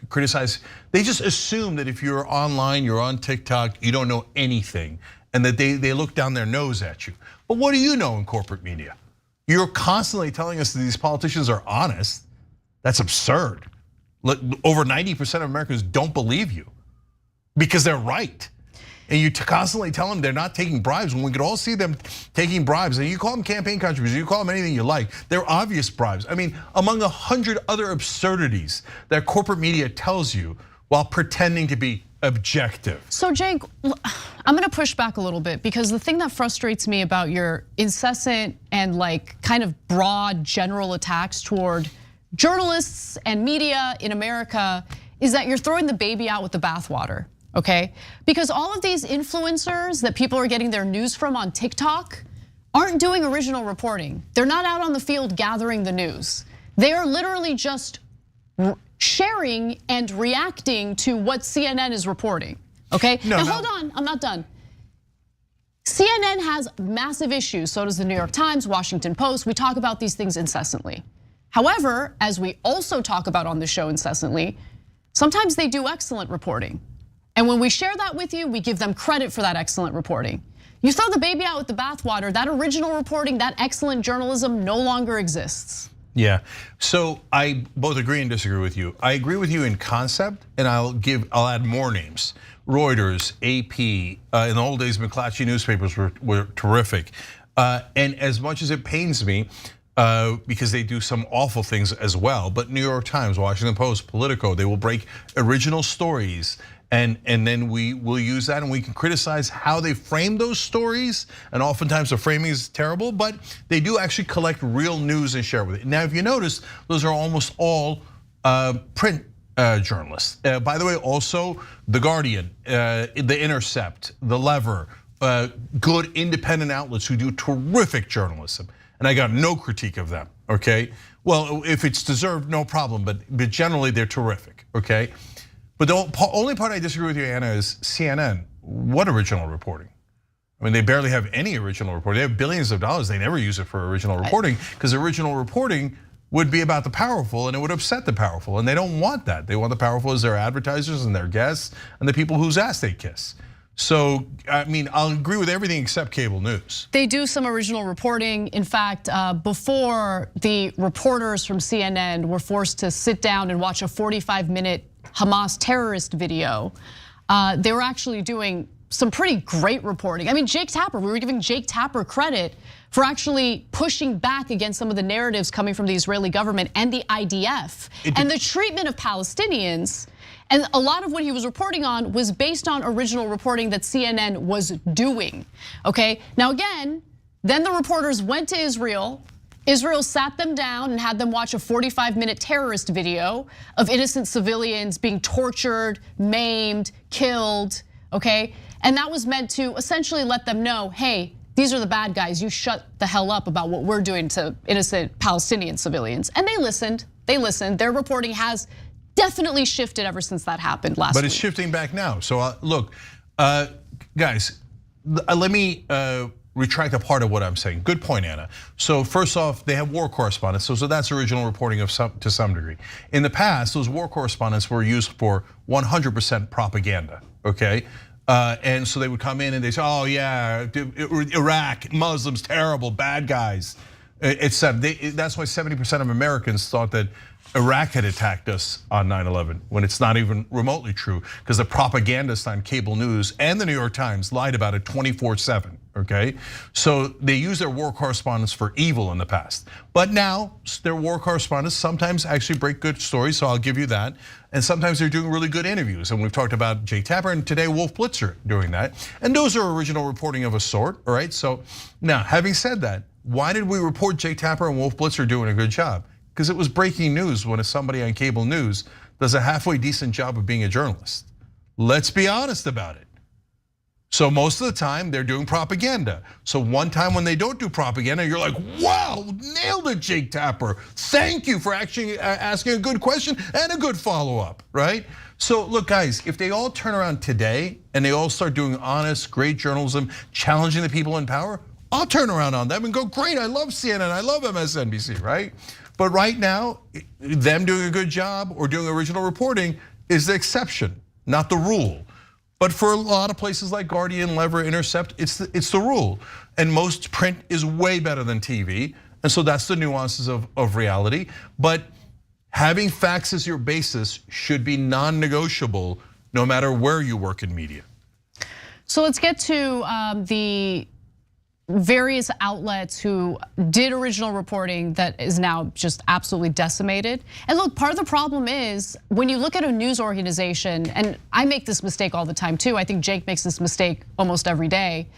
S2: criticize, they just assume that if you're online, you're on TikTok, you don't know anything, and that they look down their nose at you. But what do you know in corporate media? You're constantly telling us that these politicians are honest. That's absurd. Over 90% of Americans don't believe you because they're right. And you constantly tell them they're not taking bribes when we could all see them taking bribes. And you call them campaign contributions, you call them anything you like. They're obvious bribes. I mean, among 100 other absurdities that corporate media tells you while pretending to be objective.
S3: So Cenk, I'm gonna push back a little bit because the thing that frustrates me about your incessant and like kind of broad general attacks toward journalists and media in America is that you're throwing the baby out with the bathwater. Okay, because all of these influencers that people are getting their news from on TikTok aren't doing original reporting. They're not out on the field gathering the news. They are literally just sharing and reacting to what CNN is reporting, okay? Now hold on, I'm not done. CNN has massive issues, so does the New York Times, Washington Post. We talk about these things incessantly. However, as we also talk about on the show incessantly, sometimes they do excellent reporting. And when we share that with you, we give them credit for that excellent reporting. You throw the baby out with the bathwater, that original reporting, that excellent journalism no longer exists.
S2: Yeah, so I both agree and disagree with you. I agree with you in concept, and I'll add more names. Reuters, AP, in the old days, McClatchy newspapers were terrific. And as much as it pains me, because they do some awful things as well, but New York Times, Washington Post, Politico, they will break original stories, and then we will use that, and we can criticize how they frame those stories, and oftentimes the framing is terrible, but they do actually collect real news and share with it. Now, if you notice, those are almost all print journalists. By the way, also The Guardian, The Intercept, The Lever, good independent outlets who do terrific journalism. And I got no critique of them, okay? Well, if it's deserved, no problem, but generally they're terrific, okay? But the only part I disagree with you, Anna, is CNN. What original reporting? I mean, they barely have any original reporting. They have billions of dollars. They never use it for original reporting, because original reporting would be about the powerful, and it would upset the powerful, and they don't want that. They want the powerful as their advertisers and their guests and the people whose ass they kiss. So, I mean, I'll agree with everything except cable news.
S3: They do some original reporting. In fact, before the reporters from CNN were forced to sit down and watch a 45-minute Hamas terrorist video, they were actually doing some pretty great reporting. I mean, Jake Tapper, we were giving Jake Tapper credit for actually pushing back against some of the narratives coming from the Israeli government and the IDF and the treatment of Palestinians. And a lot of what he was reporting on was based on original reporting that CNN was doing, okay? Now again, then the reporters went to Israel. Israel sat them down and had them watch a 45-minute terrorist video of innocent civilians being tortured, maimed, killed, okay? And that was meant to essentially let them know, hey, these are the bad guys. You shut the hell up about what we're doing to innocent Palestinian civilians. And they listened. Their reporting has definitely shifted ever since that happened last week.
S2: But it's shifting back now. So look, guys, let me retract a part of what I'm saying. Good point, Anna. So first off, they have war correspondents, so that's original reporting to some degree. In the past, those war correspondents were used for 100% propaganda, okay? And so they would come in and they say, oh yeah, Iraq, Muslims, terrible, bad guys, etc. That's why 70% of Americans thought that Iraq had attacked us on 9/11, when it's not even remotely true, because the propagandists on cable news and the New York Times lied about it 24/7, okay? So they use their war correspondents for evil in the past. But now, their war correspondents sometimes actually break good stories, so I'll give you that. And sometimes they're doing really good interviews. And we've talked about Jake Tapper, and today Wolf Blitzer doing that. And those are original reporting of a sort, all right? So now, having said that, why did we report Jake Tapper and Wolf Blitzer doing a good job? Because it was breaking news when somebody on cable news does a halfway decent job of being a journalist. Let's be honest about it. So most of the time they're doing propaganda. So one time when they don't do propaganda, you're like, wow, nailed it, Jake Tapper. Thank you for actually asking a good question and a good follow-up, right? So look, guys, if they all turn around today and they all start doing honest, great journalism, challenging the people in power, I'll turn around on them and go, great, I love CNN, I love MSNBC, right? But right now, them doing a good job or doing original reporting is the exception, not the rule. But for a lot of places like Guardian, Lever, Intercept, it's the rule. And most print is way better than TV. And so that's the nuances of reality. But having facts as your basis should be non-negotiable no matter where you work in media.
S3: So let's get to the various outlets who did original reporting that is now just absolutely decimated. And look, part of the problem is when you look at a news organization, and I make this mistake all the time too, I think Jake makes this mistake almost every day.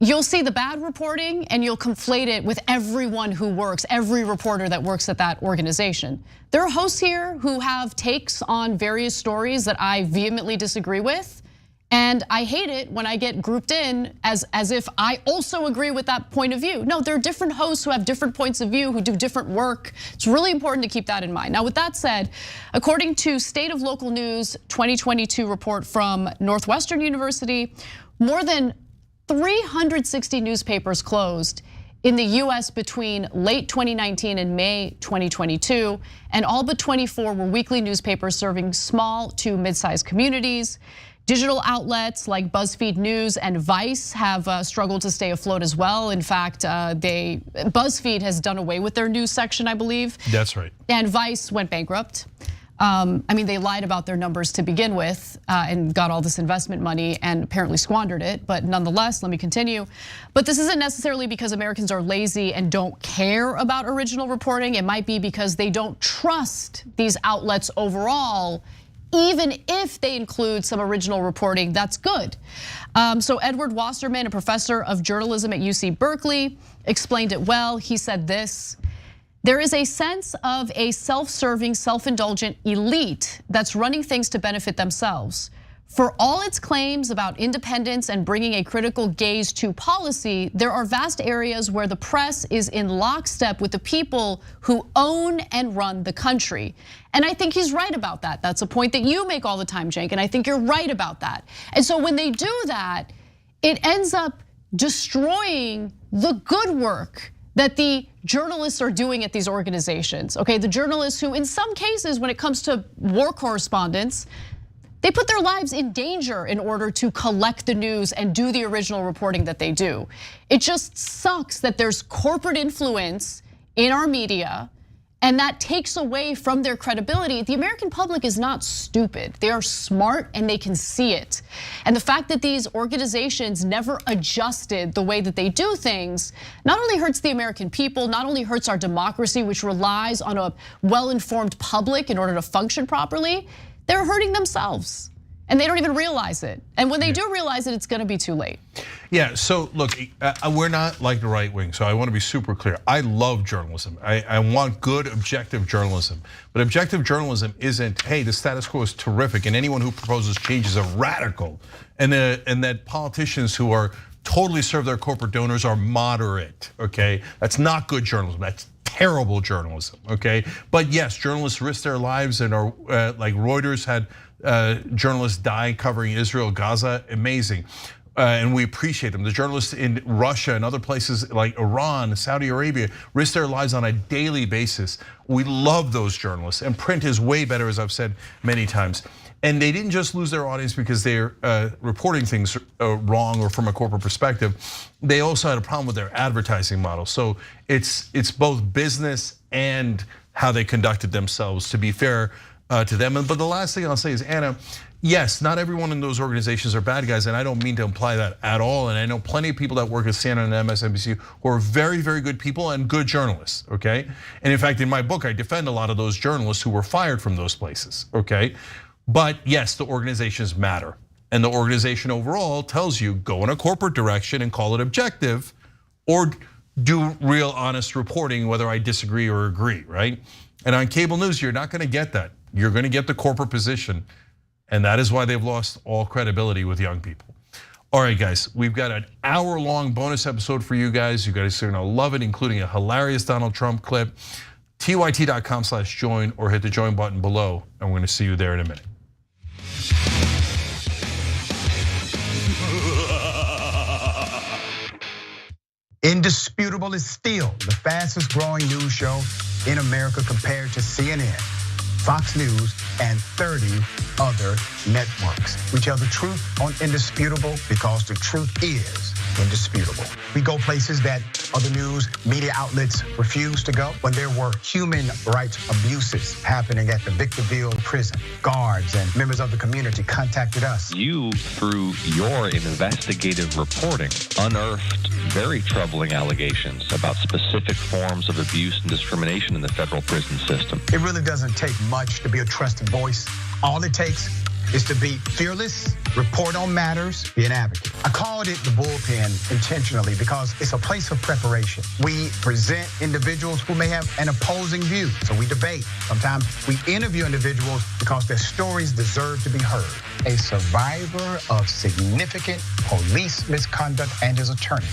S3: You'll see the bad reporting and you'll conflate it with everyone who works, every reporter that works at that organization. There are hosts here who have takes on various stories that I vehemently disagree with. And I hate it when I get grouped in as if I also agree with that point of view. No, there are different hosts who have different points of view, who do different work. It's really important to keep that in mind. Now, with that said, according to State of Local News 2022 report from Northwestern University, more than 360 newspapers closed in the US between late 2019 and May 2022, and all but 24 were weekly newspapers serving small to mid-sized communities. Digital outlets like BuzzFeed News and Vice have struggled to stay afloat as well. In fact, BuzzFeed has done away with their news section, I believe.
S2: That's right.
S3: And Vice went bankrupt. I mean, they lied about their numbers to begin with and got all this investment money and apparently squandered it. But nonetheless, let me continue. But this isn't necessarily because Americans are lazy and don't care about original reporting. It might be because they don't trust these outlets overall, even if they include some original reporting that's good. So Edward Wasserman, a professor of journalism at UC Berkeley, explained it well. He said this: there is a sense of a self-serving, self-indulgent elite that's running things to benefit themselves. For all its claims about independence and bringing a critical gaze to policy, there are vast areas where the press is in lockstep with the people who own and run the country. And I think he's right about that. That's a point that you make all the time, Cenk, and I think you're right about that. And so when they do that, it ends up destroying the good work that the journalists are doing at these organizations. Okay, the journalists who in some cases, when it comes to war correspondence, they put their lives in danger in order to collect the news and do the original reporting that they do. It just sucks that there's corporate influence in our media and that takes away from their credibility. The American public is not stupid. They are smart and they can see it. And the fact that these organizations never adjusted the way that they do things not only hurts the American people, not only hurts our democracy, which relies on a well-informed public in order to function properly, they're hurting themselves. And they don't even realize it. And when they do realize it, it's gonna be too late.
S2: Yeah, so look, we're not like the right wing, so I wanna be super clear. I love journalism. I want good, objective journalism. But objective journalism isn't, hey, the status quo is terrific and anyone who proposes changes are radical. And that politicians who are totally serve their corporate donors are moderate, okay? That's not good journalism, that's terrible journalism, okay? But yes, journalists risk their lives and are, like Reuters had journalists die covering Israel, Gaza, amazing. And we appreciate them. The journalists in Russia and other places like Iran, Saudi Arabia, risk their lives on a daily basis. We love those journalists, and print is way better, as I've said many times. And they didn't just lose their audience because they're reporting things wrong or from a corporate perspective. They also had a problem with their advertising model. So it's both business and how they conducted themselves, to be fair to them. But the last thing I'll say is, Anna, yes, not everyone in those organizations are bad guys, and I don't mean to imply that at all. And I know plenty of people that work at CNN and MSNBC who are very, very good people and good journalists, okay? And in fact, in my book, I defend a lot of those journalists who were fired from those places, okay? But yes, the organizations matter. And the organization overall tells you, go in a corporate direction and call it objective, or do real honest reporting, whether I disagree or agree, right? And on cable news, you're not gonna get that. You're gonna get the corporate position. And that is why they've lost all credibility with young people. All right, guys, we've got an hour-long bonus episode for you guys. You guys are gonna love it, including a hilarious Donald Trump clip. TYT.com/join or hit the join button below, and we're gonna see you there in a minute.
S9: Indisputable is still the fastest growing news show in America compared to CNN, Fox News, and 30 other networks. We tell the truth on Indisputable because the truth is indisputable. We go places that other news media outlets refuse to go. When there were human rights abuses happening at the Victorville prison, guards and members of the community contacted us.
S11: You, through your investigative reporting, unearthed very troubling allegations about specific forms of abuse and discrimination in the federal prison system.
S9: It really doesn't take much to be a trusted voice. All it takes is to be fearless, report on matters, be an advocate. I called it the bullpen intentionally because it's a place of preparation. We present individuals who may have an opposing view, so we debate. Sometimes we interview individuals because their stories deserve to be heard. A survivor of significant police misconduct and his attorney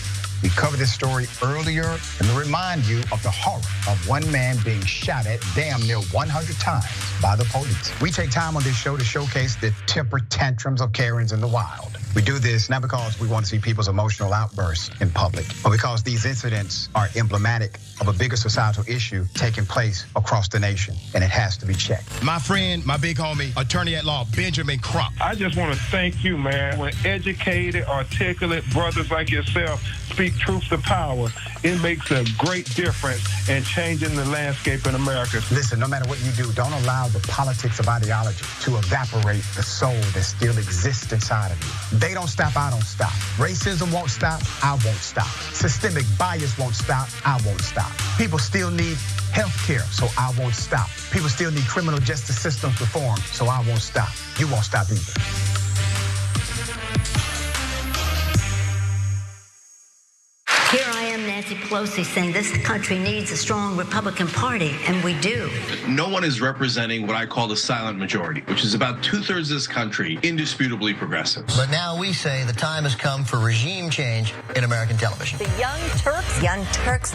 S9: We covered this story earlier, and to remind you of the horror of one man being shot at damn near 100 times by the police. We take time on this show to showcase the temper tantrums of Karens in the wild. We do this not because we want to see people's emotional outbursts in public, but because these incidents are emblematic of a bigger societal issue taking place across the nation, and it has to be checked.
S10: My friend, my big homie, attorney at law, Benjamin Crump.
S19: I just want to thank you, man. When educated, articulate brothers like yourself speak truth to power, it makes a great difference in changing the landscape in America.
S9: Listen, no matter what you do, don't allow the politics of ideology to evaporate the soul that still exists inside of you. They don't stop, I don't stop. Racism won't stop, I won't stop. Systemic bias won't stop, I won't stop. People still need health care, so I won't stop. People still need criminal justice systems reform, so I won't stop. You won't stop either.
S20: Here I am, Nancy Pelosi, saying this country needs a strong Republican Party, and we do.
S21: No one is representing what I call the silent majority, which is about 2/3 of this country, indisputably progressive.
S22: But now we say the time has come for regime change in American television.
S23: The Young Turks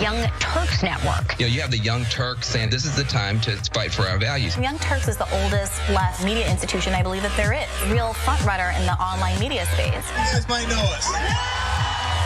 S23: Network.
S24: You have the Young Turks, and this is the time to fight for our values.
S23: Young Turks is the oldest left media institution, I believe, that there is. Real front runner in the online media space.
S25: You guys might know us.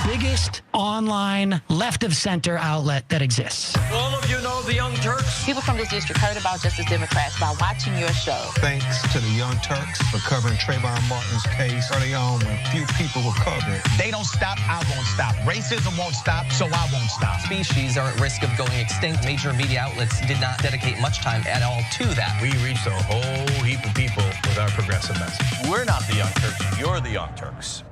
S25: Biggest online left of center outlet that exists.
S26: All of you know the Young Turks.
S27: People from this district heard about Justice Democrats by watching your show.
S28: Thanks to the Young Turks for covering Trayvon Martin's case early on when few people were covering.
S9: They don't stop, I won't stop. Racism won't stop, so I won't stop.
S29: Species are at risk of going extinct. Major media outlets did not dedicate much time at all to that.
S14: We reached a whole heap of people with our progressive message. We're not the Young Turks, you're the Young Turks.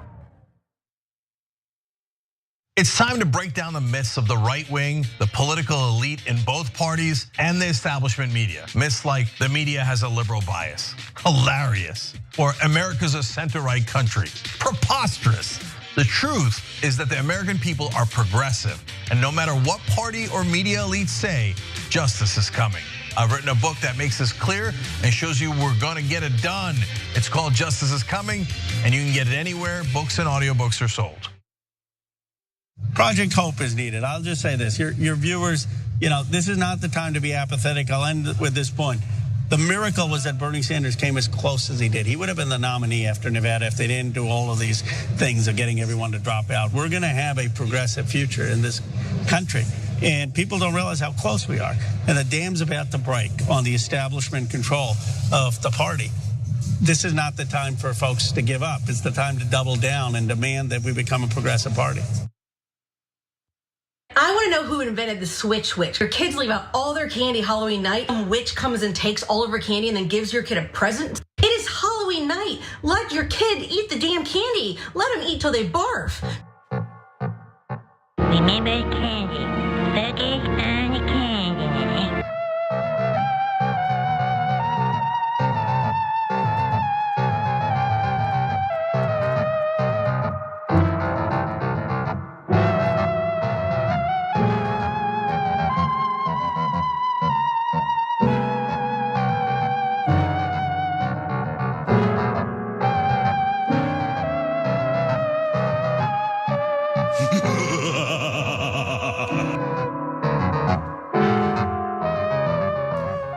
S2: It's time to break down the myths of the right wing, the political elite in both parties, and the establishment media. Myths like the media has a liberal bias, hilarious, or America's a center-right country, preposterous. The truth is that the American people are progressive, and no matter what party or media elites say, justice is coming. I've written a book that makes this clear and shows you we're gonna get it done. It's called Justice is Coming, and you can get it anywhere books and audiobooks are sold.
S30: Project Hope is needed. I'll just say this, your viewers, this is not the time to be apathetic. I'll end with this point. The miracle was that Bernie Sanders came as close as he did. He would have been the nominee after Nevada if they didn't do all of these things of getting everyone to drop out. We're gonna have a progressive future in this country. And people don't realize how close we are. And the dam's about to break on the establishment control of the party. This is not the time for folks to give up. It's the time to double down and demand that we become a progressive party.
S31: I want to know who invented the switch witch. Your kids leave out all their candy Halloween night. Some witch comes and takes all of her candy and then gives your kid a present. It is Halloween night. Let your kid eat the damn candy. Let them eat till they barf.
S20: Remember candy. Focus on the candy.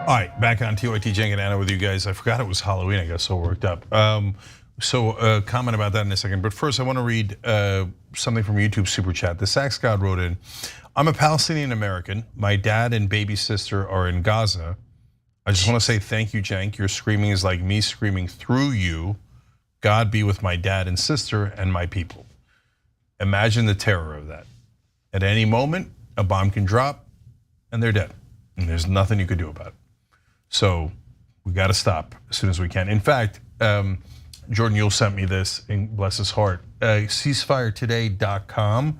S2: All right, back on TYT Jen and Anna with you guys. I forgot it was Halloween. I got so worked up. So comment about that in a second. But first, I want to read something from YouTube Super Chat. The Sax God wrote in, I'm a Palestinian American. My dad and baby sister are in Gaza. I just want to say thank you, Cenk. Your screaming is like me screaming through you. God be with my dad and sister and my people. Imagine the terror of that. At any moment, a bomb can drop and they're dead. And there's nothing you could do about it. So we got to stop as soon as we can. In fact, Jordan Yule sent me this, and bless his heart, ceasefiretoday.com.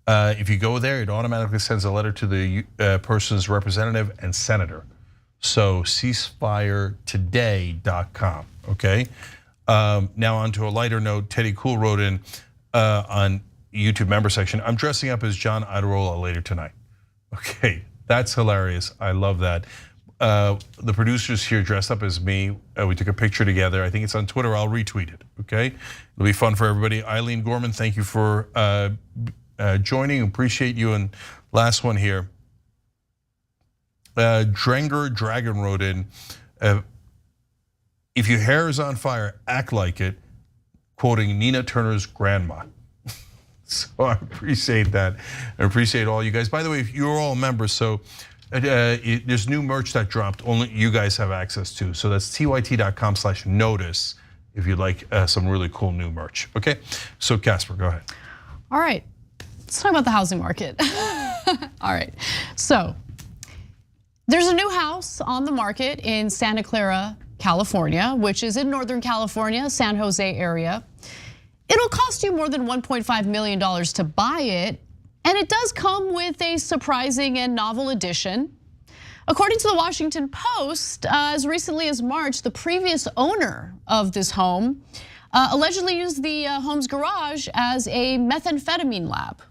S2: If you go there, it automatically sends a letter to the person's representative and senator. So ceasefiretoday.com, okay? Now on to a lighter note, Teddy Cool wrote in on YouTube member section, I'm dressing up as John Idarola later tonight. Okay, that's hilarious, I love that. The producers here dressed up as me. We took a picture together. I think it's on Twitter. I'll retweet it, okay? It'll be fun for everybody. Eileen Gorman, thank you for joining. Appreciate you. And last one here. Drenger Dragon wrote in, if your hair is on fire, act like it, quoting Nina Turner's grandma. So I appreciate that. I appreciate all you guys. By the way, if you're all members, so there's new merch that dropped, only you guys have access to. So that's tyt.com/notice if you'd like some really cool new merch, okay? So Casper, go ahead.
S3: All right, let's talk about the housing market. All right, so there's a new house on the market in Santa Clara, California, which is in Northern California, San Jose area. It'll cost you more than $1.5 million to buy it, and it does come with a surprising and novel addition. According to the Washington Post, as recently as March, the previous owner of this home allegedly used the home's garage as a methamphetamine lab.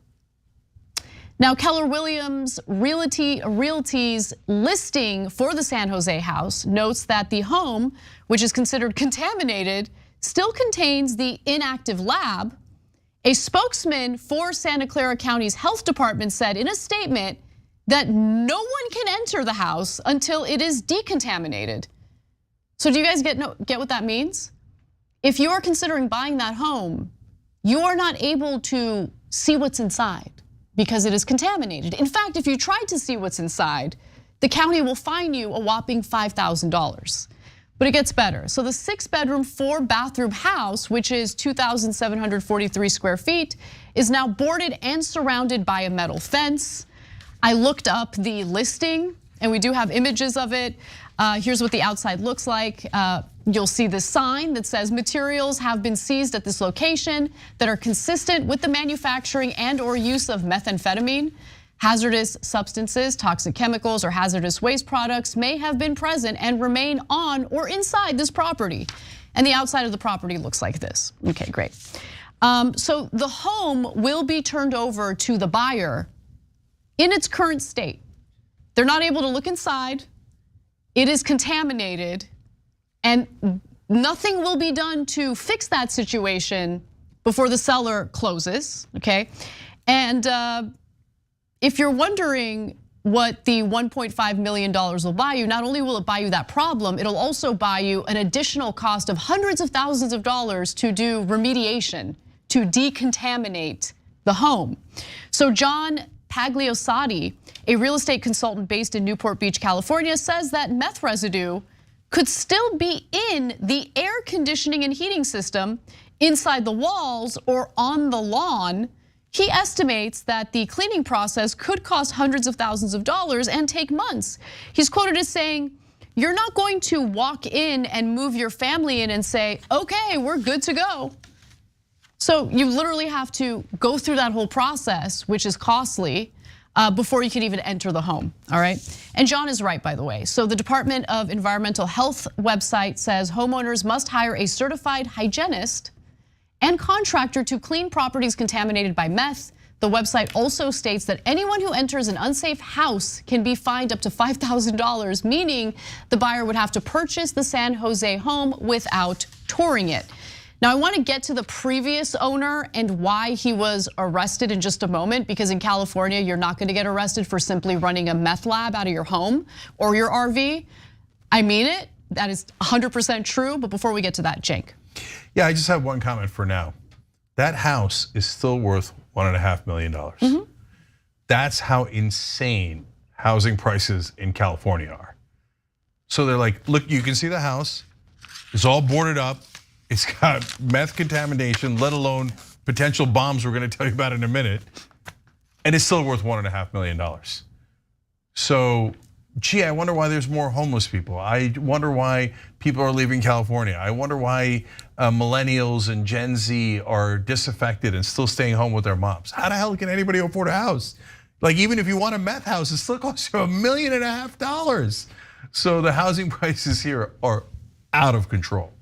S3: Now, Keller Williams Realty's listing for the San Jose house notes that the home, which is considered contaminated, still contains the inactive lab. A spokesman for Santa Clara County's health department said in a statement that no one can enter the house until it is decontaminated. So do you guys get what that means? If you are considering buying that home, you are not able to see what's inside because it is contaminated. In fact, if you try to see what's inside, the county will fine you a whopping $5,000. But it gets better. So the 6-bedroom, 4-bathroom house, which is 2,743 square feet, is now boarded and surrounded by a metal fence. I looked up the listing and we do have images of it. Here's what the outside looks like. You'll see the sign that says materials have been seized at this location that are consistent with the manufacturing and or use of methamphetamine. Hazardous substances, toxic chemicals, or hazardous waste products may have been present and remain on or inside this property. And the outside of the property looks like this. Okay, great. So the home will be turned over to the buyer in its current state. They're not able to look inside. It is contaminated, and nothing will be done to fix that situation before the seller closes, okay? And if you're wondering what the $1.5 million will buy you, not only will it buy you that problem, it'll also buy you an additional cost of hundreds of thousands of dollars to do remediation, to decontaminate the home. So John Pagliosati, a real estate consultant based in Newport Beach, California, says that meth residue could still be in the air conditioning and heating system inside the walls or on the lawn. He estimates that the cleaning process could cost hundreds of thousands of dollars and take months. He's quoted as saying, "You're not going to walk in and move your family in and say, okay, we're good to go." So you literally have to go through that whole process, which is costly, before you can even enter the home, all right? And John is right, by the way. So the Department of Environmental Health website says homeowners must hire a certified hygienist and contractor to clean properties contaminated by meth. The website also states that anyone who enters an unsafe house can be fined up to $5,000, meaning the buyer would have to purchase the San Jose home without touring it. Now, I want to get to the previous owner and why he was arrested in just a moment, because in California, you're not going to get arrested for simply running a meth lab out of your home or your RV. I mean it, that is 100% true, but before we get to that, Cenk.
S2: Yeah, I just have one comment for now. That house is still worth $1.5 million. That's how insane housing prices in California are. So they're like, look, you can see the house, it's all boarded up. It's got meth contamination, let alone potential bombs we're gonna tell you about in a minute. And it's still worth $1.5 million. So, gee, I wonder why there's more homeless people. I wonder why people are leaving California. I wonder why millennials and Gen Z are disaffected and still staying home with their moms. How the hell can anybody afford a house? Like, even if you want a meth house, it still costs you $1.5 million. So the housing prices here are out of control.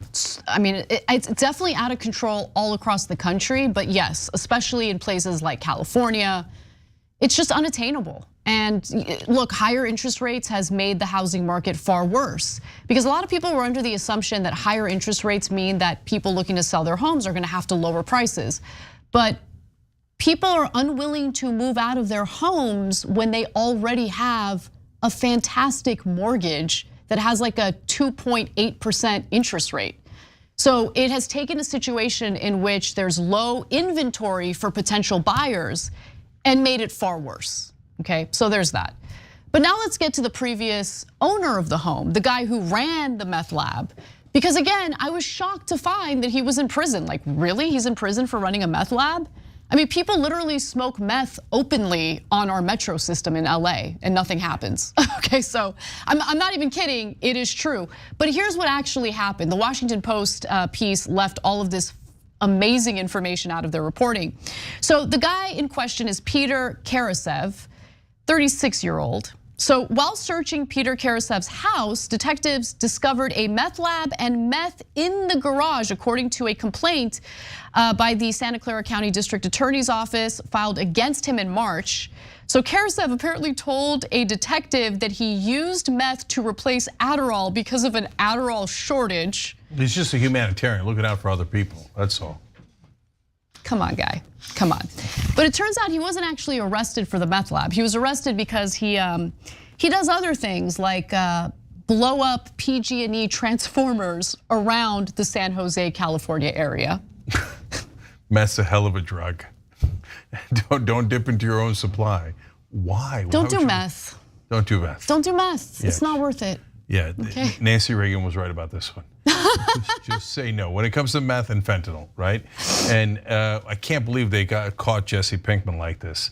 S3: I mean, it's definitely out of control all across the country, but yes, especially in places like California, it's just unattainable. And look, higher interest rates has made the housing market far worse, because a lot of people were under the assumption that higher interest rates mean that people looking to sell their homes are gonna have to lower prices. But people are unwilling to move out of their homes when they already have a fantastic mortgage that has like a 2.8% interest rate. So it has taken a situation in which there's low inventory for potential buyers and made it far worse, okay? So there's that. But now let's get to the previous owner of the home, the guy who ran the meth lab. Because again, I was shocked to find that he was in prison. Like, really? He's in prison for running a meth lab? I mean, people literally smoke meth openly on our metro system in LA and nothing happens. Okay, so I'm not even kidding, it is true. But here's what actually happened. The Washington Post piece left all of this amazing information out of their reporting. So the guy in question is Peter Karasev, 36-year-old. So while searching Peter Karasev's house, detectives discovered a meth lab and meth in the garage, according to a complaint by the Santa Clara County District Attorney's Office filed against him in March. So Karasev apparently told a detective that he used meth to replace Adderall because of an Adderall shortage.
S2: He's just a humanitarian, looking out for other people, that's all.
S3: Come on, guy, come on. But it turns out he wasn't actually arrested for the meth lab. He was arrested because he does other things like blow up PG&E transformers around the San Jose, California area.
S2: Meth's a hell of a drug. Don't dip into your own supply. Why?
S3: Don't do meth.
S2: Don't do meth.
S3: Don't do meth. It's not worth it.
S2: Yeah, okay. Nancy Reagan was right about this one. just say no when it comes to meth and fentanyl, right? And I can't believe they caught Jesse Pinkman like this.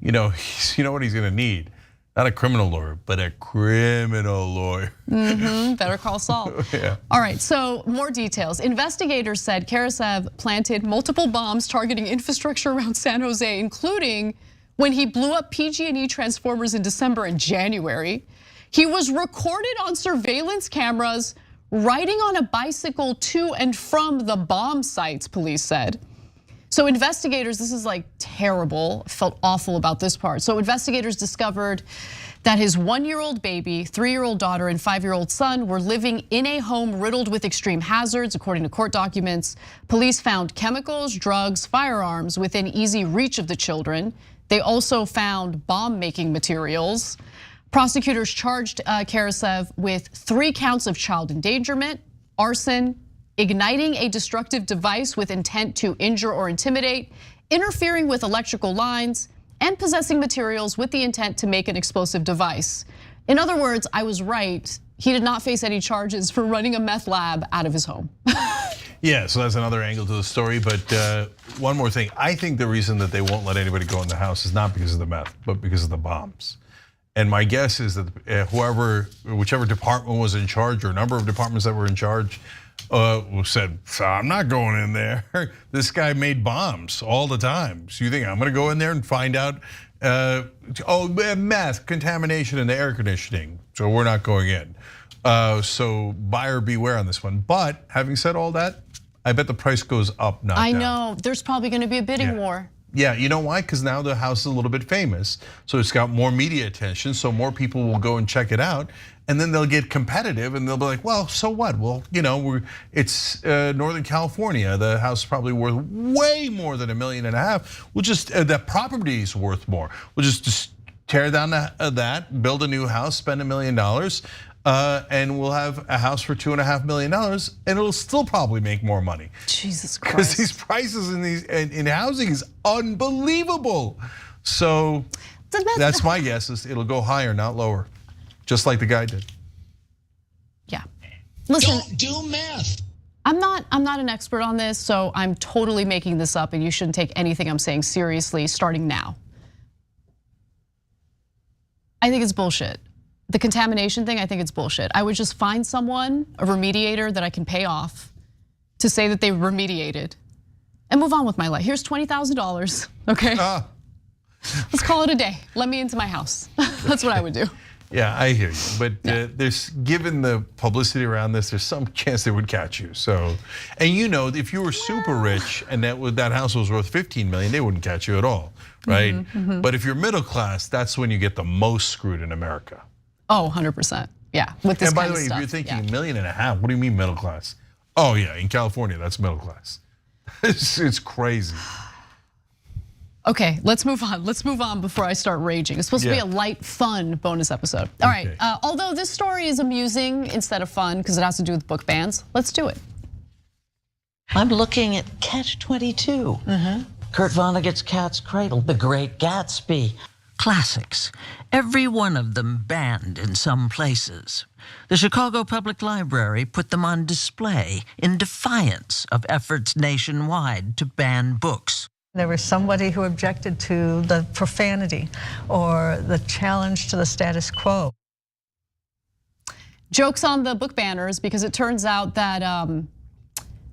S2: You know what he's gonna need? Not a criminal lawyer, but a criminal lawyer.
S3: Better call Saul.
S2: Yeah.
S3: All right, so more details. Investigators said Karasev planted multiple bombs targeting infrastructure around San Jose, including when he blew up PG&E transformers in December and January. He was recorded on surveillance cameras riding on a bicycle to and from the bomb sites, police said. So investigators, this is like terrible, felt awful about this part. So investigators discovered that his 1-year-old baby, 3-year-old daughter, and 5-year-old son were living in a home riddled with extreme hazards, according to court documents. Police found chemicals, drugs, firearms within easy reach of the children. They also found bomb-making materials. Prosecutors charged Karasev with 3 counts of child endangerment, arson, igniting a destructive device with intent to injure or intimidate, interfering with electrical lines, and possessing materials with the intent to make an explosive device. In other words, I was right. He did not face any charges for running a meth lab out of his home.
S2: Yeah, so that's another angle to the story, but one more thing. I think the reason that they won't let anybody go in the house is not because of the meth, but because of the bombs. And my guess is that whichever department was in charge, or a number of departments that were in charge, said, I'm not going in there. This guy made bombs all the time. So you think I'm gonna go in there and find out, meth, contamination in the air conditioning. So we're not going in. So buyer beware on this one. But having said all that, I bet the price goes up, not down.
S3: I know, there's probably gonna be a bidding war.
S2: Yeah, you know why? Because now the house is a little bit famous. So it's got more media attention, so more people will go and check it out. And then they'll get competitive and they'll be like, well, so what? Well, it's Northern California. The house is probably worth way more than $1.5 million. We'll just, that property is worth more. We'll just tear down that, build a new house, spend $1 million, and we'll have a house for $2.5 million, and it'll still probably make more money.
S3: Jesus Christ.
S2: Because these prices in housing is unbelievable. So that's my guess, is it'll go higher, not lower. Just like the guy did.
S3: Yeah. Listen,
S1: don't do meth.
S3: I'm not an expert on this, so I'm totally making this up, and you shouldn't take anything I'm saying seriously starting now. I think it's bullshit. The contamination thing, I think it's bullshit. I would just find someone, a remediator that I can pay off to say that they remediated and move on with my life. Here's $20,000, okay? Let's call it a day. Let me into my house. That's what I would do.
S2: Yeah, I hear you, but there's, given the publicity around this, there's some chance they would catch you. So, and if you were super rich and that house was worth 15 million, they wouldn't catch you at all, right? But if you're middle class, that's when you get the most screwed in America.
S3: Oh, 100%. Yeah, with this
S2: and by
S3: kind
S2: the way,
S3: of stuff,
S2: if you're thinking $1.5 million, what do you mean middle class? Oh yeah, in California, that's middle class. It's crazy.
S3: Okay, let's move on. Let's move on before I start raging. It's supposed to be a light, fun bonus episode. All right, although this story is amusing instead of fun because it has to do with book bans, let's do it.
S1: I'm looking at Catch-22. Kurt Vonnegut's Cat's Cradle, The Great Gatsby. Classics, every one of them banned in some places. The Chicago Public Library put them on display in defiance of efforts nationwide to ban books.
S4: There was somebody who objected to the profanity or the challenge to the status quo.
S3: Jokes on the book banners, because it turns out that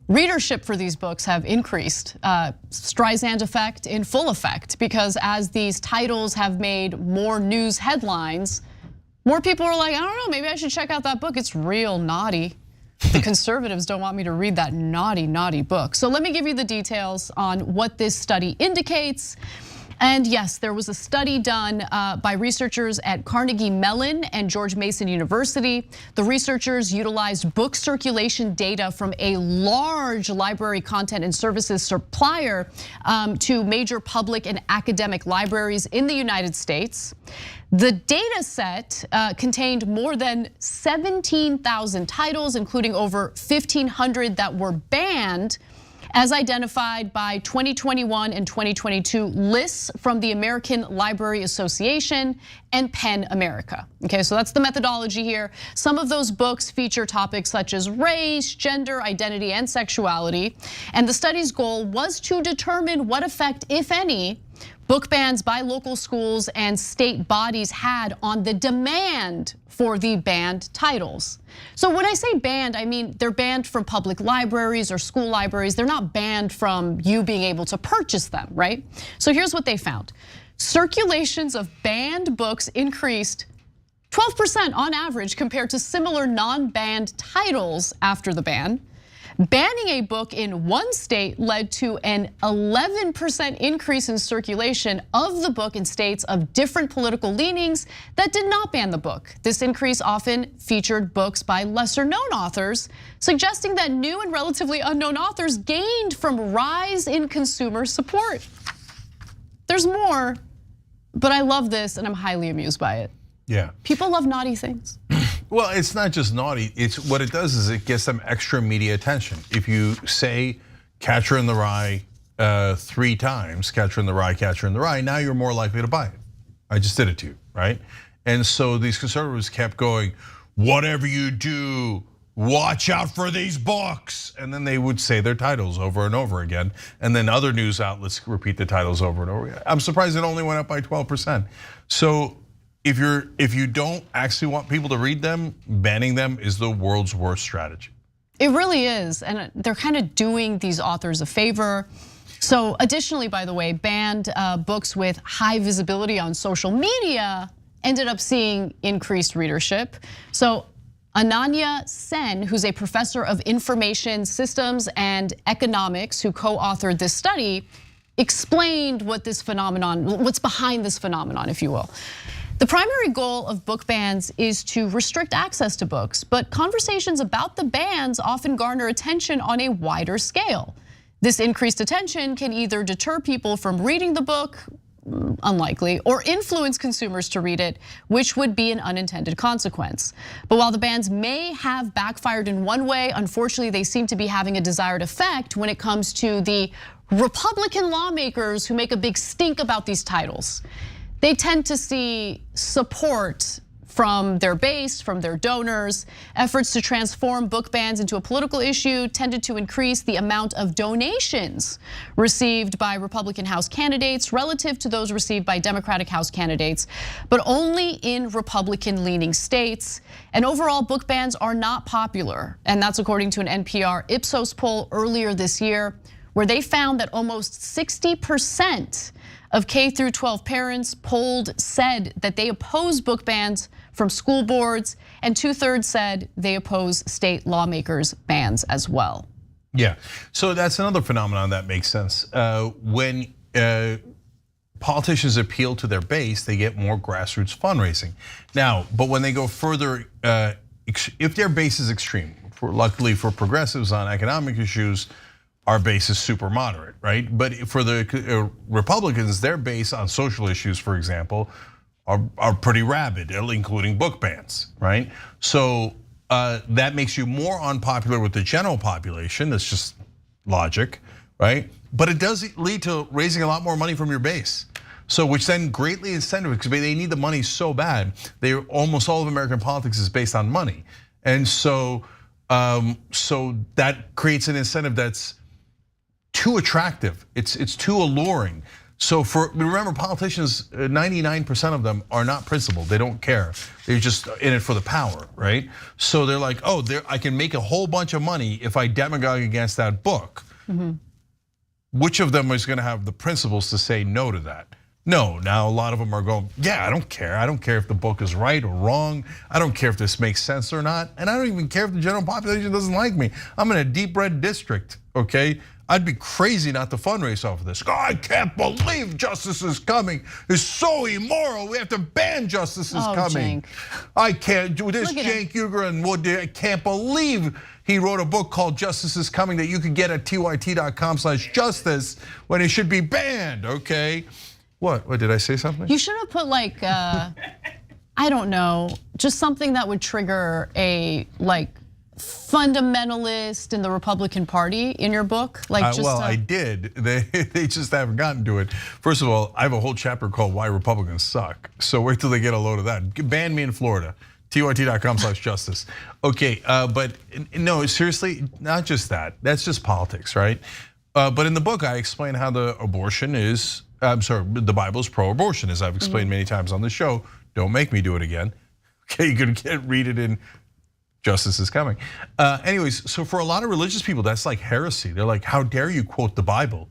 S3: readership for these books have increased. Streisand effect in full effect, because as these titles have made more news headlines, more people are like, I don't know, maybe I should check out that book. It's real naughty. The conservatives don't want me to read that naughty, naughty book. So let me give you the details on what this study indicates. And yes, there was a study done by researchers at Carnegie Mellon and George Mason University. The researchers utilized book circulation data from a large library content and services supplier to major public and academic libraries in the United States. The data set contained more than 17,000 titles, including over 1,500 that were banned, as identified by 2021 and 2022 lists from the American Library Association and PEN America. Okay, so that's the methodology here. Some of those books feature topics such as race, gender, identity, and sexuality. And the study's goal was to determine what effect, if any, book bans by local schools and state bodies had on the demand for the banned titles. So when I say banned, I mean they're banned from public libraries or school libraries. They're not banned from you being able to purchase them, right? So here's what they found. Circulations of banned books increased 12% on average compared to similar non-banned titles after the ban. Banning a book in one state led to an 11% increase in circulation of the book in states of different political leanings that did not ban the book. This increase often featured books by lesser known authors, suggesting that new and relatively unknown authors gained from rise in consumer support. There's more, but I love this and I'm highly amused by it.
S2: Yeah.
S3: People love naughty things.
S2: Well, it's not just naughty. It's what it does is it gets them extra media attention. If you say Catcher in the Rye 3 times, Catcher in the Rye, Catcher in the Rye, now you're more likely to buy it. I just did it to you, right? And so these conservatives kept going, whatever you do, watch out for these books. And then they would say their titles over and over again. And then other news outlets repeat the titles over and over again. I'm surprised it only went up by 12%. So if you don't actually want people to read them, banning them is the world's worst strategy.
S3: It really is, and they're kind of doing these authors a favor. So additionally, by the way, banned books with high visibility on social media ended up seeing increased readership. So Ananya Sen, who's a professor of information systems and economics who co-authored this study, explained what this phenomenon, what's behind this phenomenon, if you will. The primary goal of book bans is to restrict access to books, but conversations about the bans often garner attention on a wider scale. This increased attention can either deter people from reading the book, unlikely, or influence consumers to read it, which would be an unintended consequence. But while the bans may have backfired in one way, unfortunately they seem to be having a desired effect when it comes to the Republican lawmakers who make a big stink about these titles. They tend to see support from their base, from their donors. Efforts to transform book bans into a political issue tended to increase the amount of donations received by Republican House candidates relative to those received by Democratic House candidates, but only in Republican-leaning states. And overall, book bans are not popular, and that's according to an NPR Ipsos poll earlier this year, where they found that almost 60% of K through 12 parents polled said that they oppose book bans from school boards, and 2/3 said they oppose state lawmakers' bans as well.
S2: Yeah, so that's another phenomenon that makes sense. When politicians appeal to their base, they get more grassroots fundraising. Now, but when they go further, if their base is extreme, luckily for progressives on economic issues, our base is super moderate, right? But for the Republicans, their base on social issues, for example, are pretty rabid, including book bans, right? So that makes you more unpopular with the general population. That's just logic, right? But it does lead to raising a lot more money from your base. So which then greatly incentivizes, because they need the money so bad. Almost all of American politics is based on money. And so that creates an incentive that's too attractive. It's too alluring. So remember, politicians, 99% of them are not principled. They don't care. They're just in it for the power, right? So they're like, oh, I can make a whole bunch of money if I demagogue against that book. Which of them is going to have the principles to say no to that? No, now a lot of them are going, yeah, I don't care. I don't care if the book is right or wrong. I don't care if this makes sense or not. And I don't even care if the general population doesn't like me. I'm in a deep red district, okay? I'd be crazy not to fundraise off of this. Oh, I can't believe Justice is Coming. It's so immoral. We have to ban Justice is Coming. I can't do this. Cenk Uygur, I can't believe he wrote a book called Justice is Coming that you could get at tyt.com/justice when it should be banned, okay? What did I say something?
S3: You should have put like, I don't know, just something that would trigger a fundamentalist in the Republican Party in your book,
S2: well, I did. They just haven't gotten to it. First of all, I have a whole chapter called "Why Republicans Suck." So wait till they get a load of that. Ban me in Florida. tyt.com/justice. Okay, but no, seriously, not just that. That's just politics, right? But in the book, I explain how the Bible is pro-abortion, as I've explained many times on the show. Don't make me do it again. Okay, you can read it in Justice is Coming. Anyways, so for a lot of religious people, that's like heresy. They're like, how dare you quote the Bible?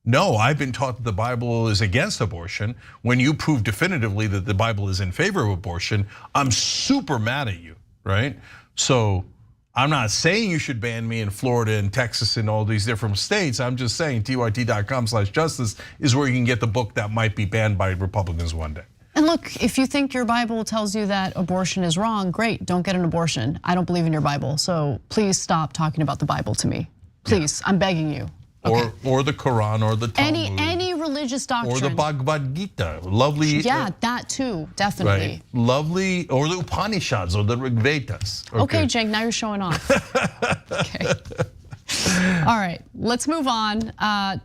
S2: No, I've been taught that the Bible is against abortion. When you prove definitively that the Bible is in favor of abortion, I'm super mad at you, right? So I'm not saying you should ban me in Florida and Texas and all these different states. I'm just saying tyt.com/justice is where you can get the book that might be banned by Republicans one day.
S3: And look, if you think your Bible tells you that abortion is wrong, great, don't get an abortion. I don't believe in your Bible, so please stop talking about the Bible to me. Please, I'm begging you. Okay.
S2: Or the Quran or the Talmud.
S3: Any religious doctrine.
S2: Or the Bhagavad Gita, lovely.
S3: Yeah, that too, definitely.
S2: Right. Lovely, or the Upanishads or the Rig Vedas.
S3: Okay, Cenk, now you're showing off. Okay. All right, let's move on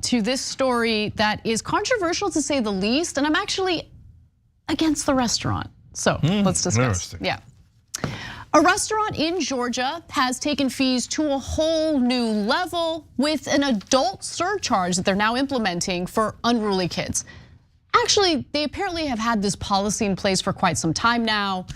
S3: to this story that is controversial to say the least, and I'm actually against the restaurant. So let's discuss. Yeah. A restaurant in Georgia has taken fees to a whole new level with an adult surcharge that they're now implementing for unruly kids. Actually, they apparently have had this policy in place for quite some time now,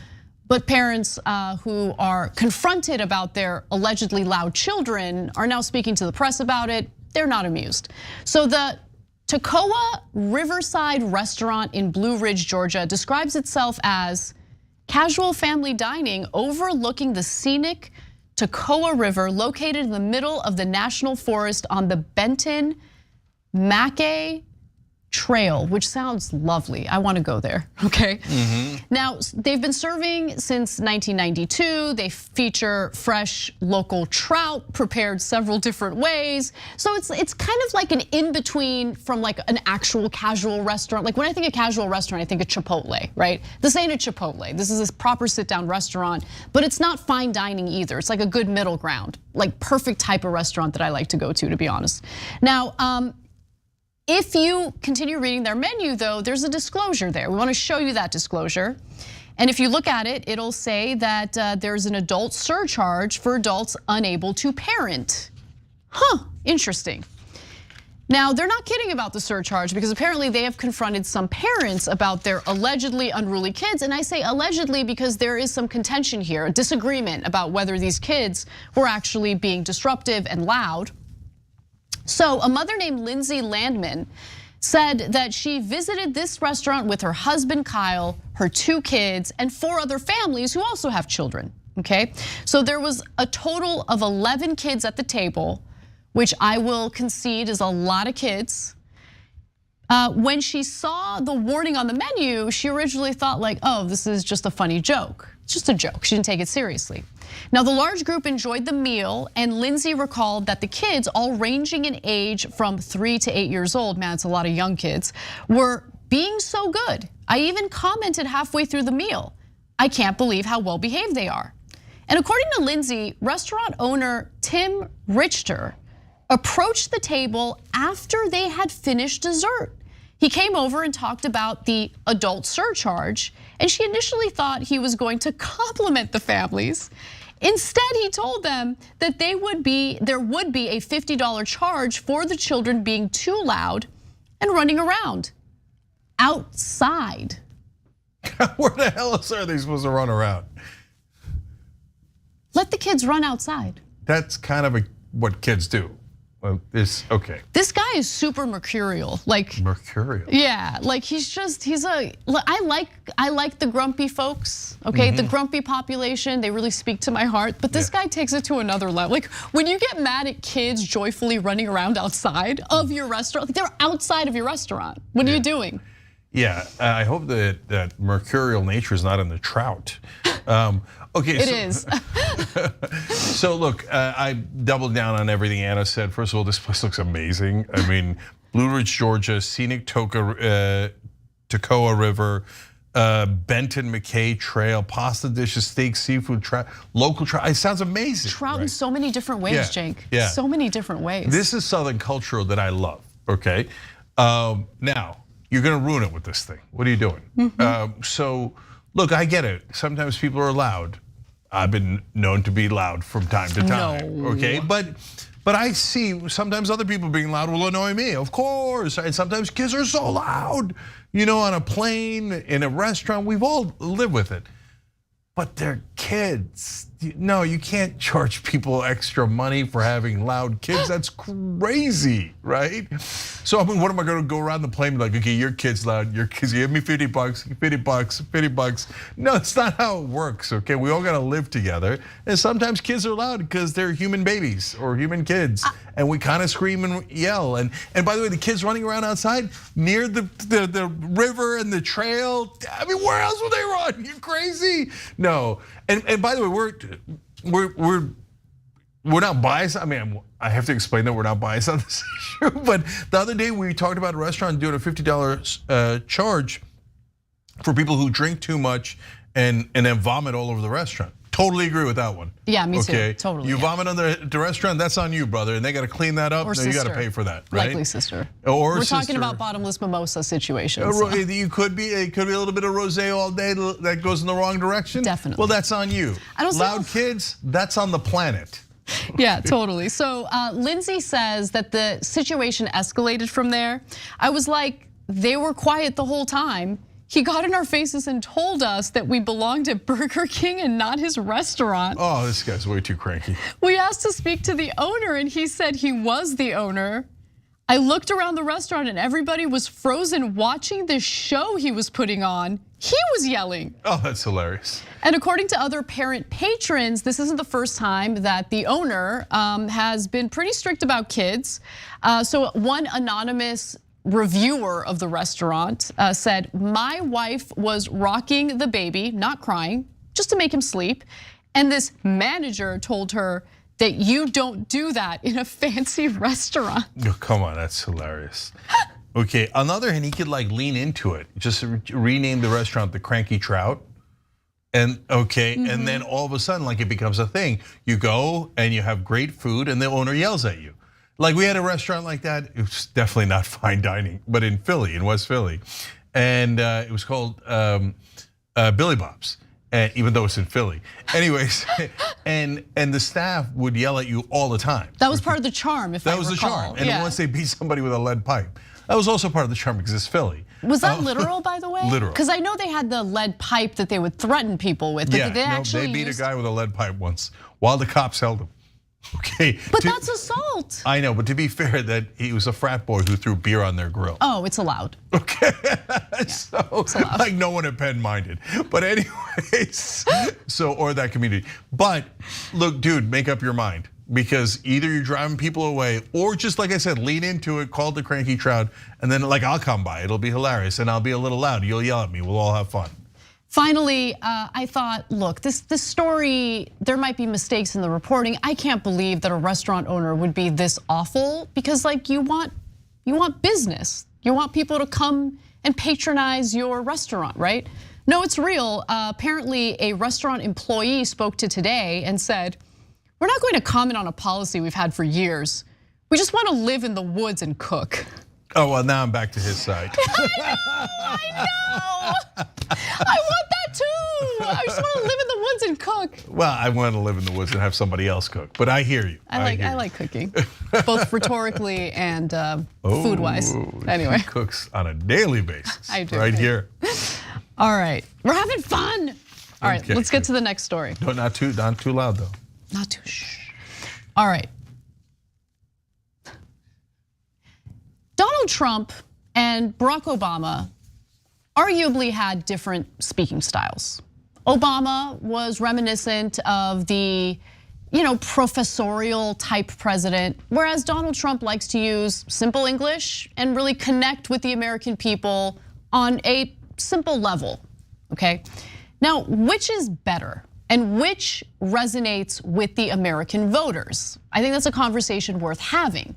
S3: but parents who are confronted about their allegedly loud children are now speaking to the press about it. They're not amused. So the Toccoa Riverside restaurant in Blue Ridge, Georgia describes itself as casual family dining overlooking the scenic Toccoa River located in the middle of the national forest on the Benton Mackay Trail, which sounds lovely. I want to go there, okay? Now, they've been serving since 1992. They feature fresh local trout prepared several different ways. So it's kind of like an in-between from like an actual casual restaurant. Like when I think of casual restaurant, I think of Chipotle, right? This ain't a Chipotle. This is a proper sit-down restaurant, but it's not fine dining either. It's like a good middle ground, like perfect type of restaurant that I like to go to be honest. Now, if you continue reading their menu though, there's a disclosure there. We wanna show you that disclosure. And if you look at it, it'll say that there's an adult surcharge for adults unable to parent. Interesting. Now, they're not kidding about the surcharge because apparently they have confronted some parents about their allegedly unruly kids. And I say allegedly because there is some contention here, a disagreement about whether these kids were actually being disruptive and loud. So a mother named Lindsay Landman said that she visited this restaurant with her husband, Kyle, her 2 kids, and 4 other families who also have children, okay? So there was a total of 11 kids at the table, which I will concede is a lot of kids. When she saw the warning on the menu, she originally thought like, oh, this is just a funny joke. just a joke. She didn't take it seriously. Now, the large group enjoyed the meal, and Lindsay recalled that the kids, all ranging in age from 3 to 8 years old, man, it's a lot of young kids, were being so good. I even commented halfway through the meal, I can't believe how well behaved they are. And according to Lindsay, restaurant owner Tim Richter approached the table after they had finished dessert. He came over and talked about the adult surcharge, and she initially thought he was going to compliment the families. Instead, he told them that there would be a $50 charge for the children being too loud and running around outside.
S2: Where the hell else are they supposed to run around?
S3: Let the kids run outside.
S2: That's kind of what kids do. Well, okay.
S3: This guy is super mercurial, like
S2: mercurial.
S3: Yeah, like I like the grumpy folks. Okay, the grumpy population, they really speak to my heart. But this guy takes it to another level. Like when you get mad at kids joyfully running around outside of your restaurant, like they're outside of your restaurant. What are you doing?
S2: Yeah, I hope that mercurial nature is not in the trout. Okay,
S3: it is.
S2: So look, I doubled down on everything Anna said. First of all, this place looks amazing. I mean, Blue Ridge, Georgia, scenic Toccoa River, Benton McKay Trail, pasta dishes, steak, seafood, local trout. It sounds amazing.
S3: Trout in so many different ways, Jake.
S2: Yeah.
S3: So many different ways.
S2: This is Southern culture that I love, okay? Now, you're gonna ruin it with this thing. What are you doing? So, look, I get it. Sometimes people are loud. I've been known to be loud from time to time, okay? But I see sometimes other people being loud will annoy me, of course. And sometimes kids are so loud, you know, on a plane, in a restaurant, we've all lived with it. But they're kids. No, you can't charge people extra money for having loud kids. That's crazy, right? So I mean, what am I gonna go around the plane like, okay, your kid's loud, your kids, give me $50, $50. No, it's not how it works, okay? We all gotta live together. And sometimes kids are loud because they're human babies or human kids. And we kind of scream and yell. And by the way, the kids running around outside near the river and the trail, I mean, where else would they run? You crazy? No, and by the way, we're not biased. I mean, I have to explain that we're not biased on this issue. But the other day we talked about a restaurant doing a $50 charge for people who drink too much and then vomit all over the restaurant. Totally agree with that one.
S3: Yeah, me too. Totally.
S2: You vomit on the restaurant, that's on you, brother, and they got to clean that up.
S3: Or
S2: no, you got to pay for that, right?
S3: Likely sister.
S2: Or
S3: we're
S2: sister.
S3: talking about bottomless mimosa situations.
S2: You could be. It could be a little bit of rosé all day that goes in the wrong direction.
S3: Definitely.
S2: Well, that's on you.
S3: I don't
S2: Loud kids, that's on the planet.
S3: Yeah, totally. So Lindsay says that the situation escalated from there. I was like, they were quiet the whole time. He got in our faces and told us that we belonged at Burger King and not his restaurant.
S2: Oh, this guy's way too cranky.
S3: We asked to speak to the owner and he said he was the owner. I looked around the restaurant and everybody was frozen watching this show he was putting on. He was yelling.
S2: Oh, that's hilarious.
S3: And according to other parent patrons, this isn't the first time that the owner has been pretty strict about kids. So one anonymous reviewer of the restaurant said, my wife was rocking the baby, not crying, just to make him sleep. And this manager told her that you don't do that in a fancy restaurant.
S2: Oh, come on, that's hilarious. Okay, on the other hand, he could like lean into it. Just rename the restaurant the Cranky Trout. And and then all of a sudden, like it becomes a thing. You go and you have great food and the owner yells at you. Like we had a restaurant like that. It was definitely not fine dining, but in Philly, in West Philly. And it was called Billy Bob's, even though it's in Philly. Anyways, and the staff would yell at you all the time.
S3: That was part of the charm, if I recall.
S2: That was the charm. And once they beat somebody with a lead pipe, that was also part of the charm because it's Philly.
S3: Was that literal, by the way?
S2: Literal.
S3: Because I know they had the lead pipe that they would threaten people with. But
S2: Yeah,
S3: did they actually
S2: they beat a guy with a lead pipe once while the cops held him. Okay.
S3: But that's assault.
S2: I know, but to be fair, that he was a frat boy who threw beer on their grill.
S3: Oh, it's allowed.
S2: Okay, so it's allowed. Like no one at Penn minded. But anyways, so or that community. But look, dude, make up your mind. Because either you're driving people away or just like I said, lean into it, call it the Cranky Trout, and then like I'll come by, it'll be hilarious and I'll be a little loud, you'll yell at me, we'll all have fun.
S3: Finally, I thought, look, this story, there might be mistakes in the reporting. I can't believe that a restaurant owner would be this awful because like you want business. You want people to come and patronize your restaurant, right? No, it's real. Apparently a restaurant employee spoke to Today and said, we're not going to comment on a policy we've had for years. We just want to live in the woods and cook.
S2: Oh, well, now I'm back to his side.
S3: I know. I want that too. I just want to live in the woods and cook.
S2: Well, I want to live in the woods and have somebody else cook, but I hear you.
S3: I like cooking, both rhetorically and food-wise. Anyway.
S2: He cooks on a daily basis.
S3: I do.
S2: Right here.
S3: All right, we're having fun. All right, let's get to the next story.
S2: No, not too loud though.
S3: Not too shh. All right. Donald Trump and Barack Obama arguably had different speaking styles. Obama was reminiscent of the, professorial type president, whereas Donald Trump likes to use simple English and really connect with the American people on a simple level, okay? Now, which is better and which resonates with the American voters? I think that's a conversation worth having.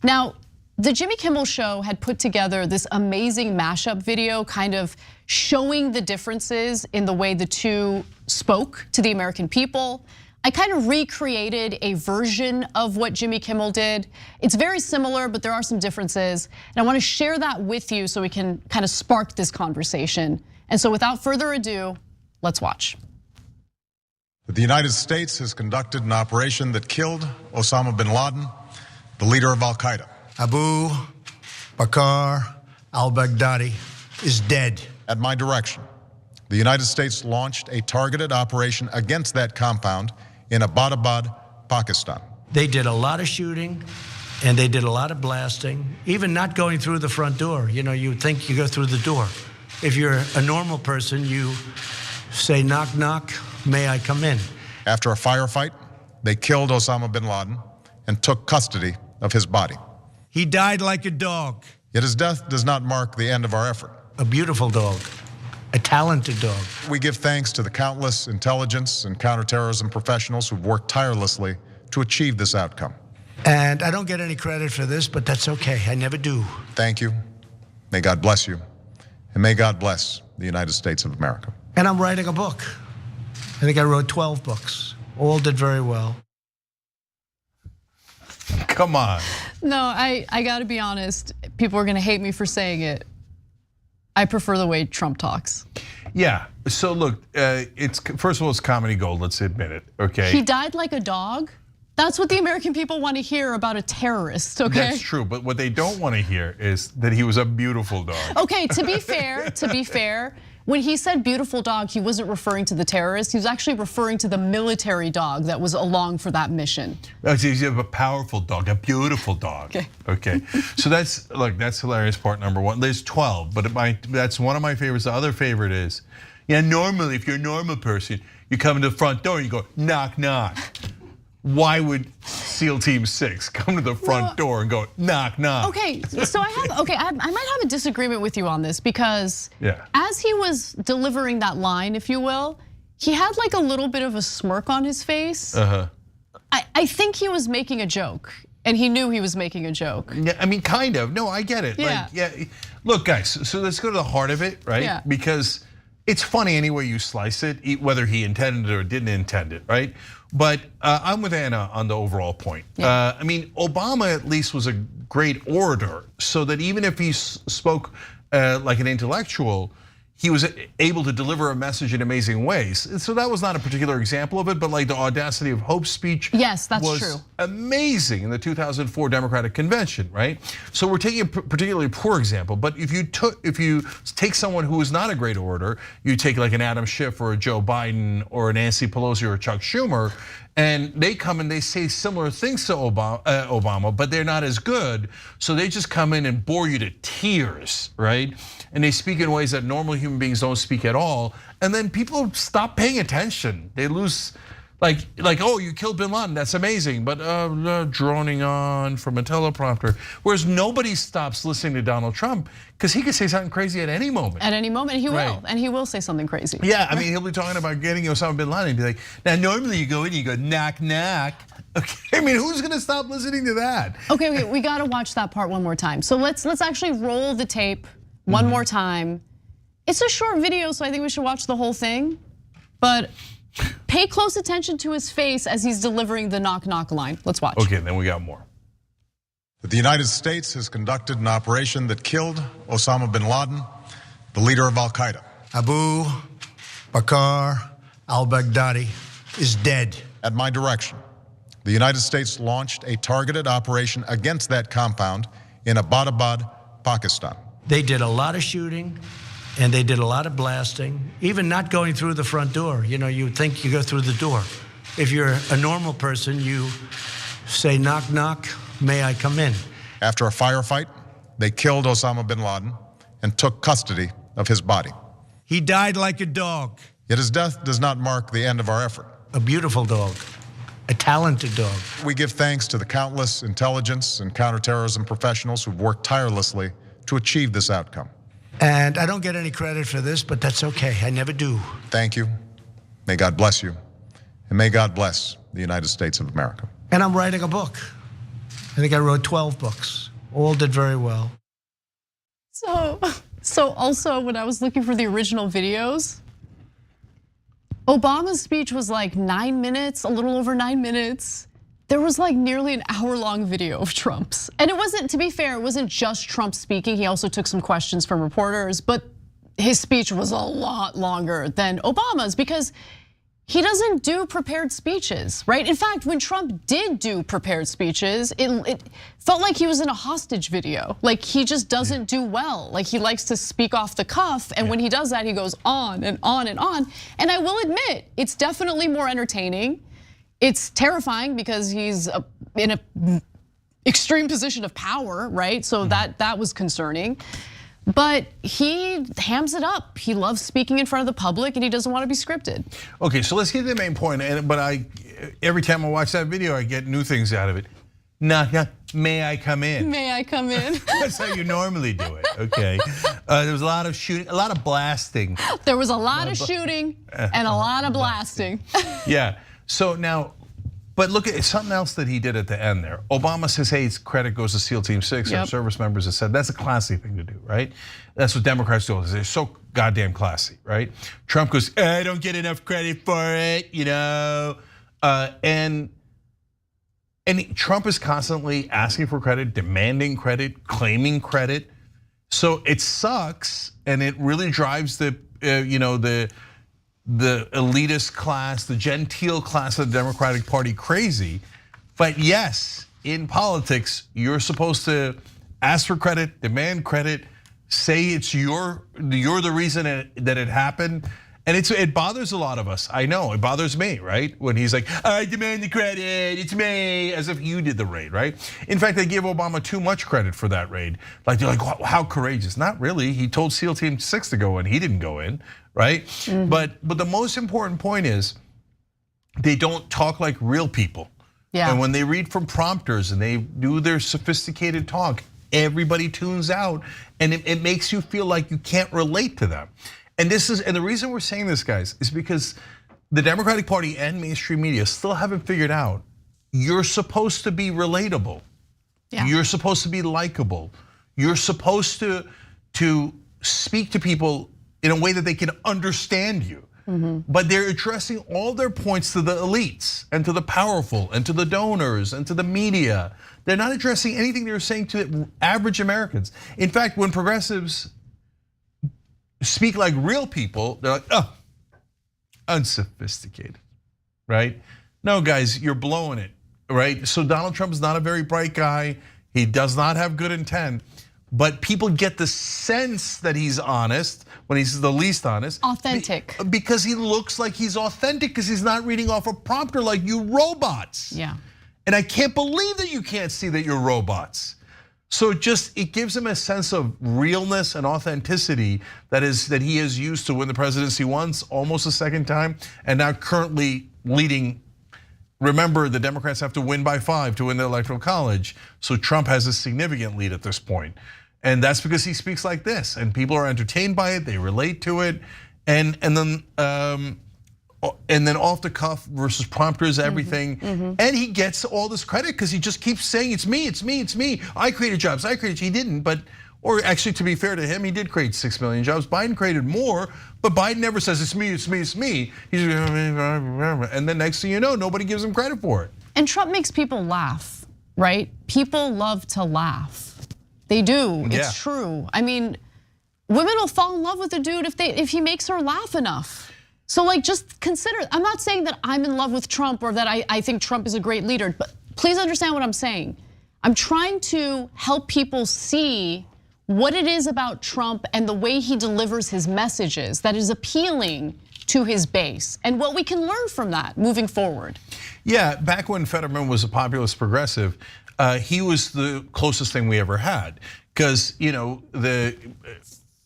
S3: Now, the Jimmy Kimmel Show had put together this amazing mashup video kind of showing the differences in the way the two spoke to the American people. I kind of recreated a version of what Jimmy Kimmel did. It's very similar, but there are some differences. And I want to share that with you so we can kind of spark this conversation. And so without further ado, let's watch.
S5: The United States has conducted an operation that killed Osama bin Laden, the leader of Al-Qaeda.
S6: Abu Bakr al-Baghdadi is dead.
S5: At my direction, the United States launched a targeted operation against that compound in Abbottabad, Pakistan.
S6: They did a lot of shooting and they did a lot of blasting, even not going through the front door. You think you go through the door. If you're a normal person, you say, knock, knock, may I come in?
S5: After a firefight, they killed Osama bin Laden and took custody of his body.
S6: He died like a dog.
S5: Yet his death does not mark the end of our effort.
S6: A beautiful dog, a talented dog.
S5: We give thanks to the countless intelligence and counterterrorism professionals who've worked tirelessly to achieve this outcome.
S6: And I don't get any credit for this, but that's okay, I never do.
S5: Thank you, may God bless you, and may God bless the United States of America.
S6: And I'm writing a book. I think I wrote 12 books, all did very well.
S2: Come on.
S3: No, I gotta be honest. People are gonna hate me for saying it. I prefer the way Trump talks.
S2: Yeah, so look, it's first of all, it's comedy gold, let's admit it, okay?
S3: He died like a dog? That's what the American people want to hear about a terrorist, okay?
S2: That's true, but what they don't want to hear is that he was a beautiful dog.
S3: Okay, to be fair, when he said beautiful dog, he wasn't referring to the terrorist. He was actually referring to the military dog that was along for that mission.
S2: He's a powerful dog, a beautiful dog. Okay. So that's hilarious part number one. There's 12, but that's one of my favorites. The other favorite is, normally if you're a normal person, you come to the front door and you go, knock, knock. Why would SEAL Team 6 come to the front door and go, knock, knock?
S3: Okay, so I might have a disagreement with you on this because as he was delivering that line, if you will, he had like a little bit of a smirk on his face. I think he was making a joke and he knew he was making a joke.
S2: Yeah, I mean, kind of. No, I get it.
S3: Yeah.
S2: Look, guys, so let's go to the heart of it, right?
S3: Yeah.
S2: Because it's funny any way you slice it, whether he intended it or didn't intend it, right? But I'm with Anna on the overall point.
S3: Yeah.
S2: I mean, Obama at least was a great orator, so that even if he spoke like an intellectual, he was able to deliver a message in amazing ways. So that was not a particular example of it, but like the Audacity of Hope speech
S3: yes, that's
S2: was
S3: true.
S2: Amazing in the 2004 Democratic Convention, right? So we're taking a particularly poor example, but if you take someone who is not a great orator, you take like an Adam Schiff or a Joe Biden or a Nancy Pelosi or a Chuck Schumer, and they come and they say similar things to Obama, but they're not as good. So they just come in and bore you to tears, right? And they speak in ways that normal human beings don't speak at all. And then people stop paying attention. They lose Like, oh, you killed bin Laden, that's amazing, but droning on from a teleprompter. Whereas nobody stops listening to Donald Trump because he could say something crazy at any moment.
S3: At any moment, he
S2: Right.
S3: will, and he will say something crazy.
S2: Yeah, I mean, he'll be talking about getting Osama bin Laden and be like, now normally you go in, you go knock, knock. Okay, I mean, who's gonna stop listening to that?
S3: Okay, we gotta watch that part one more time. So let's actually roll the tape one more time. It's a short video, so I think we should watch the whole thing. But pay close attention to his face as he's delivering the knock knock line. Let's watch.
S2: Okay, then we got more.
S5: That the United States has conducted an operation that killed Osama bin Laden, the leader of Al-Qaeda.
S6: Abu Bakr al-Baghdadi is dead.
S5: At my direction, the United States launched a targeted operation against that compound in Abbottabad, Pakistan.
S6: They did a lot of shooting and they did a lot of blasting, even not going through the front door. You know, you think you go through the door. If you're a normal person, you say, knock, knock, may I come in?
S5: After a firefight, they killed Osama bin Laden and took custody of his body.
S6: He died like a dog.
S5: Yet his death does not mark the end of our effort.
S6: A beautiful dog, a talented dog.
S5: We give thanks to the countless intelligence and counterterrorism professionals who've worked tirelessly to achieve this outcome.
S6: And I don't get any credit for this, but that's okay, I never do.
S5: Thank you. May God bless you. And may God bless the United States of America.
S6: And I'm writing a book. I think I wrote 12 books, all did very well.
S3: So also when I was looking for the original videos, Obama's speech was like 9 minutes, a little over 9 minutes. There was like nearly an hour-long video of Trump's. And it wasn't, to be fair, it wasn't just Trump speaking. He also took some questions from reporters, but his speech was a lot longer than Obama's because he doesn't do prepared speeches, right? In fact, when Trump did do prepared speeches, it felt like he was in a hostage video. Like he just doesn't do well. Like he likes to speak off the cuff, and when he does that, he goes on and on and on. And I will admit, it's definitely more entertaining. It's terrifying because he's in an extreme position of power, right? So that was concerning. But he hams it up. He loves speaking in front of the public and he doesn't want to be scripted.
S2: Okay, so let's get to the main point. But every time I watch that video, I get new things out of it. Knock, knock, may I come in?
S3: May I come in?
S2: That's how you normally do it, okay? There was a lot of shooting, a lot of blasting.
S3: There was a lot of shooting and a lot of blasting.
S2: Yeah, so now, but look at something else that he did at the end there. Obama says, hey, credit goes to SEAL Team 6. Our service members have said that's a classy thing to do, right? That's what Democrats do. They're so goddamn classy, right? Trump goes, I don't get enough credit for it, you know? And Trump is constantly asking for credit, demanding credit, claiming credit. So it sucks, and it really drives the elitist class, the genteel class of the Democratic Party crazy. But yes, in politics, you're supposed to ask for credit, demand credit, say it's you're the reason that it happened. And it bothers a lot of us. I know, it bothers me, right? When he's like, I demand the credit, it's me, as if you did the raid, right? In fact, they give Obama too much credit for that raid. Like, they're like, wow, how courageous. Not really, he told SEAL Team 6 to go in, he didn't go in, right? But the most important point is, they don't talk like real people.
S3: Yeah.
S2: And when they read from prompters and they do their sophisticated talk, everybody tunes out, and it makes you feel like you can't relate to them. And the reason we're saying this, guys, is because the Democratic Party and mainstream media still haven't figured out you're supposed to be relatable. Yeah. You're supposed to be likable. You're supposed to speak to people in a way that they can understand you. But they're addressing all their points to the elites and to the powerful and to the donors and to the media. They're not addressing anything they're saying to the average Americans. In fact, when progressives speak like real people, they're like, oh, unsophisticated, right? No, guys, you're blowing it, right? So Donald Trump is not a very bright guy. He does not have good intent, but people get the sense that he's honest when he's the least honest.
S3: Authentic.
S2: Because he looks like he's authentic because he's not reading off a prompter like you robots.
S3: Yeah.
S2: And I can't believe that you can't see that you're robots. So it gives him a sense of realness and authenticity that he has used to win the presidency once, almost a second time, and now currently leading remember, the Democrats have to win by 5 to win the Electoral College. So Trump has a significant lead at this point. And that's because he speaks like this, and people are entertained by it, they relate to it. And then off the cuff versus prompters, everything. And he gets all this credit because he just keeps saying, it's me, it's me, it's me. I created jobs, I created, he didn't, or actually, to be fair to him, he did create 6 million jobs. Biden created more, but Biden never says it's me, it's me, it's me. He's and then next thing you know, nobody gives him credit for it.
S3: And Trump makes people laugh, right? People love to laugh. They do, it's true. I mean, women will fall in love with a dude if he makes her laugh enough. So like, just consider, I'm not saying that I'm in love with Trump or that I think Trump is a great leader, but please understand what I'm saying. I'm trying to help people see what it is about Trump and the way he delivers his messages that is appealing to his base and what we can learn from that moving forward.
S2: Yeah, back when Fetterman was a populist progressive, he was the closest thing we ever had. Because, the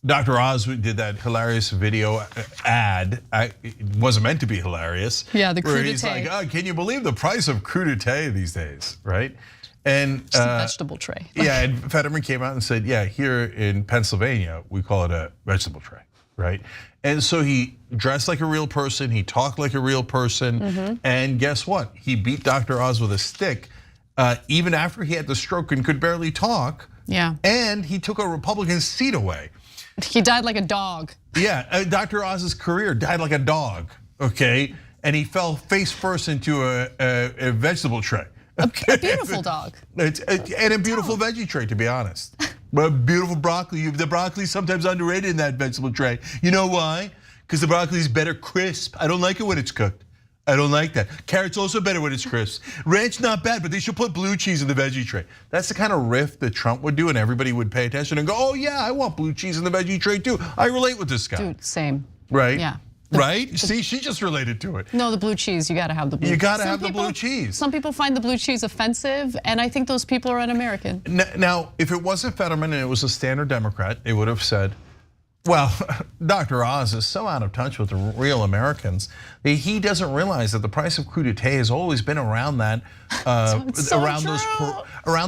S2: Dr. Oz did that hilarious video ad. It wasn't meant to be hilarious.
S3: Yeah, the
S2: where
S3: crudité.
S2: He's like, oh, can you believe the price of crudité these days, right? And
S3: just a vegetable tray.
S2: Yeah, and Fetterman came out and said, yeah, here in Pennsylvania, we call it a vegetable tray, right? And so he dressed like a real person, he talked like a real person, and guess what? He beat Dr. Oz with a stick, even after he had the stroke and could barely talk.
S3: Yeah.
S2: And he took a Republican seat away.
S3: He died like a dog.
S2: Yeah, Dr. Oz's career died like a dog, okay? And he fell face first into a vegetable tray.
S3: Okay. A beautiful dog.
S2: And a beautiful veggie tray, to be honest. But beautiful broccoli. The broccoli's sometimes underrated in that vegetable tray. You know why? Because the broccoli's better crisp. I don't like it when it's cooked. I don't like that. Carrot's also better when it's crisp. Ranch, not bad, but they should put blue cheese in the veggie tray. That's the kind of riff that Trump would do, and everybody would pay attention and go, oh yeah, I want blue cheese in the veggie tray too. I relate with this guy.
S3: Dude, same.
S2: Right?
S3: Yeah.
S2: Right? See, she just related to it.
S3: No, the blue cheese, you gotta have the blue cheese.
S2: You gotta have the blue cheese.
S3: Some people find the blue cheese offensive, and I think those people are un-American.
S2: Now, if it wasn't Fetterman and it was a standard Democrat, they would have said, well, Dr. Oz is so out of touch with the real Americans that he doesn't realize that the price of crudité has always been around that, around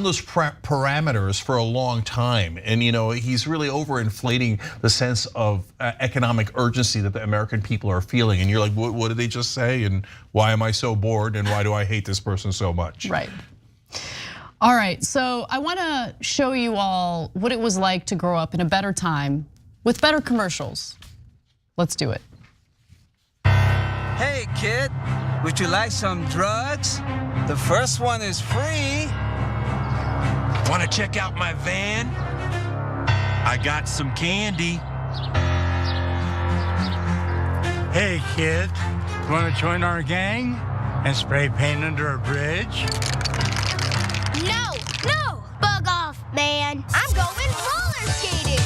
S2: those parameters for a long time. And he's really overinflating the sense of economic urgency that the American people are feeling. And you're like, what did they just say? And why am I so bored? And why do I hate this person so much?
S3: Right. All right, so I wanna show you all what it was like to grow up in a better time with better commercials. Let's do it.
S7: Hey kid, would you like some drugs? The first one is free.
S26: Want to check out my van? I got some candy.
S8: Hey kid, want to join our gang and spray paint under a bridge?
S10: No, bug off, man. I'm going roller skating.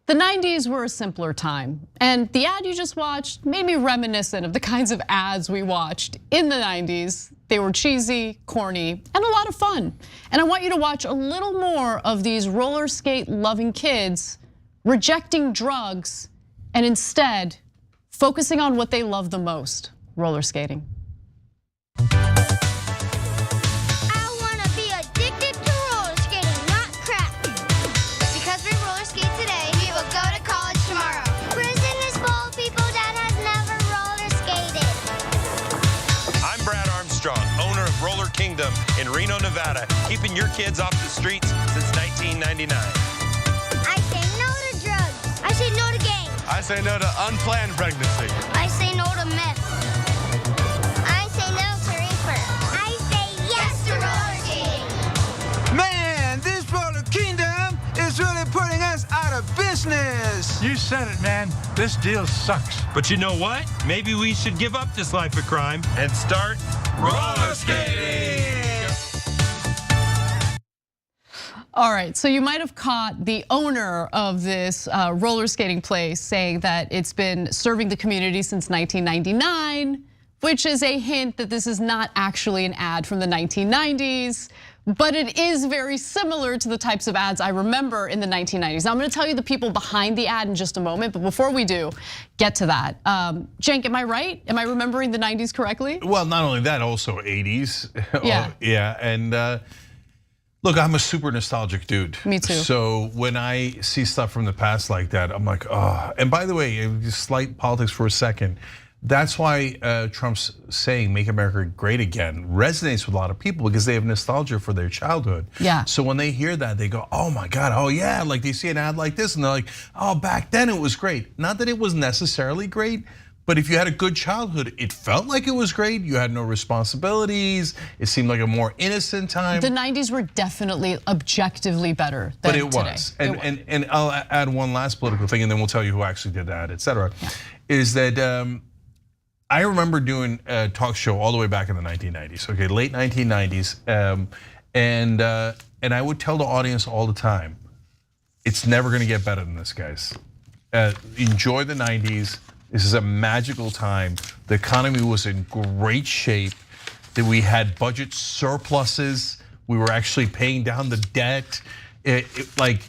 S3: The 90s were a simpler time, and the ad you just watched made me reminiscent of the kinds of ads we watched in the 90s. They were cheesy, corny, and a lot of fun. And I want you to watch a little more of these roller skate loving kids rejecting drugs and instead focusing on what they love the most, roller skating.
S26: Kingdom in Reno, Nevada, keeping your kids off the streets since 1999.
S10: I say no to drugs. I say no to gangs.
S26: I say no to unplanned pregnancy.
S10: I say no to meth. I say no to reefer. I say yes to roller skating.
S7: Man, this roller kingdom is really putting us out of business.
S8: You said it, man. This deal sucks.
S26: But you know what? Maybe we should give up this life of crime and start roller skating.
S3: All right, so you might have caught the owner of this roller skating place saying that it's been serving the community since 1999, which is a hint that this is not actually an ad from the 1990s. but it is very similar to the types of ads I remember in the 1990s. Now I'm gonna tell you the people behind the ad in just a moment, but before we do get to that, Cenk, am I right? Am I remembering the 90s correctly?
S2: Well, not only that, also 80s.
S3: Yeah.
S2: Yeah, and look, I'm a super nostalgic dude.
S3: Me too.
S2: So when I see stuff from the past like that, I'm like, oh. And by the way, just slight politics for a second. That's why Trump's saying "Make America Great Again" resonates with a lot of people because they have nostalgia for their childhood.
S3: Yeah.
S2: So when they hear that, they go, "Oh my God, oh yeah!" Like they see an ad like this, and they're like, "Oh, back then it was great." Not that it was necessarily great, but if you had a good childhood, it felt like it was great. You had no responsibilities. It seemed like a more innocent time.
S3: The 90s were definitely objectively better than
S2: But it
S3: today.
S2: was, and I'll add one last political thing, and then we'll tell you who actually did that, et cetera. Yeah. Is that I remember doing a talk show all the way back in the 1990s. Okay, late 1990s, and I would tell the audience all the time, it's never going to get better than this, guys. Enjoy the 90s. This is a magical time. The economy was in great shape. That we had budget surpluses. We were actually paying down the debt. Like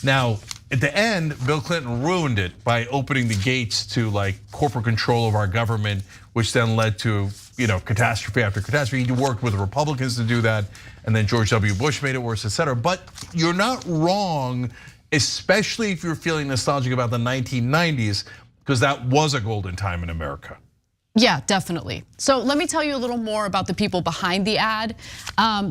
S2: now, at the end, Bill Clinton ruined it by opening the gates to like corporate control of our government, which then led to catastrophe after catastrophe. He worked with the Republicans to do that, and then George W. Bush made it worse, et cetera. But you're not wrong, especially if you're feeling nostalgic about the 1990s, because that was a golden time in America.
S3: Yeah, definitely. So let me tell you a little more about the people behind the ad.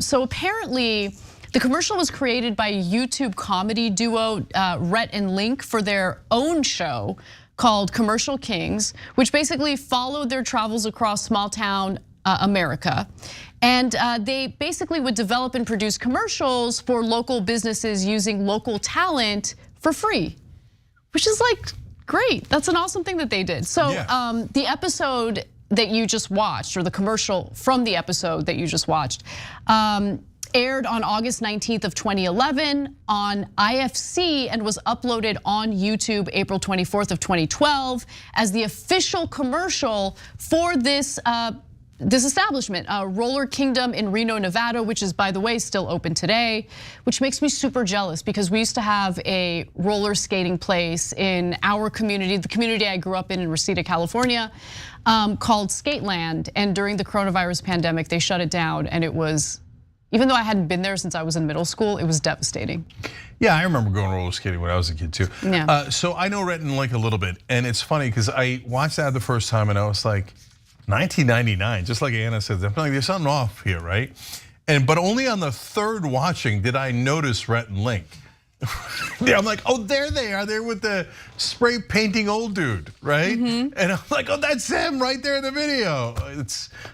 S3: So apparently, the commercial was created by a YouTube comedy duo, Rhett and Link, for their own show called Commercial Kings, which basically followed their travels across small town America. And they basically would develop and produce commercials for local businesses using local talent for free, which is like great. That's an awesome thing that they did. So the episode that you just watched, or the commercial from the episode that you just watched, aired on August 19th of 2011 on IFC and was uploaded on YouTube April 24th of 2012 as the official commercial for this establishment, Roller Kingdom in Reno, Nevada, which is, by the way, still open today, which makes me super jealous because we used to have a roller skating place in our community, the community I grew up in Reseda, California, called Skateland. And during the coronavirus pandemic, they shut it down, and it was, even though I hadn't been there since I was in middle school, it was devastating.
S2: Yeah, I remember going roller skating when I was a kid too.
S3: Yeah.
S2: So I know Rhett and Link a little bit, and it's funny because I watched that the first time and I was like, 1999, just like Anna said, I'm like, there's something off here, right? But only on the third watching did I notice Rhett and Link. Yeah, I'm like, oh, there they are. They're with the spray painting old dude, right? And I'm like, oh, that's him right there in the video.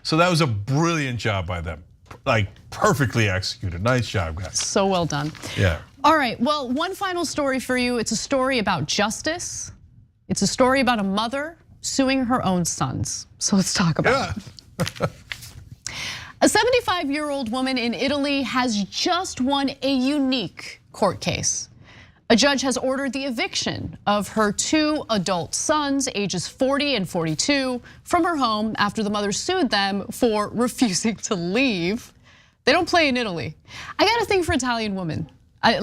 S2: So that was a brilliant job by them. Like perfectly executed. Nice job, guys.
S3: So well done.
S2: Yeah.
S3: All right, well, one final story for you. It's a story about justice. It's a story about a mother suing her own sons. So let's talk about it. A 75-year-old woman in Italy has just won a unique court case. A judge has ordered the eviction of her 2 adult sons, ages 40 and 42, from her home after the mother sued them for refusing to leave. They don't play in Italy. I got a thing for Italian women. I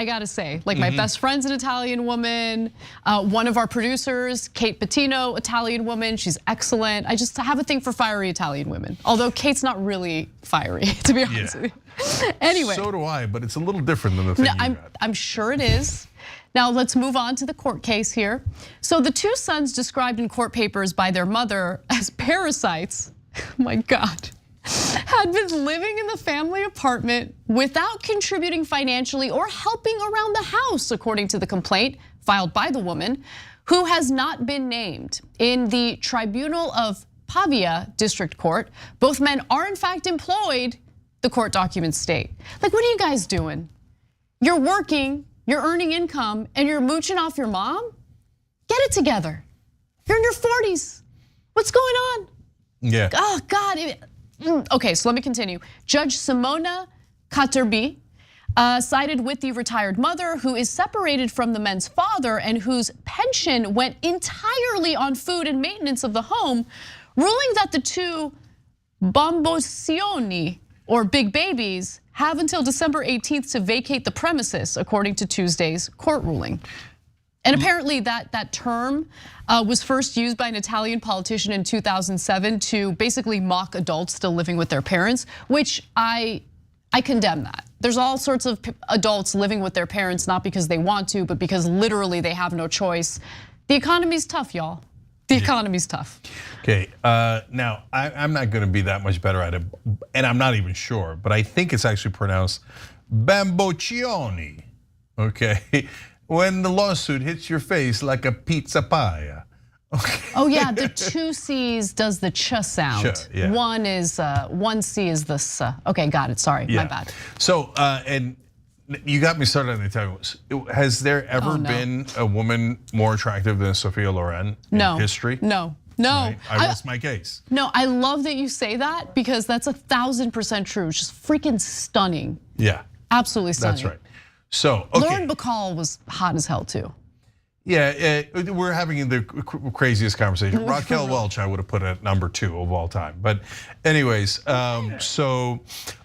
S3: gotta say, like my best friend's an Italian woman. One of our producers, Kate Bettino, Italian woman. She's excellent. I just have a thing for fiery Italian women. Although Kate's not really fiery, to be honest with you. Anyway.
S2: So do I, but it's a little different than the thing you got.
S3: I'm sure it is. Now let's move on to the court case here. So the 2 sons described in court papers by their mother as parasites, oh my God, had been living in the family apartment without contributing financially or helping around the house, according to the complaint filed by the woman, who has not been named. In the Tribunal of Pavia District Court, both men are in fact employed, the court documents state. Like, what are you guys doing? You're working, you're earning income, and you're mooching off your mom? Get it together. You're in your 40s. What's going on?
S2: Yeah.
S3: Oh God. Okay, so let me continue. Judge Simona Katerbi sided with the retired mother, who is separated from the men's father and whose pension went entirely on food and maintenance of the home, ruling that the 2 Bombosioni or big babies have until December 18th to vacate the premises, according to Tuesday's court ruling. And apparently that term was first used by an Italian politician in 2007 to basically mock adults still living with their parents, which I condemn that. There's all sorts of adults living with their parents, not because they want to, but because literally they have no choice. The economy's tough, y'all. The economy's tough.
S2: Okay, now I'm not gonna be that much better at it, and I'm not even sure, but I think it's actually pronounced bamboccioni, okay? When the lawsuit hits your face like a pizza pie. Okay.
S3: Oh yeah, the 2 C's does the ch sound.
S2: Ch, yeah.
S3: One C is the s. Okay, got it, sorry, my bad.
S2: So, and you got me started on the Italian. Has there ever been a woman more attractive than Sophia Loren in history?
S3: No.
S2: Right? I rest my case.
S3: No, I love that you say that because that's 1000% true. It's just freaking stunning.
S2: Yeah.
S3: Absolutely stunning.
S2: That's right. So, okay.
S3: Lauren Bacall was hot as hell too.
S2: Yeah, we're having the craziest conversation. Raquel Welch, I would have put at number 2 of all time. But anyways, so,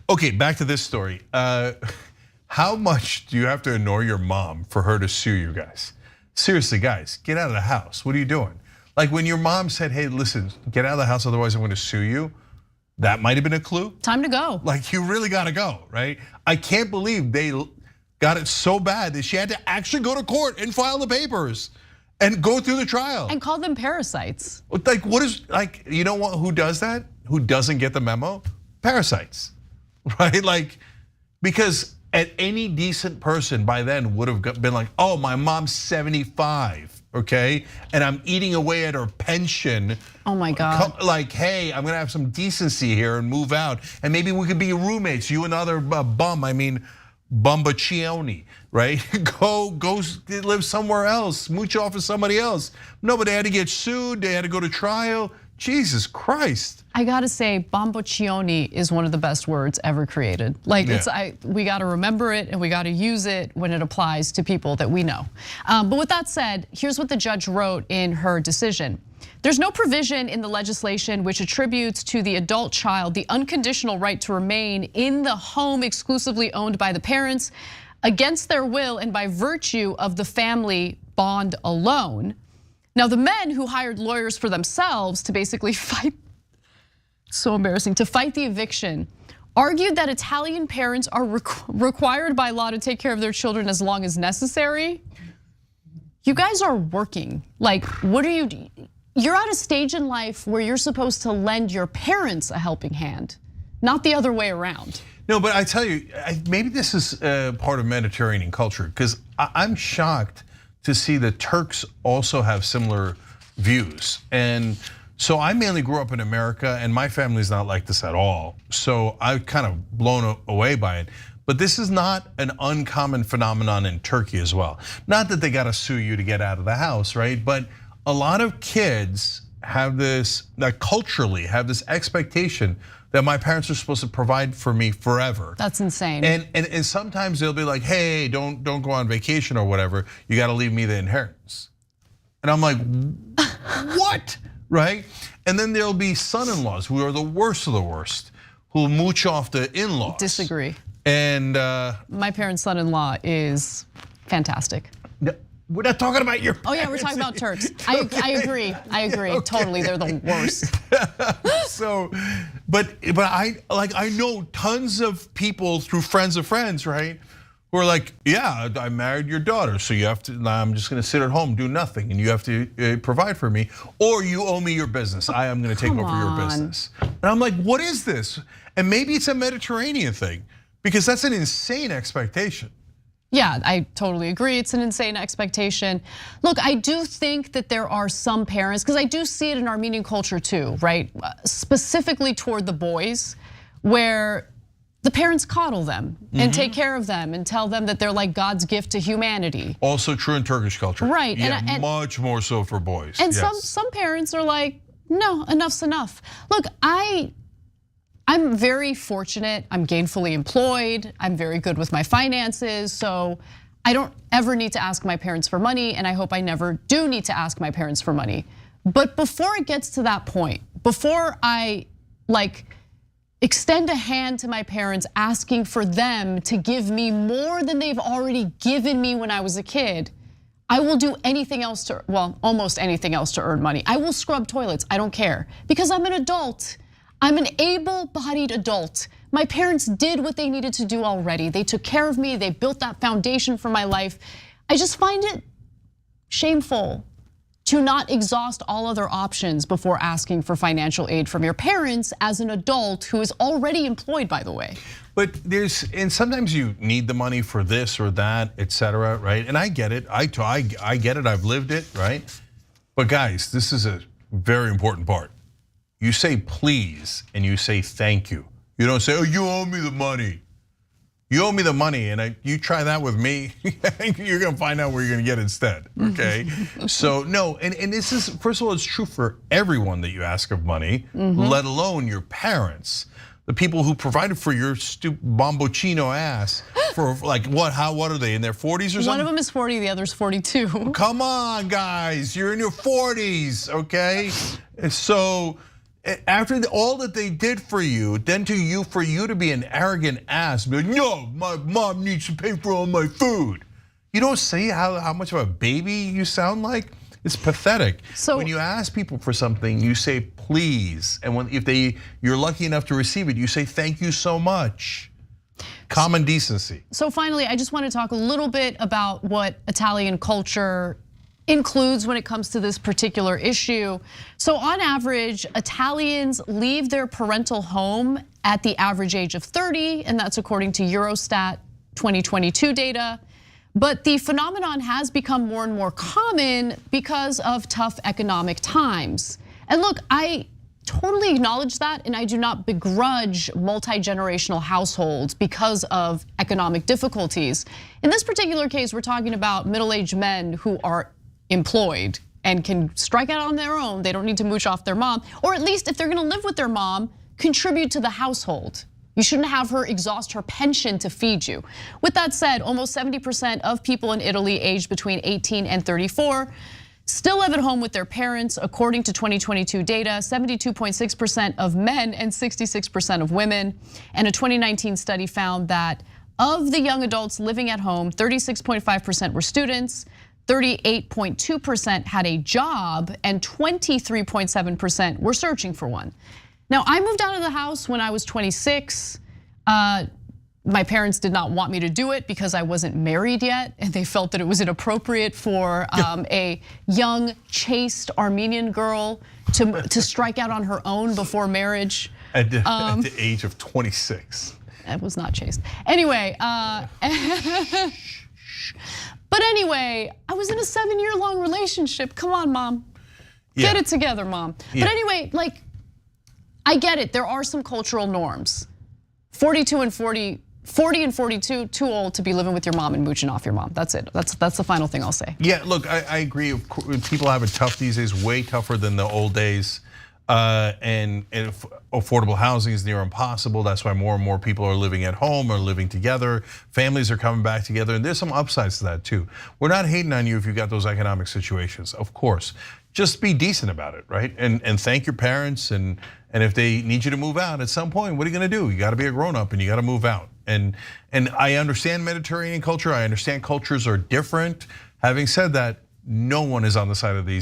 S2: okay, back to this story. How much do you have to annoy your mom for her to sue you guys? Seriously, guys, get out of the house. What are you doing? Like when your mom said, hey, listen, get out of the house, otherwise I'm gonna sue you. That might have been a clue.
S3: Time to go.
S2: Like you really gotta go, right? I can't believe they got it so bad that she had to actually go to court and file the papers and go through the trial.
S3: And call them parasites.
S2: Like what is, like, you know what, who does that? Who doesn't get the memo? Parasites, right? Like, because at any decent person by then would have been like, oh, my mom's 75, okay? And I'm eating away at her pension.
S3: Oh my God.
S2: Like, hey, I'm gonna have some decency here and move out. And maybe we could be roommates, you and other bum, I mean, Bamboccioni, right? Go live somewhere else, mooch off of somebody else. No, but they had to get sued, they had to go to trial. Jesus Christ.
S3: I gotta say, Bamboccioni is one of the best words ever created. Like we gotta remember it and we gotta use it when it applies to people that we know. But with that said, here's what the judge wrote in her decision. There's no provision in the legislation which attributes to the adult child the unconditional right to remain in the home exclusively owned by the parents against their will and by virtue of the family bond alone. Now, the men who hired lawyers for themselves to basically fight, so embarrassing, to fight the eviction, argued that Italian parents are required by law to take care of their children as long as necessary. You guys are working. Like, what are you? You're at a stage in life where you're supposed to lend your parents a helping hand, not the other way around.
S2: No, but I tell you, maybe this is part of Mediterranean culture, because I'm shocked to see the Turks also have similar views. And so I mainly grew up in America and my family's not like this at all. So I've kind of blown away by it. But this is not an uncommon phenomenon in Turkey as well. Not that they gotta sue you to get out of the house, right? But a lot of kids have this, that culturally have this expectation that my parents are supposed to provide for me forever.
S3: That's insane.
S2: And sometimes they'll be like, hey, don't go on vacation or whatever. You gotta leave me the inheritance. And I'm like, what, right? And then there'll be son-in-laws who are the worst of the worst, who mooch off the in-laws.
S3: Disagree.
S2: And
S3: my parents' son-in-law is fantastic.
S2: We're not talking about your
S3: parents. Oh yeah, we're talking about Turks. I agree, okay. Totally, they're the worst.
S2: So, but I know tons of people through friends of friends, right? Who are like, yeah, I married your daughter, so you have to, I'm just gonna sit at home, do nothing, and you have to provide for me, or you owe me your business, I am gonna take over your business. And I'm like, what is this? And maybe it's a Mediterranean thing, because that's an insane expectation.
S3: Yeah, I totally agree. It's an insane expectation. Look, I do think that there are some parents, because I do see it in Armenian culture too, right? Specifically toward the boys, where the parents coddle them and take care of them and tell them that they're like God's gift to humanity.
S2: Also true in Turkish culture.
S3: Right.
S2: Yeah, and much more so for boys.
S3: And some parents are like, no, enough's enough. Look, I'm very fortunate, I'm gainfully employed, I'm very good with my finances, so I don't ever need to ask my parents for money, and I hope I never do need to ask my parents for money. But before it gets to that point, before I extend a hand to my parents asking for them to give me more than they've already given me when I was a kid, I will do anything else to, well, almost anything else to earn money. I will scrub toilets, I don't care, because I'm an adult. I'm an able-bodied adult. My parents did what they needed to do already. They took care of me, they built that foundation for my life. I just find it shameful to not exhaust all other options before asking for financial aid from your parents as an adult who is already employed, by the way.
S2: But and sometimes you need the money for this or that, etc., right? And I get it, I get it, I've lived it, right? But guys, this is a very important part. You say please and you say thank you. You don't say, oh, you owe me the money. You owe me the money, and you try that with me, you're gonna find out where you're gonna get instead, okay? So no, and this is, first of all, it's true for everyone that you ask of money, let alone your parents. The people who provided for your stupid bombochino ass for like what are they, in their 40s or something?
S3: One of them is 40, the other's 42.
S2: Come on, guys, you're in your 40s, okay? And so, after all that they did for you, then for you to be an arrogant ass, be like, no, my mom needs to pay for all my food. You don't see how much of a baby you sound like? It's pathetic. So when you ask people for something, you say please, and if you're lucky enough to receive it, you say thank you so much. Common decency.
S3: So finally, I just want to talk a little bit about what Italian culture includes when it comes to this particular issue. So on average, Italians leave their parental home at the average age of 30, and that's according to Eurostat 2022 data. But the phenomenon has become more and more common because of tough economic times. And look, I totally acknowledge that, and I do not begrudge multi-generational households because of economic difficulties. In this particular case, we're talking about middle-aged men who are employed and can strike out on their own. They don't need to mooch off their mom, or at least if they're gonna live with their mom, contribute to the household. You shouldn't have her exhaust her pension to feed you. With that said, almost 70% of people in Italy aged between 18 and 34 still live at home with their parents. According to 2022 data, 72.6% of men and 66% of women. And a 2019 study found that of the young adults living at home, 36.5% were students, 38.2% had a job, and 23.7% were searching for one. Now, I moved out of the house when I was 26. My parents did not want me to do it because I wasn't married yet, and they felt that it was inappropriate for a young, chaste Armenian girl to strike out on her own before marriage.
S2: At the age of 26.
S3: That was not chaste. Anyway, but anyway, I was in a 7-year-long relationship. Come on, mom. Get it together, mom. But anyway, like, I get it, there are some cultural norms. 40 and 42, too old to be living with your mom and mooching off your mom. That's it, that's the final thing I'll say.
S2: Yeah, look, I agree. People have it tough these days, way tougher than the old days. And affordable housing is near impossible. That's why more and more people are living at home or living together. Families are coming back together, and there's some upsides to that too. We're not hating on you if you got those economic situations, of course. Just be decent about it, right? And thank your parents, and if they need you to move out at some point, what are you gonna do? You gotta be a grown up and you gotta move out. And I understand Mediterranean culture, I understand cultures are different. Having said that, no one is on the side of the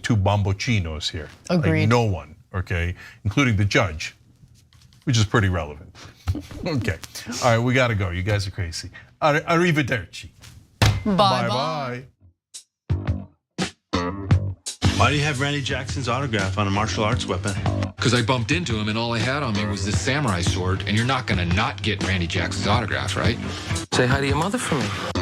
S2: two bombochinos here.
S3: Agreed.
S2: Like no one, okay, including the judge, which is pretty relevant. Okay, all right, we gotta go. You guys are crazy. Arrivederci.
S3: Bye-bye.
S11: Why do you have Randy Jackson's autograph on a martial arts weapon?
S12: Because I bumped into him and all I had on me was this samurai sword, and you're not gonna not get Randy Jackson's autograph, right?
S13: Say hi to your mother for me.